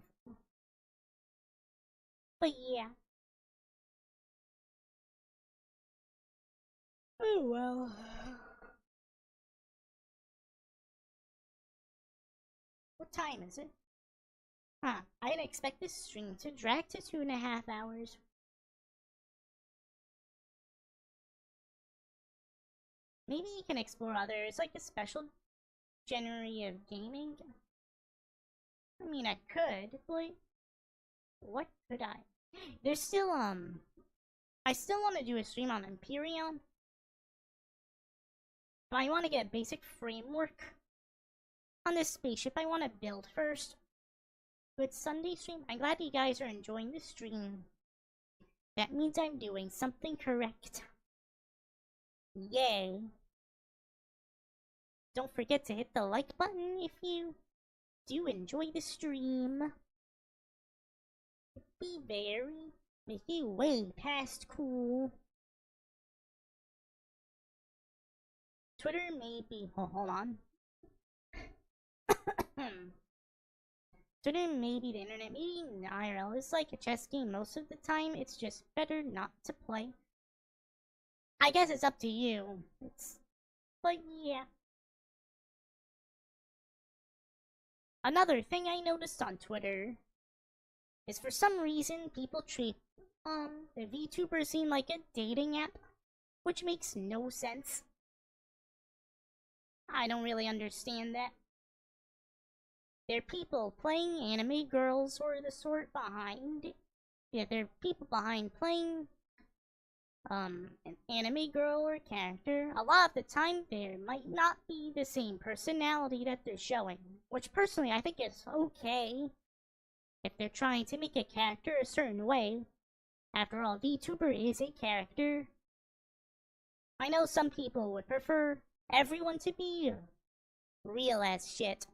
But yeah. Oh well. What time is it? Huh, I didn't expect this stream to drag to 2.5 hours. Maybe you can explore others, like a special genre of gaming. I mean, I could, but what could I? There's still, I still want to do a stream on Imperium. But I want to get a basic framework on this spaceship I want to build first. Good Sunday stream. I'm glad you guys are enjoying the stream. That means I'm doing something correct. Yay. Don't forget to hit the like button if you do enjoy the stream. Be very, make you way past cool. Twitter may be, hold on. Twitter may be the internet, maybe IRL. It's like a chess game most of the time. It's just better not to play. I guess it's up to you. But yeah. Another thing I noticed on Twitter is for some reason people treat the VTuber scene like a dating app, which makes no sense. I don't really understand that. There are people playing anime girls or the sort behind. Yeah, there are people behind playing an anime girl or character, a lot of the time there might not be the same personality that they're showing, which personally I think is okay if they're trying to make a character a certain way. After all, VTuber is a character. I know some people would prefer everyone to be real as shit.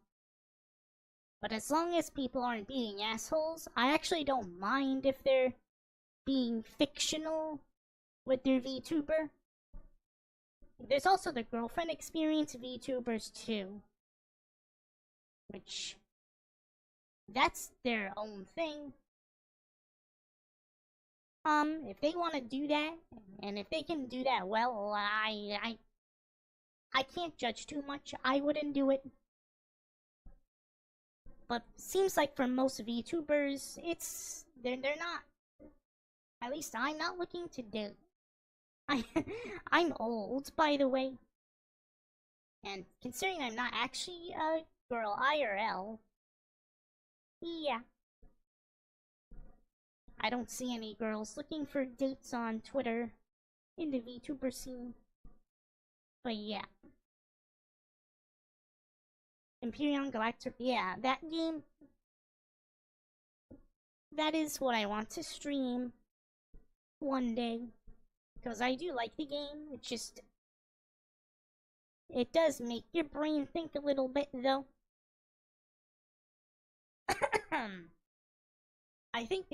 But as long as people aren't being assholes, I actually don't mind if they're being fictional with their VTuber. There's also the girlfriend experience VTubers too. Which, that's their own thing. If they want to do that, and if they can do that well, I can't judge too much. I wouldn't do it. But seems like for most VTubers, they're not. At least I'm not looking to do. I'm old, by the way. And considering I'm not actually a girl IRL, yeah. I don't see any girls looking for dates on Twitter in the VTuber scene. But yeah. Imperion Galactic, yeah, that game, that is what I want to stream one day. Because I do like the game, it does make your brain think a little bit, though. I think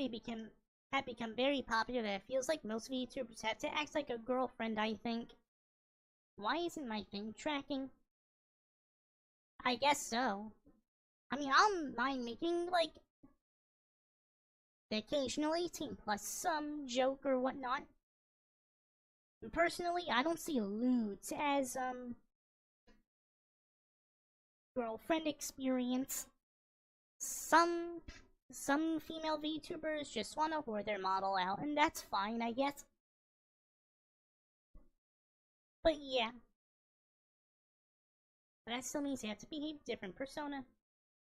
have become very popular. It feels like most VTubers have to act like a girlfriend, I think. Why isn't my thing tracking? I guess so. I mean, I don't mind making, like, the occasional 18 plus some joke or whatnot. And personally, I don't see lewds as, girlfriend experience. Some female VTubers just want to whore their model out, and that's fine, I guess. But yeah. But that still means they have to behave different persona.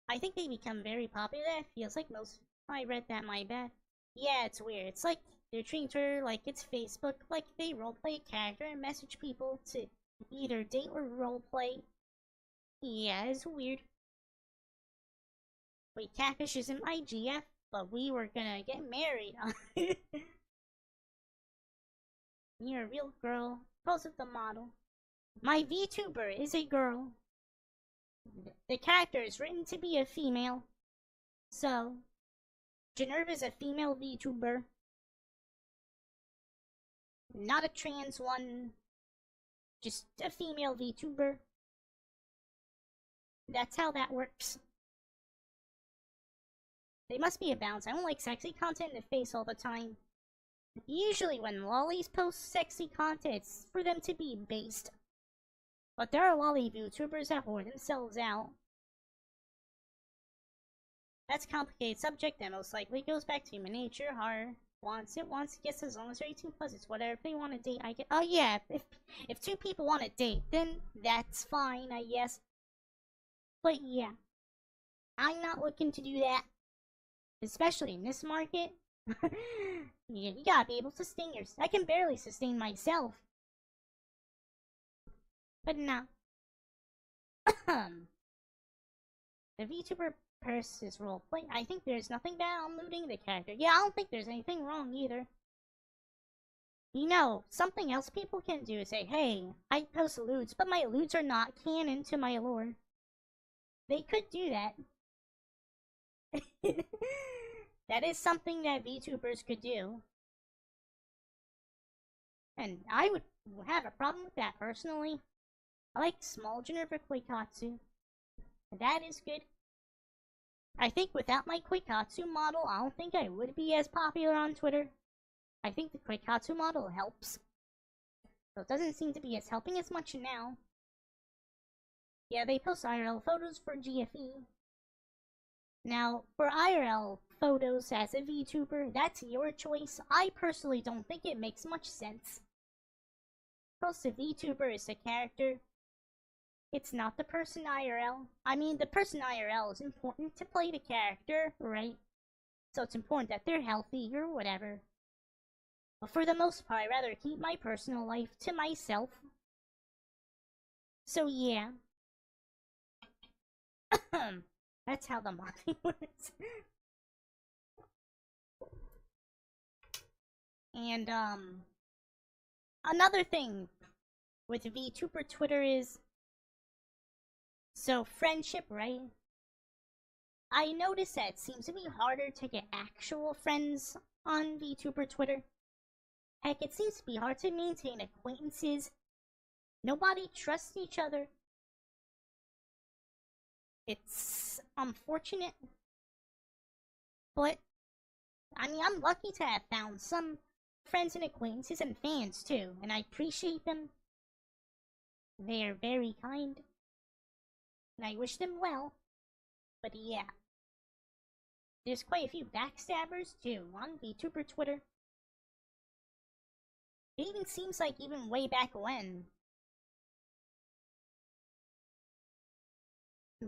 I think they become very popular. It feels like most. I read that, my bad. Yeah, it's weird. It's like they're treating Twitter like it's Facebook, like they roleplay a character and message people to either date or roleplay. Yeah, it's weird. Wait, CatFish isn't my GF, but we were gonna get married. You're a real girl. Pose with the model. My VTuber is a girl. The character is written to be a female. So, Ginerva is a female VTuber. Not a trans one. Just a female VTuber. That's how that works. They must be a balance. I don't like sexy content in the face all the time. Usually when lollies post sexy content, it's for them to be based. But there are lolly VTubers that whore themselves out. That's a complicated subject that most likely goes back to human nature. Horror wants it, gets as long as they're 18 plus. It's whatever. If they want to date, I get. Oh yeah, if two people want to date, then that's fine, I guess. But yeah, I'm not looking to do that, especially in this market. You gotta be able to sustain yourself. I can barely sustain myself. But no. The VTuber purse is roleplay. I think there's nothing bad on looting the character. Yeah, I don't think there's anything wrong either. You know, something else people can do is say, hey, I post loots, but my loots are not canon to my lore. They could do that. That is something that VTubers could do. And I would have a problem with that personally. I like small Ginerva Koikatsu. That is good. I think without my Koikatsu model, I don't think I would be as popular on Twitter. I think the Koikatsu model helps. So it doesn't seem to be as helping as much now. Yeah, they post IRL photos for GFE. Now, for IRL photos as a VTuber, that's your choice. I personally don't think it makes much sense. Post a VTuber is a character. It's not the person IRL. I mean, the person IRL is important to play the character, right? So it's important that they're healthy or whatever. But for the most part, I'd rather keep my personal life to myself. So yeah. That's how the modding works. And, another thing with VTuber Twitter is, so friendship, right? I noticed that it seems to be harder to get actual friends on VTuber Twitter. Heck, it seems to be hard to maintain acquaintances. Nobody trusts each other. It's unfortunate. But, I mean, I'm lucky to have found some friends and acquaintances and fans too, and I appreciate them. They are very kind. And I wish them well. But yeah. There's quite a few backstabbers too on VTuber Twitter. It even seems like even way back when,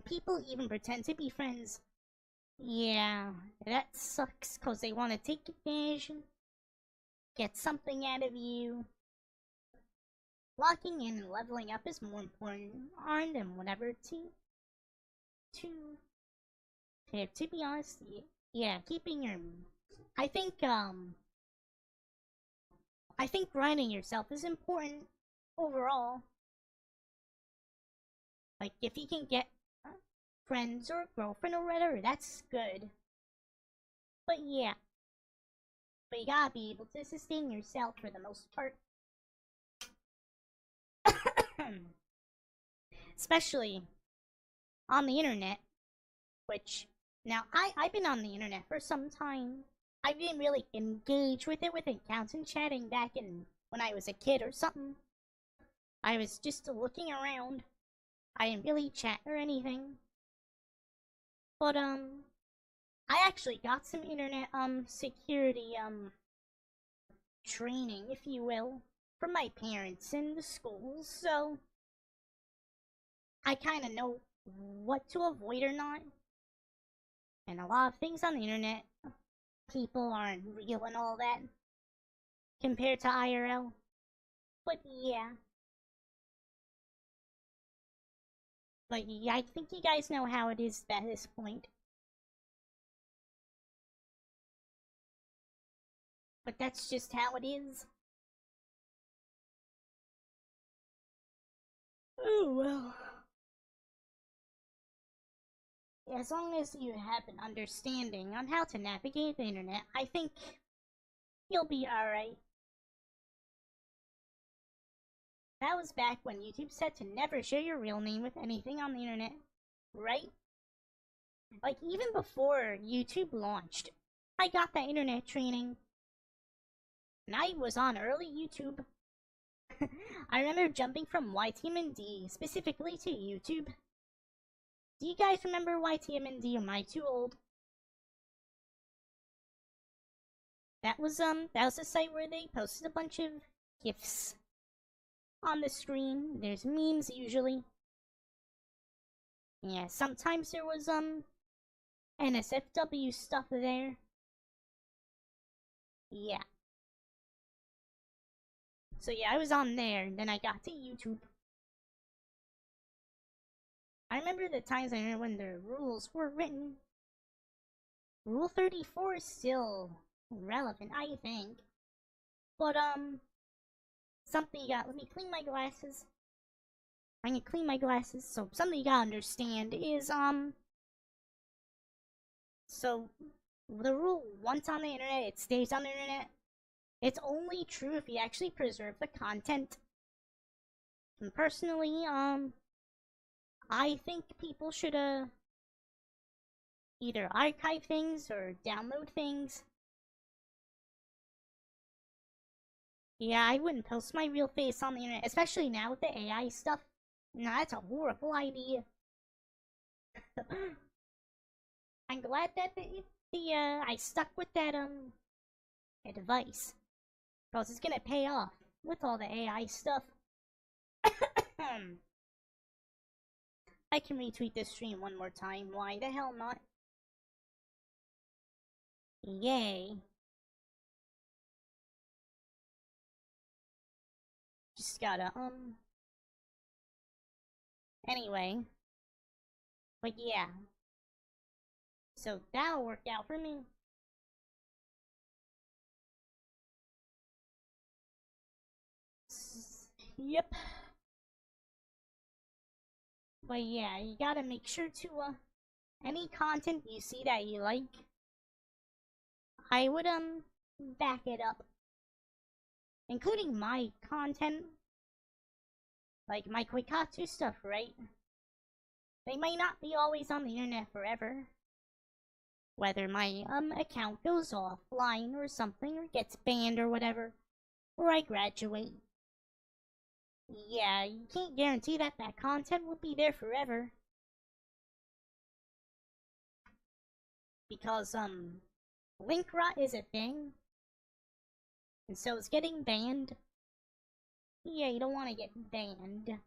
people even pretend to be friends. Yeah, that sucks because they want to take advantage, get something out of you. Locking in and leveling up is more important on than whatever to be honest, yeah, keeping your I think grinding yourself is important overall. Like if you can get friends or a girlfriend or whatever, that's good. But yeah. But you gotta be able to sustain yourself for the most part. Especially on the internet, which now I've been on the internet for some time. I didn't really engage with it with accounts and chatting back in when I was a kid or something. I was just looking around. I didn't really chat or anything. But I actually got some internet security training, if you will, from my parents in the schools, so I kind of know what to avoid or not. And a lot of things on the internet, people aren't real and all that, compared to IRL. But yeah. But yeah, I think you guys know how it is at this point. But that's just how it is. Oh well. As long as you have an understanding on how to navigate the internet, I think you'll be alright. That was back when YouTube said to never share your real name with anything on the internet, right? Like, even before YouTube launched, I got that internet training. And I was on early YouTube. I remember jumping from YTMND specifically to YouTube. Do you guys remember YTMND? Am I too old? That was a site where they posted a bunch of GIFs on the screen. There's memes usually. Yeah, sometimes there was NSFW stuff there. Yeah. So yeah, I was on there, and then I got to YouTube. I remember the times when the rules were written. Rule 34 is still relevant, I think. But something you got. Let me clean my glasses. I can clean my glasses. So something you gotta understand is so the rule, once on the internet, it stays on the internet. It's only true if you actually preserve the content. And personally, I think people should either archive things or download things. Yeah, I wouldn't post my real face on the internet, especially now with the AI stuff. No, that's a horrible idea. I'm glad that I stuck with that advice, because it's gonna pay off with all the AI stuff. I can retweet this stream one more time. Why the hell not? Yay. Just gotta, Anyway. But yeah. So that'll work out for me. Yep. But yeah, you gotta make sure to, any content you see that you like, I would, back it up. Including my content. Like my Koikatsu stuff, right? They may not be always on the internet forever. Whether my, account goes offline or something, or gets banned or whatever. Or I graduate. Yeah, you can't guarantee that that content will be there forever. Because, link rot is a thing. And so it's getting banned. Yeah, you don't want to get banned.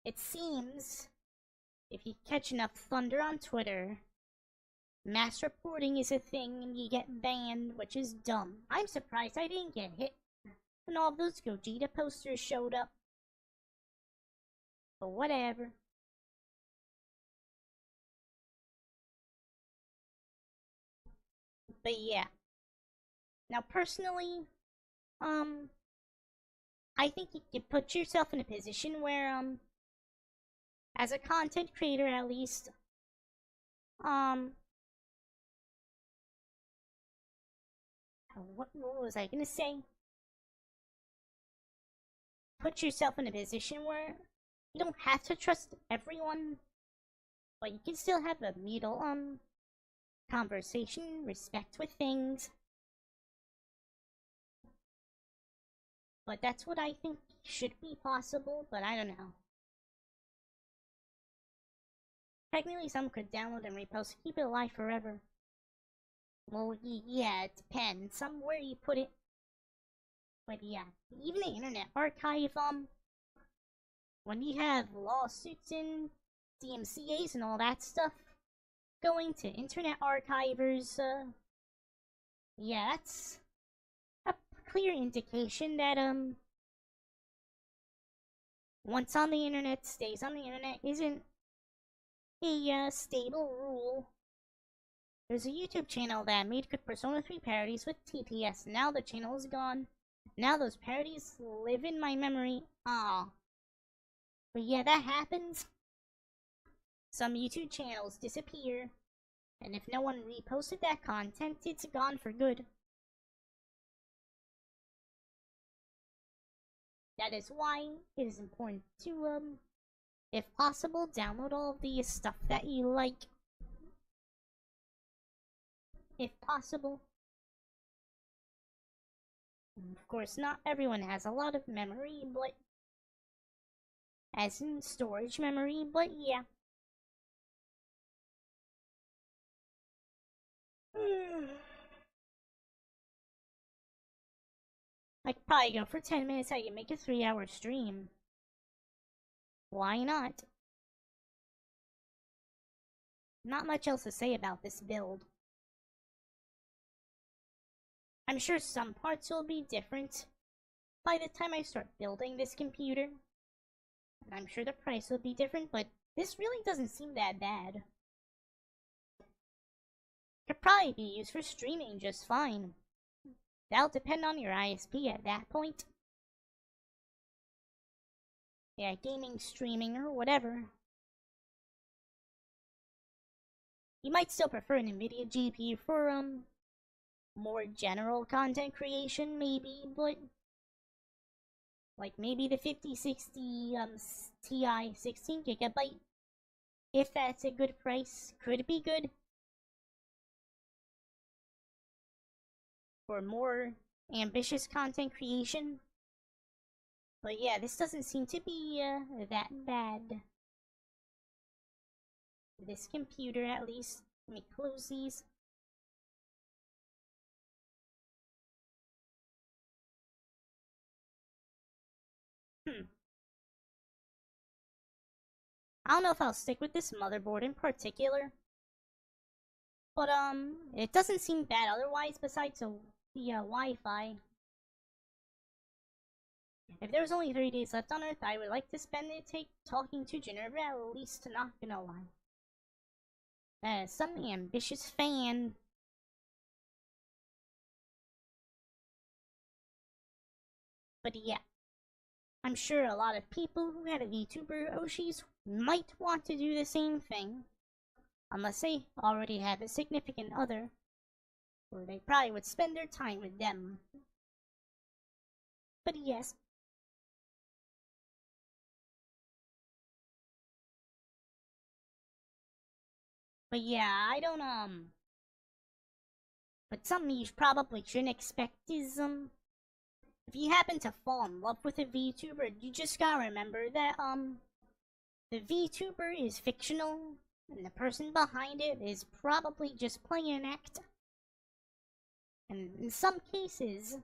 It seems, if you catch enough thunder on Twitter, mass reporting is a thing and you get banned, which is dumb. I'm surprised I didn't get hit when all those Gogeta posters showed up. But whatever. But yeah. Now personally, I think you could put yourself in a position where, as a content creator at least, what was I gonna say? Put yourself in a position where you don't have to trust everyone, but you can still have a mutual, conversation, respect with things. But that's what I think should be possible, but I don't know. Technically, some could download and repost, keep it alive forever. Well, yeah, it depends. Some where you put it. But yeah, even the Internet Archive, when you have lawsuits and DMCAs and all that stuff, going to Internet Archivers, yeah, that's a clear indication that, once on the internet, stays on the internet isn't a, stable rule. There's a YouTube channel that made good Persona 3 parodies with TTS. Now the channel is gone. Now those parodies live in my memory. Ah. But yeah, that happens. Some YouTube channels disappear. And if no one reposted that content, it's gone for good. That is why it is important to, if possible, download all of the stuff that you like. If possible. Of course, not everyone has a lot of memory, but as in storage memory, but yeah. I could probably go for 10 minutes, I can make a 3-hour stream. Why not? Not much else to say about this build. I'm sure some parts will be different by the time I start building this computer. And I'm sure the price will be different, but this really doesn't seem that bad. Could probably be used for streaming just fine. That'll depend on your ISP at that point. Yeah, gaming, streaming, or whatever. You might still prefer an NVIDIA GPU for, more general content creation, maybe, but like maybe the 5060 Ti 16GB, if that's a good price, could be good for more ambitious content creation. But yeah, this doesn't seem to be that bad. This computer, at least. Let me close these. I don't know if I'll stick with this motherboard in particular. But, it doesn't seem bad otherwise besides the Wi-Fi. If there was only 3 days left on Earth, I would like to spend it talking to Ginerva, at least, not gonna lie. Some ambitious fan. But yeah, I'm sure a lot of people who had a VTuber Oshis might want to do the same thing. Unless they already have a significant other, or they probably would spend their time with them. But yes. But yeah, I don't, But something you probably shouldn't expect is, if you happen to fall in love with a VTuber, you just gotta remember that, the VTuber is fictional, and the person behind it is probably just playing an act. And in some cases,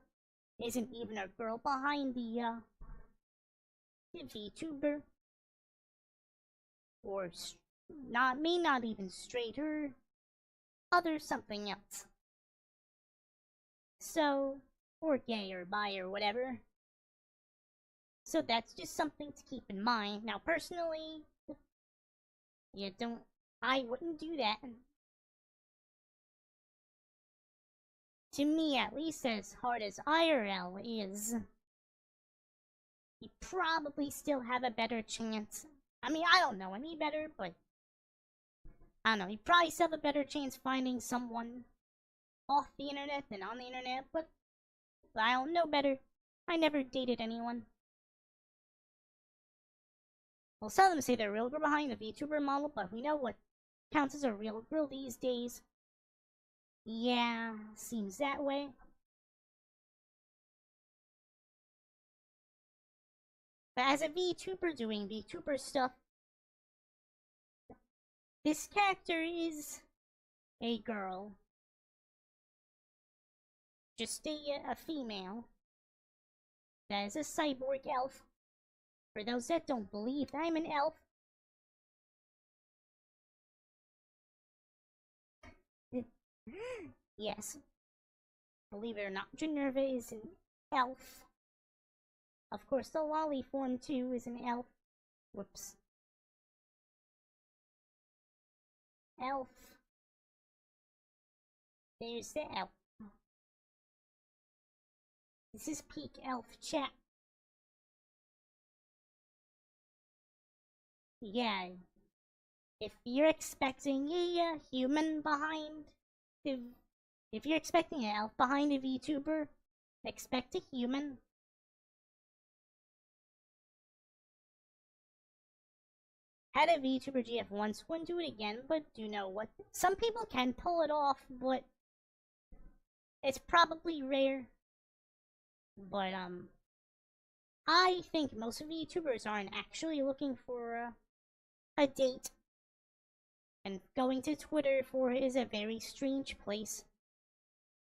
isn't even a girl behind the VTuber. Or may not even straight, or other something else. So, or gay or bi or whatever. So that's just something to keep in mind. Now, personally, I wouldn't do that. To me, at least, as hard as IRL is, you probably still have a better chance. I mean, I don't know any better, but I don't know, you probably still have a better chance finding someone off the internet than on the internet, but I don't know better. I never dated anyone. Well, some of them say they're real girl behind the VTuber model, but we know what counts as a real girl these days. Yeah, seems that way. But as a VTuber doing VTuber stuff, this character is a girl. Just a female. That is a cyborg elf. For those that don't believe that I'm an elf, yes. Believe it or not, Ginerva is an elf. Of course, the lolly form too is an elf. Whoops. Elf. There's the elf. This is peak elf chat. Yeah. If you're expecting a human behind the... If you're expecting an elf behind a VTuber, expect a human. Had a VTuber GF once, wouldn't do it again, but do know what? Some people can pull it off, but it's probably rare. But, I think most of VTubers aren't actually looking for a date. And going to Twitter for it is a very strange place.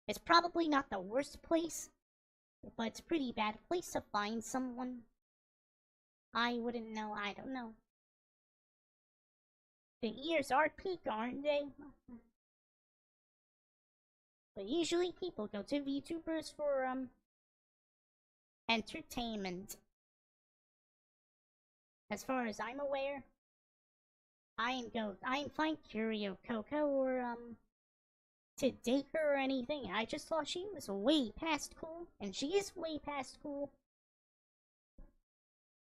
It's probably not the worst place, but it's a pretty bad place to find someone. I wouldn't know, I don't know. The ears are peak, aren't they? But usually people go to VTubers for, entertainment. As far as I'm aware, I ain't find Curio Coco or, to date her or anything. I just thought she was way past cool, and she is way past cool.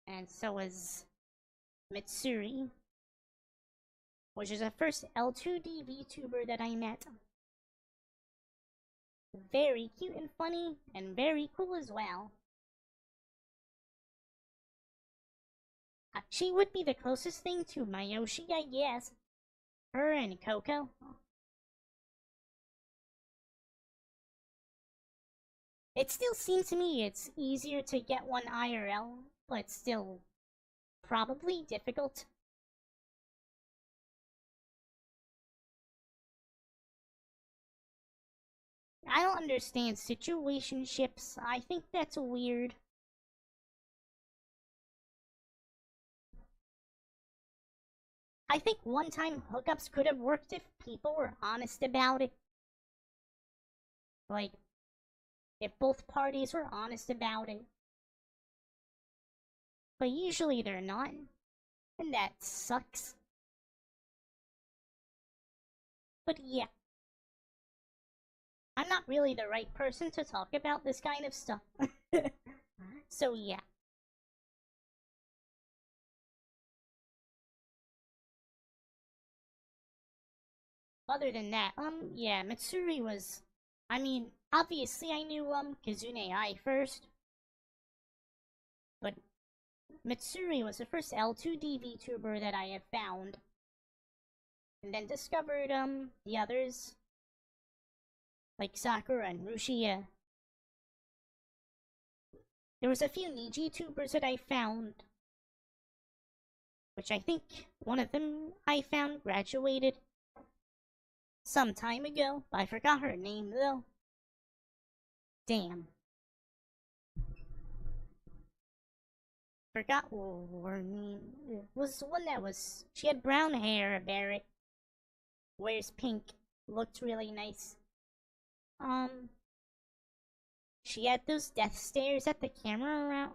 And so is Mitsuri, which is the first L2D VTuber that I met. Very cute and funny, and very cool as well. She would be the closest thing to Mayoshi, I guess. Her and Coco. It still seems to me it's easier to get one IRL, but still probably difficult. I don't understand situationships. I think that's weird. I think one-time hookups could have worked if people were honest about it. Like, if both parties were honest about it. but usually they're not, and that sucks. But yeah, I'm not really the right person to talk about this kind of stuff. So yeah. Other than that, yeah, Mitsuri was... I mean, obviously I knew, Kazune Ai first, but Mitsuri was the first L2D VTuber that I have found. And then discovered, the others, like Sakura and Rushia. There was a few Niji tubers that I found, which I think one of them I found graduated some time ago. I forgot her name, though. Damn. Forgot her name. It was the one that was... She had brown hair, Barrett. Wears pink. Looked really nice. She had those death stares at the camera around...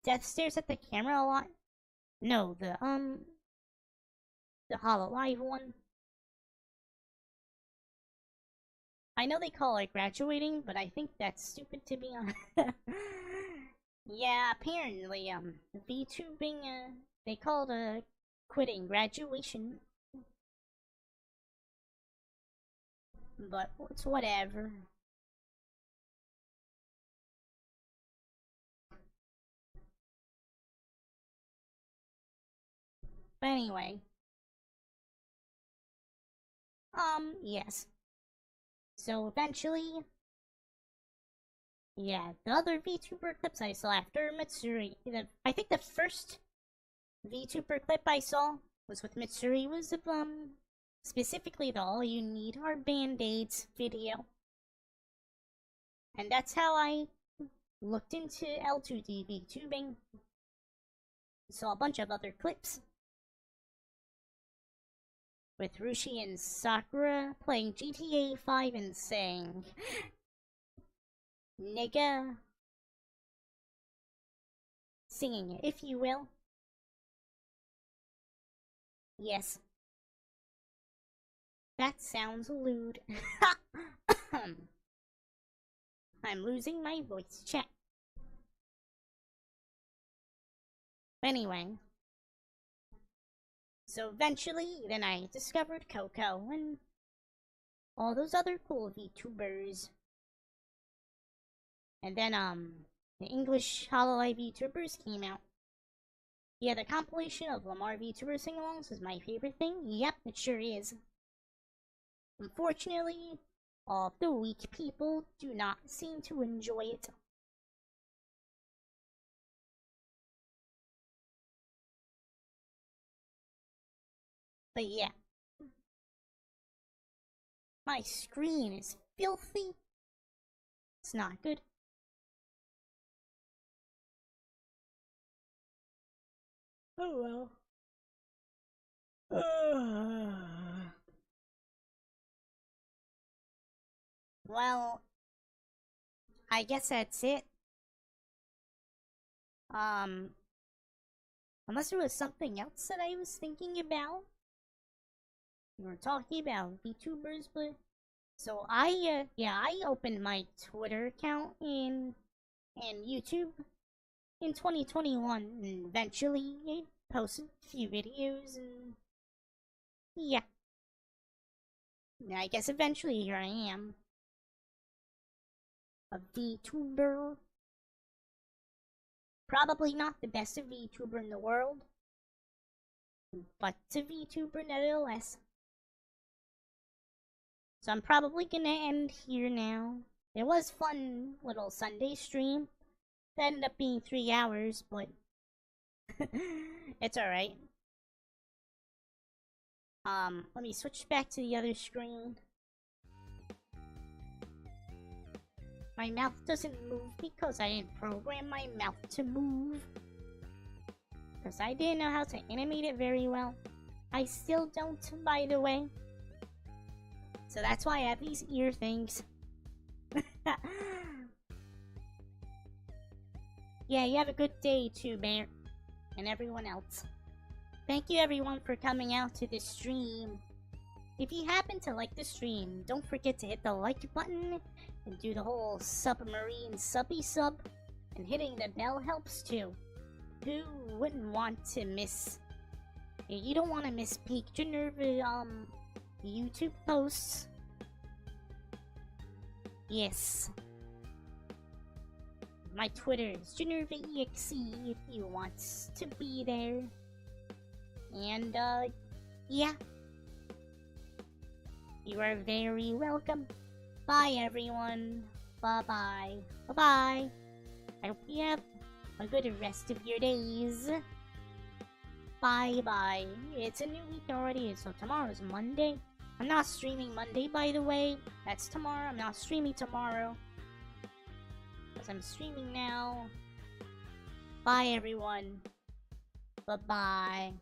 Death stares at the camera a lot. No, the Hololive one. I know they call it graduating, but I think that's stupid to be honest. Yeah, apparently, VTubing, they call it, quitting graduation. But it's whatever. But anyway. Yes. So eventually... Yeah, the other VTuber clips I saw after Mitsuri... I think the first VTuber clip I saw was with Mitsuri was of, specifically the All You Need Are Band-Aids video. And that's how I looked into L2D VTubing. Saw a bunch of other clips. With Rushi and Sakura playing GTA 5 and saying, nigga. Singing it, if you will. Yes. That sounds lewd. I'm losing my voice chat. Anyway. So eventually, then I discovered Coco and all those other cool VTubers. And then, the English Hololive VTubers came out. Yeah, the compilation of Lamar VTuber sing-alongs is my favorite thing. Yep, it sure is. Unfortunately, all of the weak people do not seem to enjoy it. But yeah. My screen is filthy. It's not good. Oh well. Well, I guess that's it. Unless there was something else that I was thinking about. We were talking about VTubers, but... So I opened my Twitter account and YouTube in 2021, and eventually I posted a few videos, and yeah. I guess eventually here I am. A VTuber. Probably not the best VTuber in the world, but a VTuber nevertheless. So I'm probably gonna end here now. It was fun little Sunday stream. That ended up being 3 hours, but it's alright. Let me switch back to the other screen. My mouth doesn't move because I didn't program my mouth to move. Because I didn't know how to animate it very well. I still don't, by the way. So that's why I have these ear things. Yeah, you have a good day too, Bear. And everyone else. Thank you everyone for coming out to this stream. If you happen to like the stream, don't forget to hit the like button and do the whole submarine subby sub. And hitting the bell helps too. Who wouldn't want to miss... You don't want to miss peak Ginerva, YouTube posts. Yes. My Twitter is GinervaEXE if you want to be there. And, yeah. You are very welcome. Bye, everyone. Bye-bye. Bye-bye. I hope you have a good rest of your days. Bye-bye. It's a new week already, so tomorrow's Monday. I'm not streaming Monday, by the way. That's tomorrow. I'm not streaming tomorrow. Because I'm streaming now. Bye, everyone. Bye-bye.